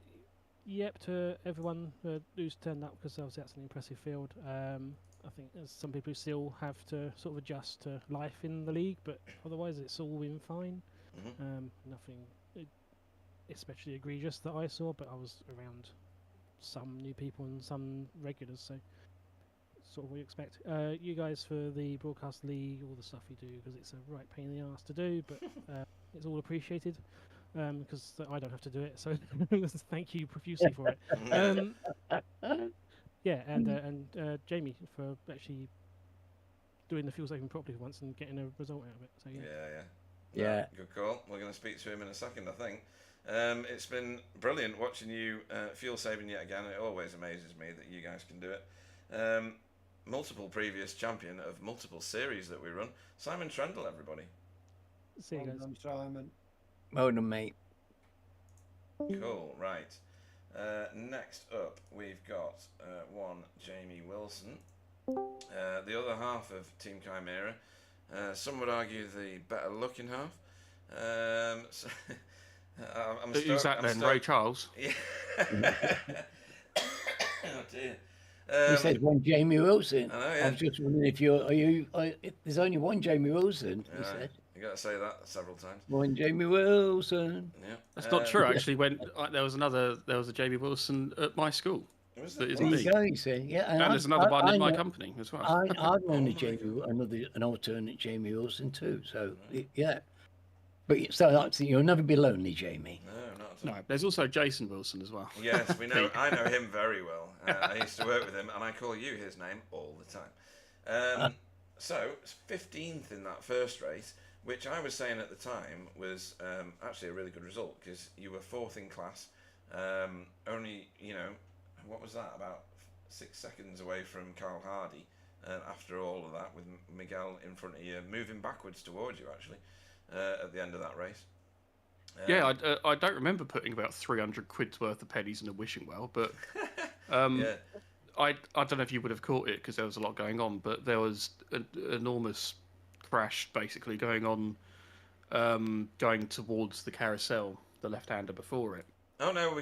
Yep, to everyone who's turned up, because obviously that's an impressive field. I think there's some people who still have to sort of adjust to life in the league, but otherwise it's all been fine. Nothing especially egregious that I saw, but I was around some new people and some regulars, so sort of what you expect. You guys for the broadcast league, all the stuff you do, because it's a right pain in the ass to do, but it's all appreciated because I don't have to do it, so thank you profusely for it. And Jamie for actually doing the fuel saving properly for once and getting a result out of it. So yeah. Good call. We're going to speak to him in a second, I think. It's been brilliant watching you fuel saving yet again. It always amazes me that you guys can do it. Multiple previous champion of multiple series that we run. Simon Trendle, everybody. See you guys. Well done, Simon. Well done, mate. Cool, right. Next up, we've got one Jamie Wilson. The other half of Team Chimera. Some would argue the better looking half. Who's that then? Ray Charles? Yeah. Oh dear. He said one Jamie Wilson. I know, yeah. I was just wondering if there's only one Jamie Wilson, he said. You got to say that several times. One Jamie Wilson. Yeah. That's not true, actually. When there was a Jamie Wilson at my school. that isn't There me. you go, you see. Yeah, And there's another one in my company as well. I've known Oh a Jamie, an alternate Jamie Wilson too. So Mm. yeah, but so that's, you'll never be lonely, Jamie. No, not at all. No, there's also Jason Wilson as well. Yes, we know. I know him very well. I used to work with him, and I call you his name all the time. So, 15th in that first race, which I was saying at the time was actually a really good result, because you were 4th in class. Only, what was that? About 6 seconds away from Carl Hardy. After all of that, with Miguel in front of you, moving backwards towards you actually at the end of that race. Yeah, I don't remember putting about 300 quid's worth of pennies in a wishing well, but Yeah. I don't know if you would have caught it because there was a lot going on, but there was an enormous crash basically going on, going towards the carousel, the left-hander before it. Oh no,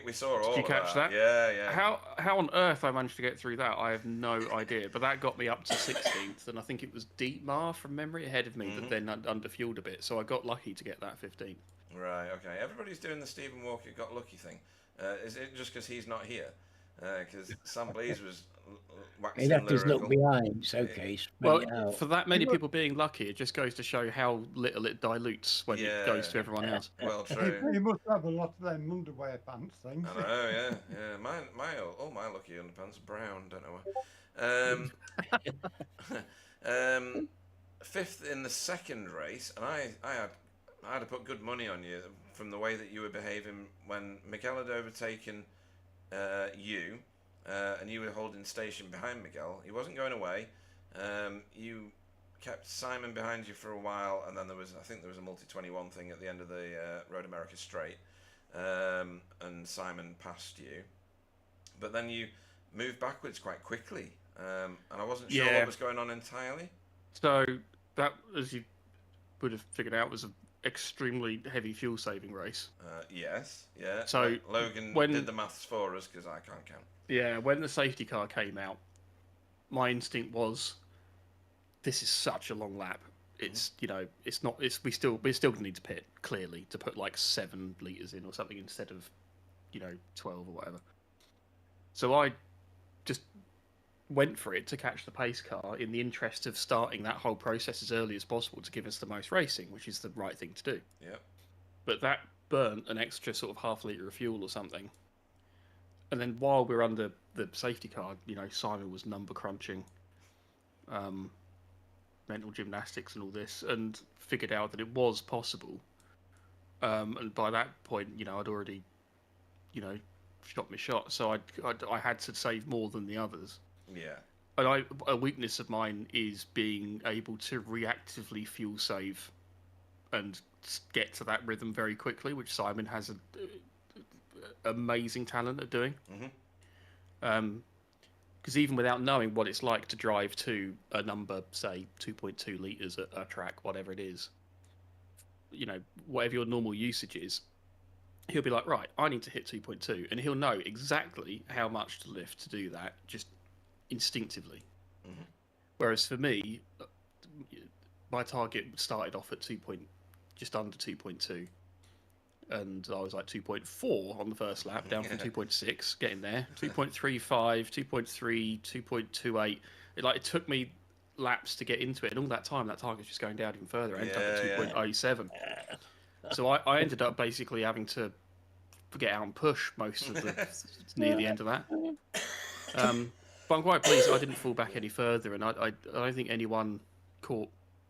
we saw all. Did you catch that? Yeah. How on earth I managed to get through that, I have no idea. But that got me up to 16th, and I think it was Dietmar from memory ahead of me that then underfueled a bit. So I got lucky to get that 15th. Right. Okay. Everybody's doing the Stephen Walker got lucky thing. Is it just because he's not here? Because Sam Blease was waxing He left his lyrical. look behind. It's okay. Well, for that many people being lucky, it just goes to show how little it dilutes when it goes to everyone else. Well, true. He must have a lot of them underwear pants things. I know, yeah. All my lucky underpants are brown. Don't know why. 5th in the second race, and I had to put good money on you from the way that you were behaving when Miguel had overtaken you, and you were holding station behind Miguel. He wasn't going away. You kept Simon behind you for a while, and then I think there was a multi-21 thing at the end of the Road America straight, and Simon passed you. But then you moved backwards quite quickly, and I wasn't sure what was going on entirely. So that, as you would have figured out, was an extremely heavy fuel saving race. Yes, yeah. So Logan did the maths for us because I can't count. Yeah, when the safety car came out, my instinct was, this is such a long lap. It's we still gonna need to pit clearly to put like 7 litres in or something instead of 12 or whatever. So I just went for it to catch the pace car in the interest of starting that whole process as early as possible to give us the most racing, which is the right thing to do. Yeah. But that burnt an extra sort of half litre of fuel or something. And then while we were under the safety car, Simon was number crunching, mental gymnastics and all this, and figured out that it was possible. And by that point, I'd already, shot my shot. So I had to save more than the others. Yeah. And a weakness of mine is being able to reactively fuel save and get to that rhythm very quickly, which Simon has an amazing talent at doing. Because even without knowing what it's like to drive to a number, say 2.2 litres at a track, whatever it is, whatever your normal usage is, he'll be like, right, I need to hit 2.2, and he'll know exactly how much to lift to do that, just instinctively. Whereas for me, my target started off at just under 2.2, and I was like 2.4 on the first lap, down from 2.6, getting there, 2.35, 2.3, 2.28. It took me laps to get into it, and all that time that target's just going down even further. I ended up at 2.07. So I ended up basically having to get out and push most of near the end of that. But I'm quite pleased I didn't fall back any further, and I don't think anyone caught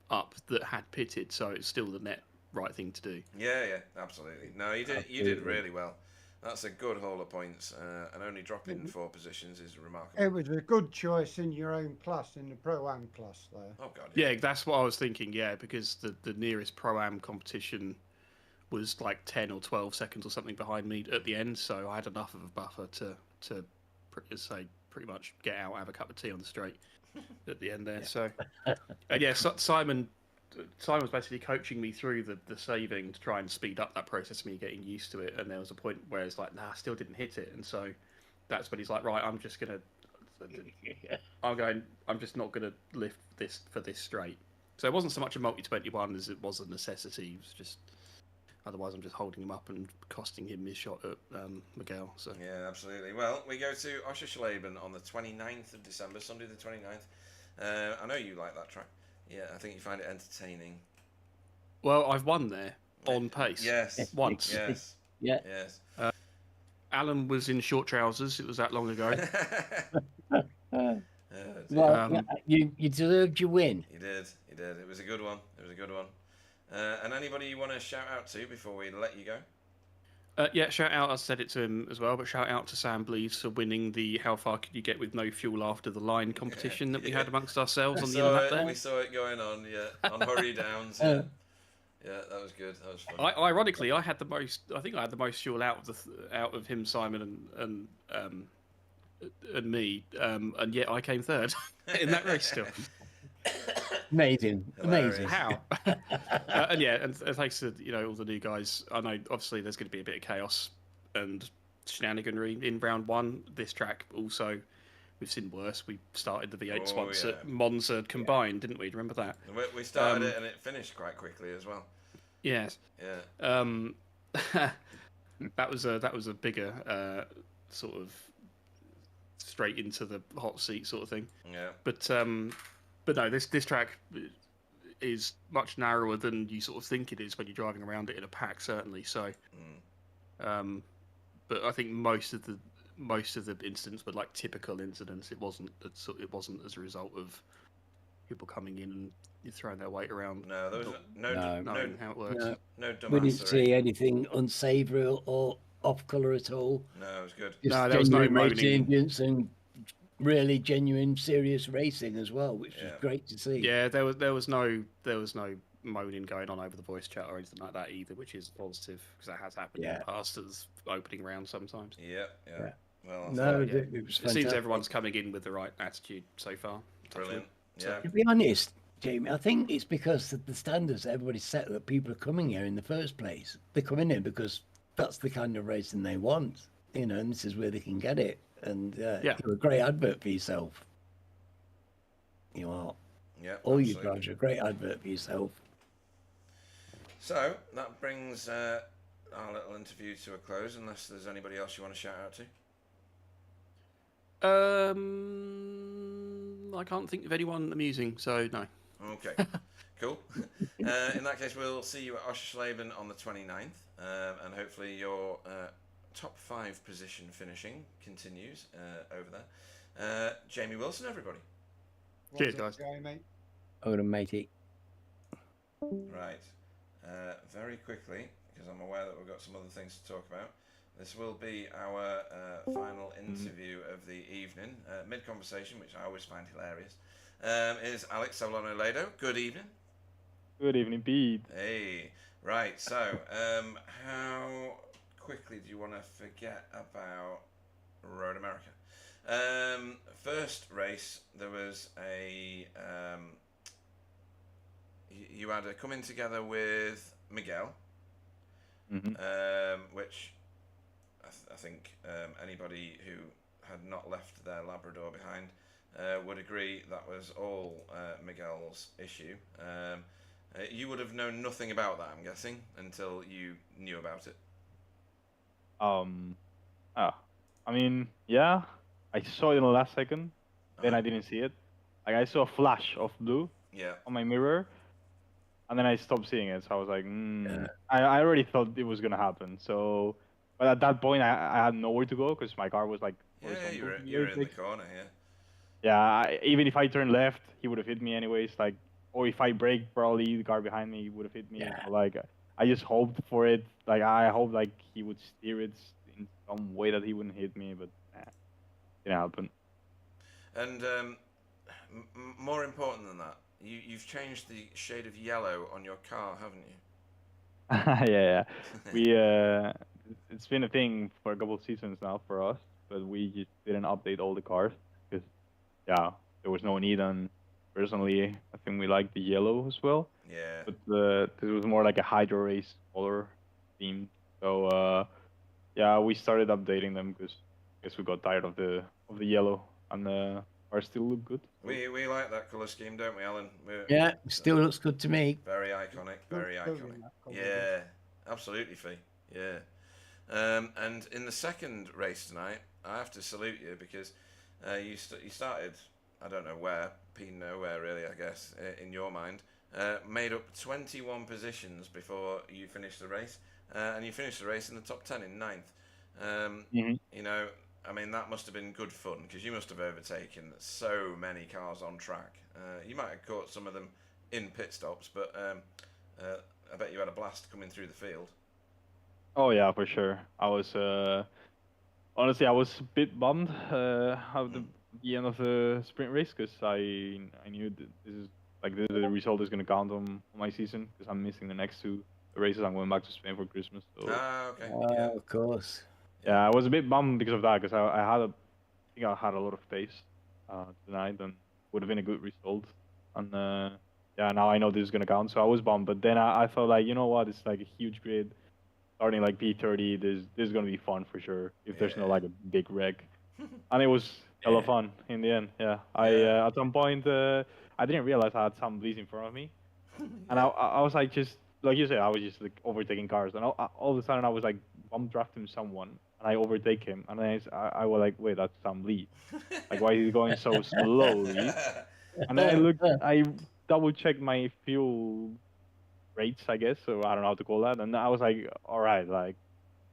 up that had pitted, so it's still the net right thing to do. Yeah, absolutely. No, you did really well. That's a good haul of points, and only dropping 4 positions is remarkable. It was a good choice in your own class, in the Pro-Am class there. Oh, God. Yeah, that's what I was thinking, because the nearest Pro-Am competition was like 10 or 12 seconds or something behind me at the end, so I had enough of a buffer to pretty much get out, have a cup of tea on the straight at the end there. So, and Simon was basically coaching me through the saving to try and speed up that process of me getting used to it. And there was a point where it's like, I still didn't hit it. And so that's when he's like, right, I'm just not gonna lift this for this straight. So it wasn't so much a multi-21 as it was a necessity. It was just Otherwise, I'm just holding him up and costing him his shot at Miguel. So Yeah, absolutely. Well, we go to Oschersleben on the 29th of December, Sunday the 29th. I know you like that track. Yeah, I think you find it entertaining. well, I've won there on pace. Yes. Once. Yes. Yeah. Yes. Alan was in short trousers. It was that long ago. Well, you deserved your win. He did. He did. It was a good one. It was a good one. And anybody you want to shout out to before we let you go? Yeah, shout out. I said it to him as well, but shout out to Sam Blees for winning the "How far could you get with no fuel after the line" competition that we had amongst ourselves on the internet. There, we saw it going on. Yeah, on Hurry Downs. Yeah. Yeah, that was good. That was fun. Ironically, I had the most. I think I had the most fuel out of him, Simon, and me, and yet I came third in that race still. Amazing. How? And yeah, and thanks to all the new guys. I know obviously there's going to be a bit of chaos and shenaniganry in round one. This track also, we've seen worse. We started the V8s once at Monza combined, didn't we? Remember that? We started it and it finished quite quickly as well. Yes. Yeah. That was a bigger sort of straight into the hot seat sort of thing. Yeah. But no, this track is much narrower than you sort of think it is when you're driving around it in a pack, certainly. So, but I think most of the incidents were like typical incidents. It wasn't as a result of people coming in and throwing their weight around. No, there was no knowing how it works. No dumbassery. We didn't see anything unsavoury or off colour at all. No, it was good. Just there was no moaning moaning. and really genuine, serious racing as well, which was great to see. Yeah, there was no moaning going on over the voice chat or anything like that either, which is positive because that has happened in the past as opening round sometimes. Yeah. Well, it was fantastic. It seems everyone's coming in with the right attitude so far. Brilliant. Yeah. To be honest, Jamie, I think it's because of the standards everybody set that people are coming here in the first place. They're coming in because that's the kind of racing they want, and this is where they can get it. And you're a great advert for yourself. You are. Yeah. All you guys are a great advert for yourself. So that brings our little interview to a close, unless there's anybody else you want to shout out to. I can't think of anyone amusing, so no. Okay, cool. In that case, we'll see you at Oschersleben on the 29th, and hopefully your top 5 position finishing continues over there. Jamie Wilson, everybody. Cheers, guys. Jamie. Over to matey. Right. Very quickly, because I'm aware that we've got some other things to talk about. This will be our final interview of the evening. Mid-conversation, which I always find hilarious, is Alex Solano-Ledo. Good evening. Good evening, Pete. Hey. Right, so how quickly do you want to forget about Road America? First race, there was a... you had a coming together with Miguel, which... I think anybody who had not left their Labrador behind would agree that was all Miguel's issue. You would have known nothing about that, I'm guessing, until you knew about it. I mean, yeah, I saw it in the last second, then I didn't see it. Like I saw a flash of blue on my mirror, and then I stopped seeing it. So I was like, I already thought it was gonna happen. So. But at that point, I had nowhere to go because my car was like... you were in the corner, Yeah, even if I turned left, he would have hit me anyways. Like, or if I brake, probably the car behind me would have hit me. Yeah. So, like, I just hoped for it. Like, I hoped like he would steer it in some way that he wouldn't hit me, but didn't happen. And more important than that, you've changed the shade of yellow on your car, haven't you? Yeah. We... It's been a thing for a couple of seasons now for us, but we just didn't update all the cars because, there was no need. And personally, I think we like the yellow as well. Yeah. But this was more like a hydro race color theme. So we started updating them because I guess we got tired of the yellow, and the cars still look good. We like that color scheme, don't we, Alan? Still looks good to me. Very iconic. Very iconic. Yeah. absolutely, Fee. Yeah. And in the second race tonight, I have to salute you because you started, I don't know where, nowhere really, I guess, in your mind. Made up 21 positions before you finished the race, and you finished the race in the top 10 in ninth. You know, I mean, that must have been good fun because you must have overtaken so many cars on track. You might have caught some of them in pit stops, but I bet you had a blast coming through the field. Oh yeah, for sure. I was honestly, I was a bit bummed at the end of the sprint race because I knew that this is like the result is gonna count on my season because I'm missing the next two races. I'm going back to Spain for Christmas. So Okay. Yeah. Of course. yeah, I was a bit bummed because of that because I think I had a lot of pace tonight and would have been a good result. And yeah, now I know this is gonna count, so I was bummed. But then I thought like, you know what, it's like a huge grid. Starting like P30, this is gonna be fun for sure. If there's no like a big wreck, and it was hella fun in the end. Yeah, I at some point I didn't realize I had some bleeds in front of me, and I was like just like you said, I was just like overtaking cars, and all of a sudden I was like bump drafting someone, and I overtake him, and then I was like, wait, that's Sam Lee. Like why is he going so slowly? And then I double checked my fuel rates, I guess, so I don't know how to call that, and I was like, all right, like.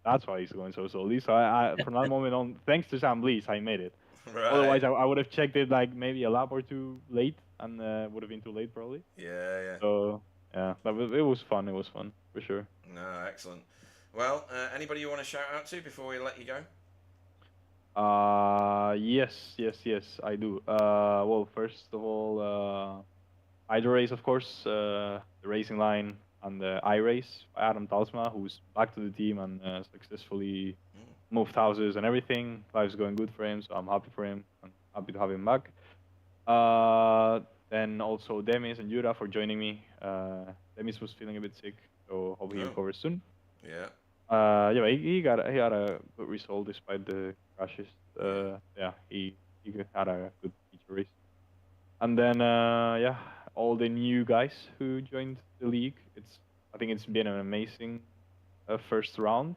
That's why he's going so slowly. So I from that moment on, thanks to Sam Blees, I made it. Right. Otherwise, I would have checked it like maybe a lap or two late, and would have been too late probably. Yeah. So yeah, but it was fun. It was fun for sure. No, excellent. Well, anybody you want to shout out to before we let you go? Yes, I do. Well, first of all, Hydro Race, of course, the racing line and the iRace by Adam Talsma, who's back to the team and successfully moved houses and everything. Life's going good for him, so I'm happy for him. I'm happy to have him back. Then also Demis and Jura for joining me. Demis was feeling a bit sick, so hope he recovers soon. Yeah. Yeah, he had a good result despite the crashes. Yeah, he had a good feature race. And then yeah, all the new guys who joined the league. I think it's been an amazing first round.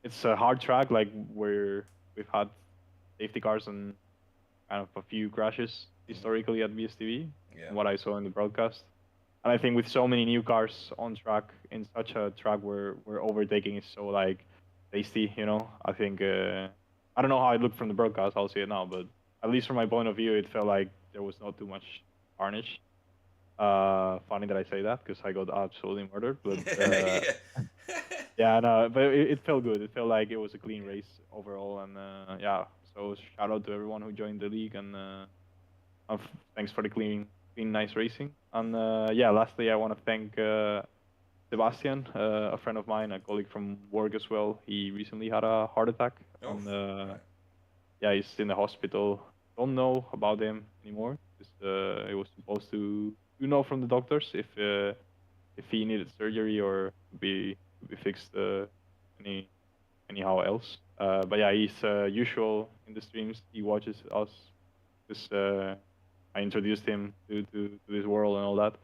It's a hard track, like where we've had safety cars and kind of a few crashes historically at BSTV. Yeah. What I saw in the broadcast. And I think with so many new cars on track in such a track where overtaking is so like tasty, you know. I think I don't know how it looked from the broadcast. I'll see it now, but at least from my point of view, it felt like there was not too much carnage. Funny that I say that because I got absolutely murdered, but yeah, no, but it felt good. It felt like it was a clean race overall, and yeah. So shout out to everyone who joined the league, and thanks for the clean, nice racing. And yeah, lastly, I want to thank Sebastian, a friend of mine, a colleague from work as well. He recently had a heart attack, and yeah, he's in the hospital. Don't know about him anymore. It was supposed to know from the doctors if he needed surgery or be fixed anyhow else. But yeah, he's usual in the streams. He watches us. Just I introduced him to this world and all that.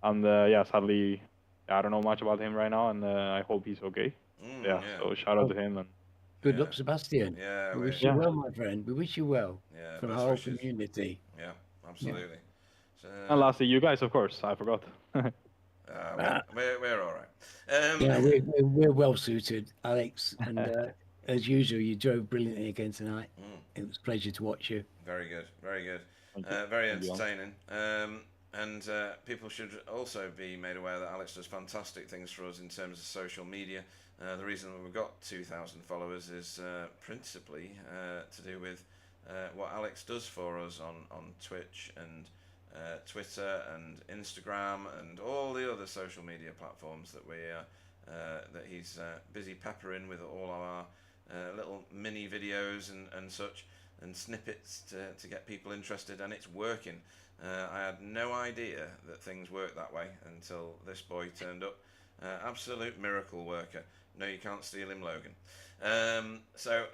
And yeah, sadly, I don't know much about him right now, and I hope he's okay. Yeah, so shout out to him and. Good luck, Sebastian. Yeah, we wish you well, my friend. We wish you well. Yeah, from our whole community. Yeah, absolutely. So, and lastly, you guys, of course. I forgot. We're all right. Yeah, we're well suited, Alex. And as usual, you drove brilliantly again tonight. It was a pleasure to watch you. Very good, very good. Very entertaining. And people should also be made aware that Alex does fantastic things for us in terms of social media. The reason we've got 2,000 followers is principally to do with what Alex does for us on Twitch and Twitter and Instagram and all the other social media platforms that that he's busy peppering with all of our little mini videos and such and snippets to get people interested, and it's working. I had no idea that things worked that way until this boy turned up. Absolute miracle worker. No, you can't steal him, Logan. So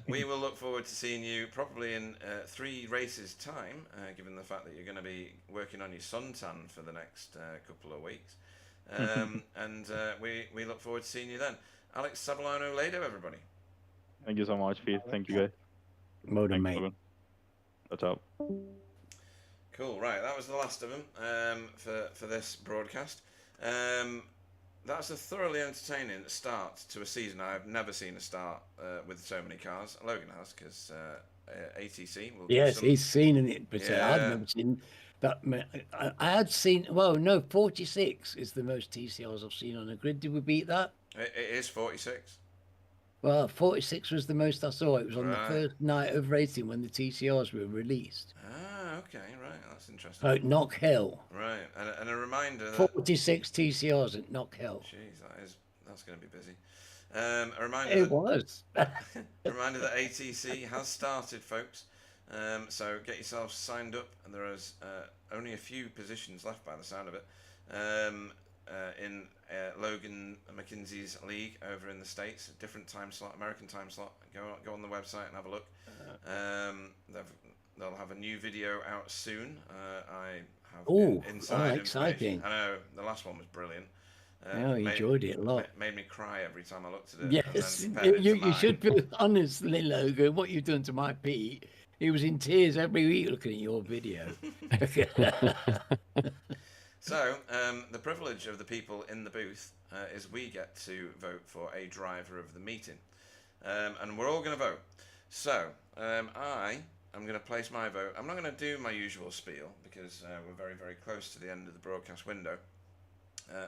we will look forward to seeing you probably in 3 races' time, given the fact that you're going to be working on your suntan for the next couple of weeks. And we look forward to seeing you then. Alex Savillano Lado, everybody. Thank you so much, Pete. Thank you, guys. Well done, mate. What's up? Cool. Right, that was the last of them for this broadcast. That's a thoroughly entertaining start to a season. I've never seen a start with so many cars. Logan has, because ATC will. Yes, he's seen it, but I've never seen that. I had seen. Well, no, 46 is the most TCRs I've seen on a grid. Did we beat that? It is 46. Well, 46 was the most I saw. It was on the first night of racing when the TCRs were released. Ah, okay, right. That's interesting. At Knock Hill. Right, and a reminder that 46 TCRs at Knock Hill. Jeez, that's going to be busy. A reminder. It was. A reminder that ATC has started, folks. So get yourselves signed up, and there is only a few positions left by the sound of it. In Logan McKinsey's league over in the States, a different time slot, American time slot. Go on the website and have a look. They'll have a new video out soon. I have inside exciting! I know the last one was brilliant. I enjoyed it a lot. Made me cry every time I looked at it. Yes, you should be honestly, Logan. What you've done to my Pete, he was in tears every week looking at your video. So, the privilege of the people in the booth is we get to vote for a driver of the meeting. And we're all going to vote. So, I'm going to place my vote. I'm not going to do my usual spiel because we're very, very close to the end of the broadcast window.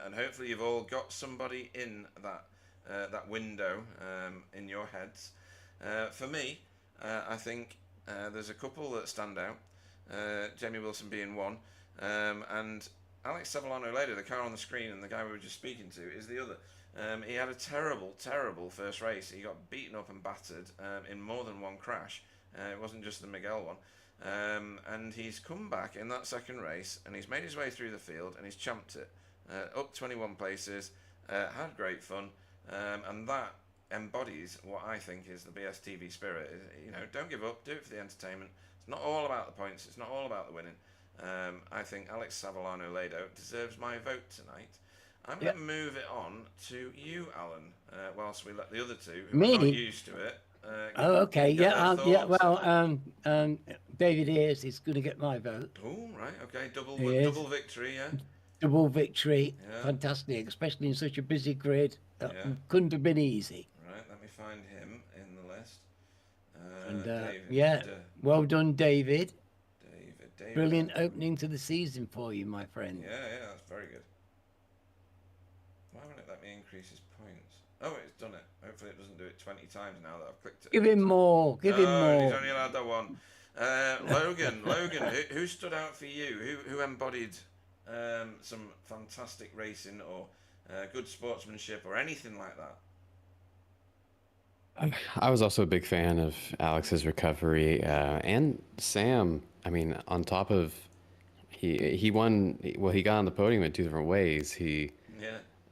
And hopefully you've all got somebody in that window in your heads. For me, I think there's a couple that stand out. Jamie Wilson being one. And Alex Savillano later, the car on the screen, and the guy we were just speaking to is the other. He had a terrible, terrible first race. He got beaten up and battered in more than one crash. It wasn't just the Miguel one. And he's come back in that second race, and he's made his way through the field, and he's champed it. Up 21 places, had great fun, and that embodies what I think is the BSTV spirit. You know, don't give up, do it for the entertainment. It's not all about the points, it's not all about the winning. I think Alex Savillano Lado deserves my vote tonight. I'm going to move it on to you, Alan, whilst we let the other two, who are not used to it. Okay. Well, David Ayres is going to get my vote. Oh, right. Okay. Double victory. Yeah. Double victory. Yeah. Fantastic, especially in such a busy grid. Couldn't have been easy. Right. Let me find him in the list. David, well done, David. David. Brilliant opening to the season for you, my friend. Yeah, that's very good. Why won't it let me increase his points? Oh, it's done it. Hopefully it doesn't do it 20 times now that I've clicked it. Give him more. Give him more. He's only allowed that one. Logan, who stood out for you? Who embodied some fantastic racing or good sportsmanship or anything like that? I was also a big fan of Alex's recovery and Sam. I mean, on top of he won. Well, he got on the podium in two different ways. He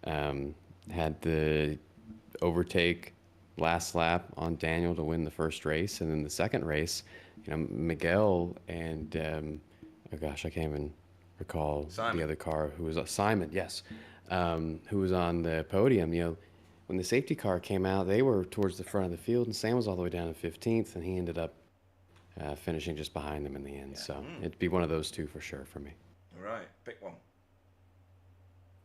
had the overtake last lap on Daniel to win the first race, and then the second race, Miguel and oh gosh, I can't even recall the other car who was Simon. Yes, who was on the podium. When the safety car came out, they were towards the front of the field, and Sam was all the way down in 15th, and he ended up finishing just behind them in the end. So it'd be one of those two for sure for me. All right, pick one.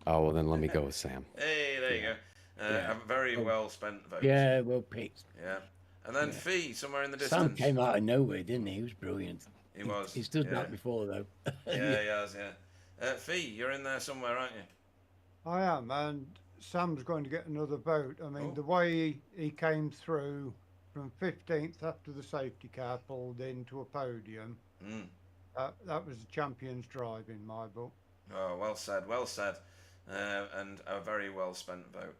Oh, well, then let me go with Sam. Hey, there you go. A very well spent vote. Yeah, well picked. Yeah. And then Fee, somewhere in the distance. Sam came out of nowhere, didn't he? He was brilliant. He was. He stood back before, though. Yeah, he has, Fee, you're in there somewhere, aren't you? I am, and Sam's going to get another vote. I mean, the way he came through from 15th after the safety car pulled into a podium, that was a champion's drive in my book. Oh, well said, and a very well spent vote.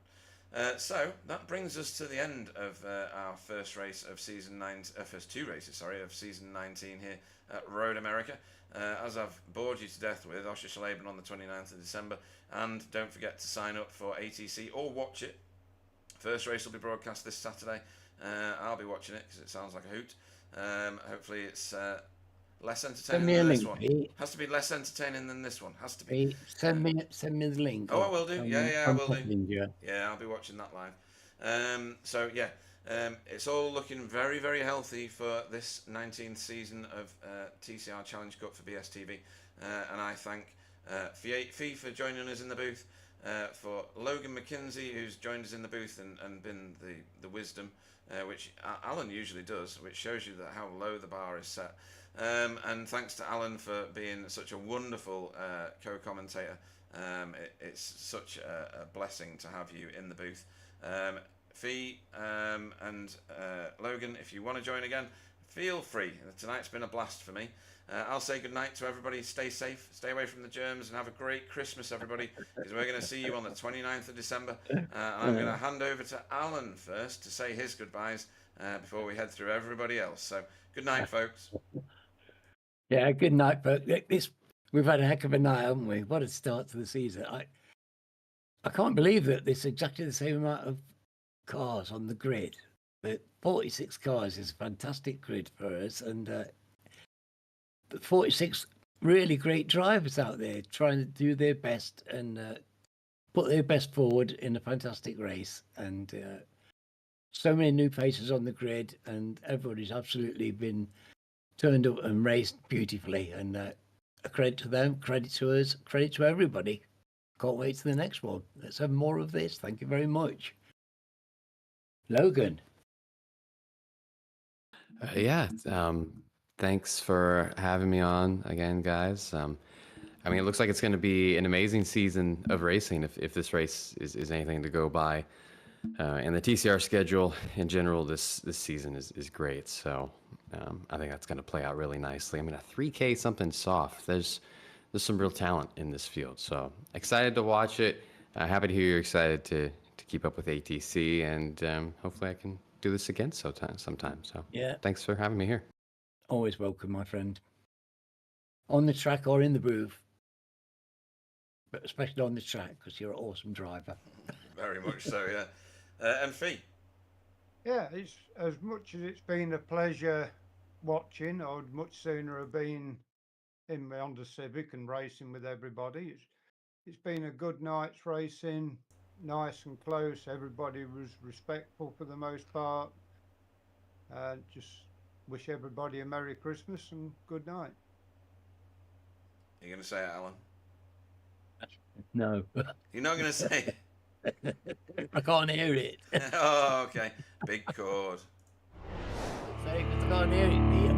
So that brings us to the end of our first race of season 9, first two races, of season 19 here at Road America. As I've bored you to death with, Osher Shalaban on the 29th of December, and don't forget to sign up for ATC or watch it. First race will be broadcast this Saturday. I'll be watching it because it sounds like a hoot. Hopefully it's less Send entertaining me a than this link, one. Pete. Has to be less entertaining than this one. Has to be. Pete, send me the link. Oh, I will do. Yeah, I will do. Messenger. Yeah, I'll be watching that live. So yeah, it's all looking very, very healthy for this 19th season of TCR Challenge Cup for BSTV, and I thank Fee for joining us in the booth, for Logan McKinsey, who's joined us in the booth and been the wisdom, which Alan usually does, which shows you that how low the bar is set. And thanks to Alan for being such a wonderful co-commentator. It's such a blessing to have you in the booth. Fee and Logan, if you want to join again, feel free. Tonight's been a blast for me. I'll say goodnight to everybody. Stay safe, stay away from the germs, and have a great Christmas, everybody, because we're going to see you on the 29th of December. And I'm going to hand over to Alan first to say his goodbyes before we head through everybody else. So, good night, folks. Yeah, good night, folks. We've had a heck of a night, haven't we? What a start to the season. I can't believe that there's exactly the same amount of cars on the grid. But 46 cars is a fantastic grid for us, and 46 really great drivers out there trying to do their best and put their best forward in a fantastic race. And so many new faces on the grid, and everybody's absolutely been turned up and raced beautifully. And a credit to them, credit to us, credit to everybody. Can't wait to the next one. Let's have more of this. Thank you very much. Logan. Thanks for having me on again, guys. I mean, it looks like it's going to be an amazing season of racing if this race is anything to go by. And the TCR schedule in general this season is great. So I think that's going to play out really nicely. I mean, a 3K something soft. There's some real talent in this field. So excited to watch it. Happy to hear you're excited to keep up with ATC, and hopefully I can do this again sometime. So yeah, thanks for having me here. Always welcome, my friend. On the track or in the booth, but especially on the track because you're an awesome driver. Very much so, yeah. And Fee? Yeah, it's as much as it's been a pleasure watching. I would much sooner have been in my Honda Civic and racing with everybody. It's been a good night's racing, nice and close. Everybody was respectful for the most part. Just wish everybody a Merry Christmas and good night. You going to say it, Alan? No. You're not going to say it? I can't hear it. Oh, okay. Big chord. Say, I can't hear it.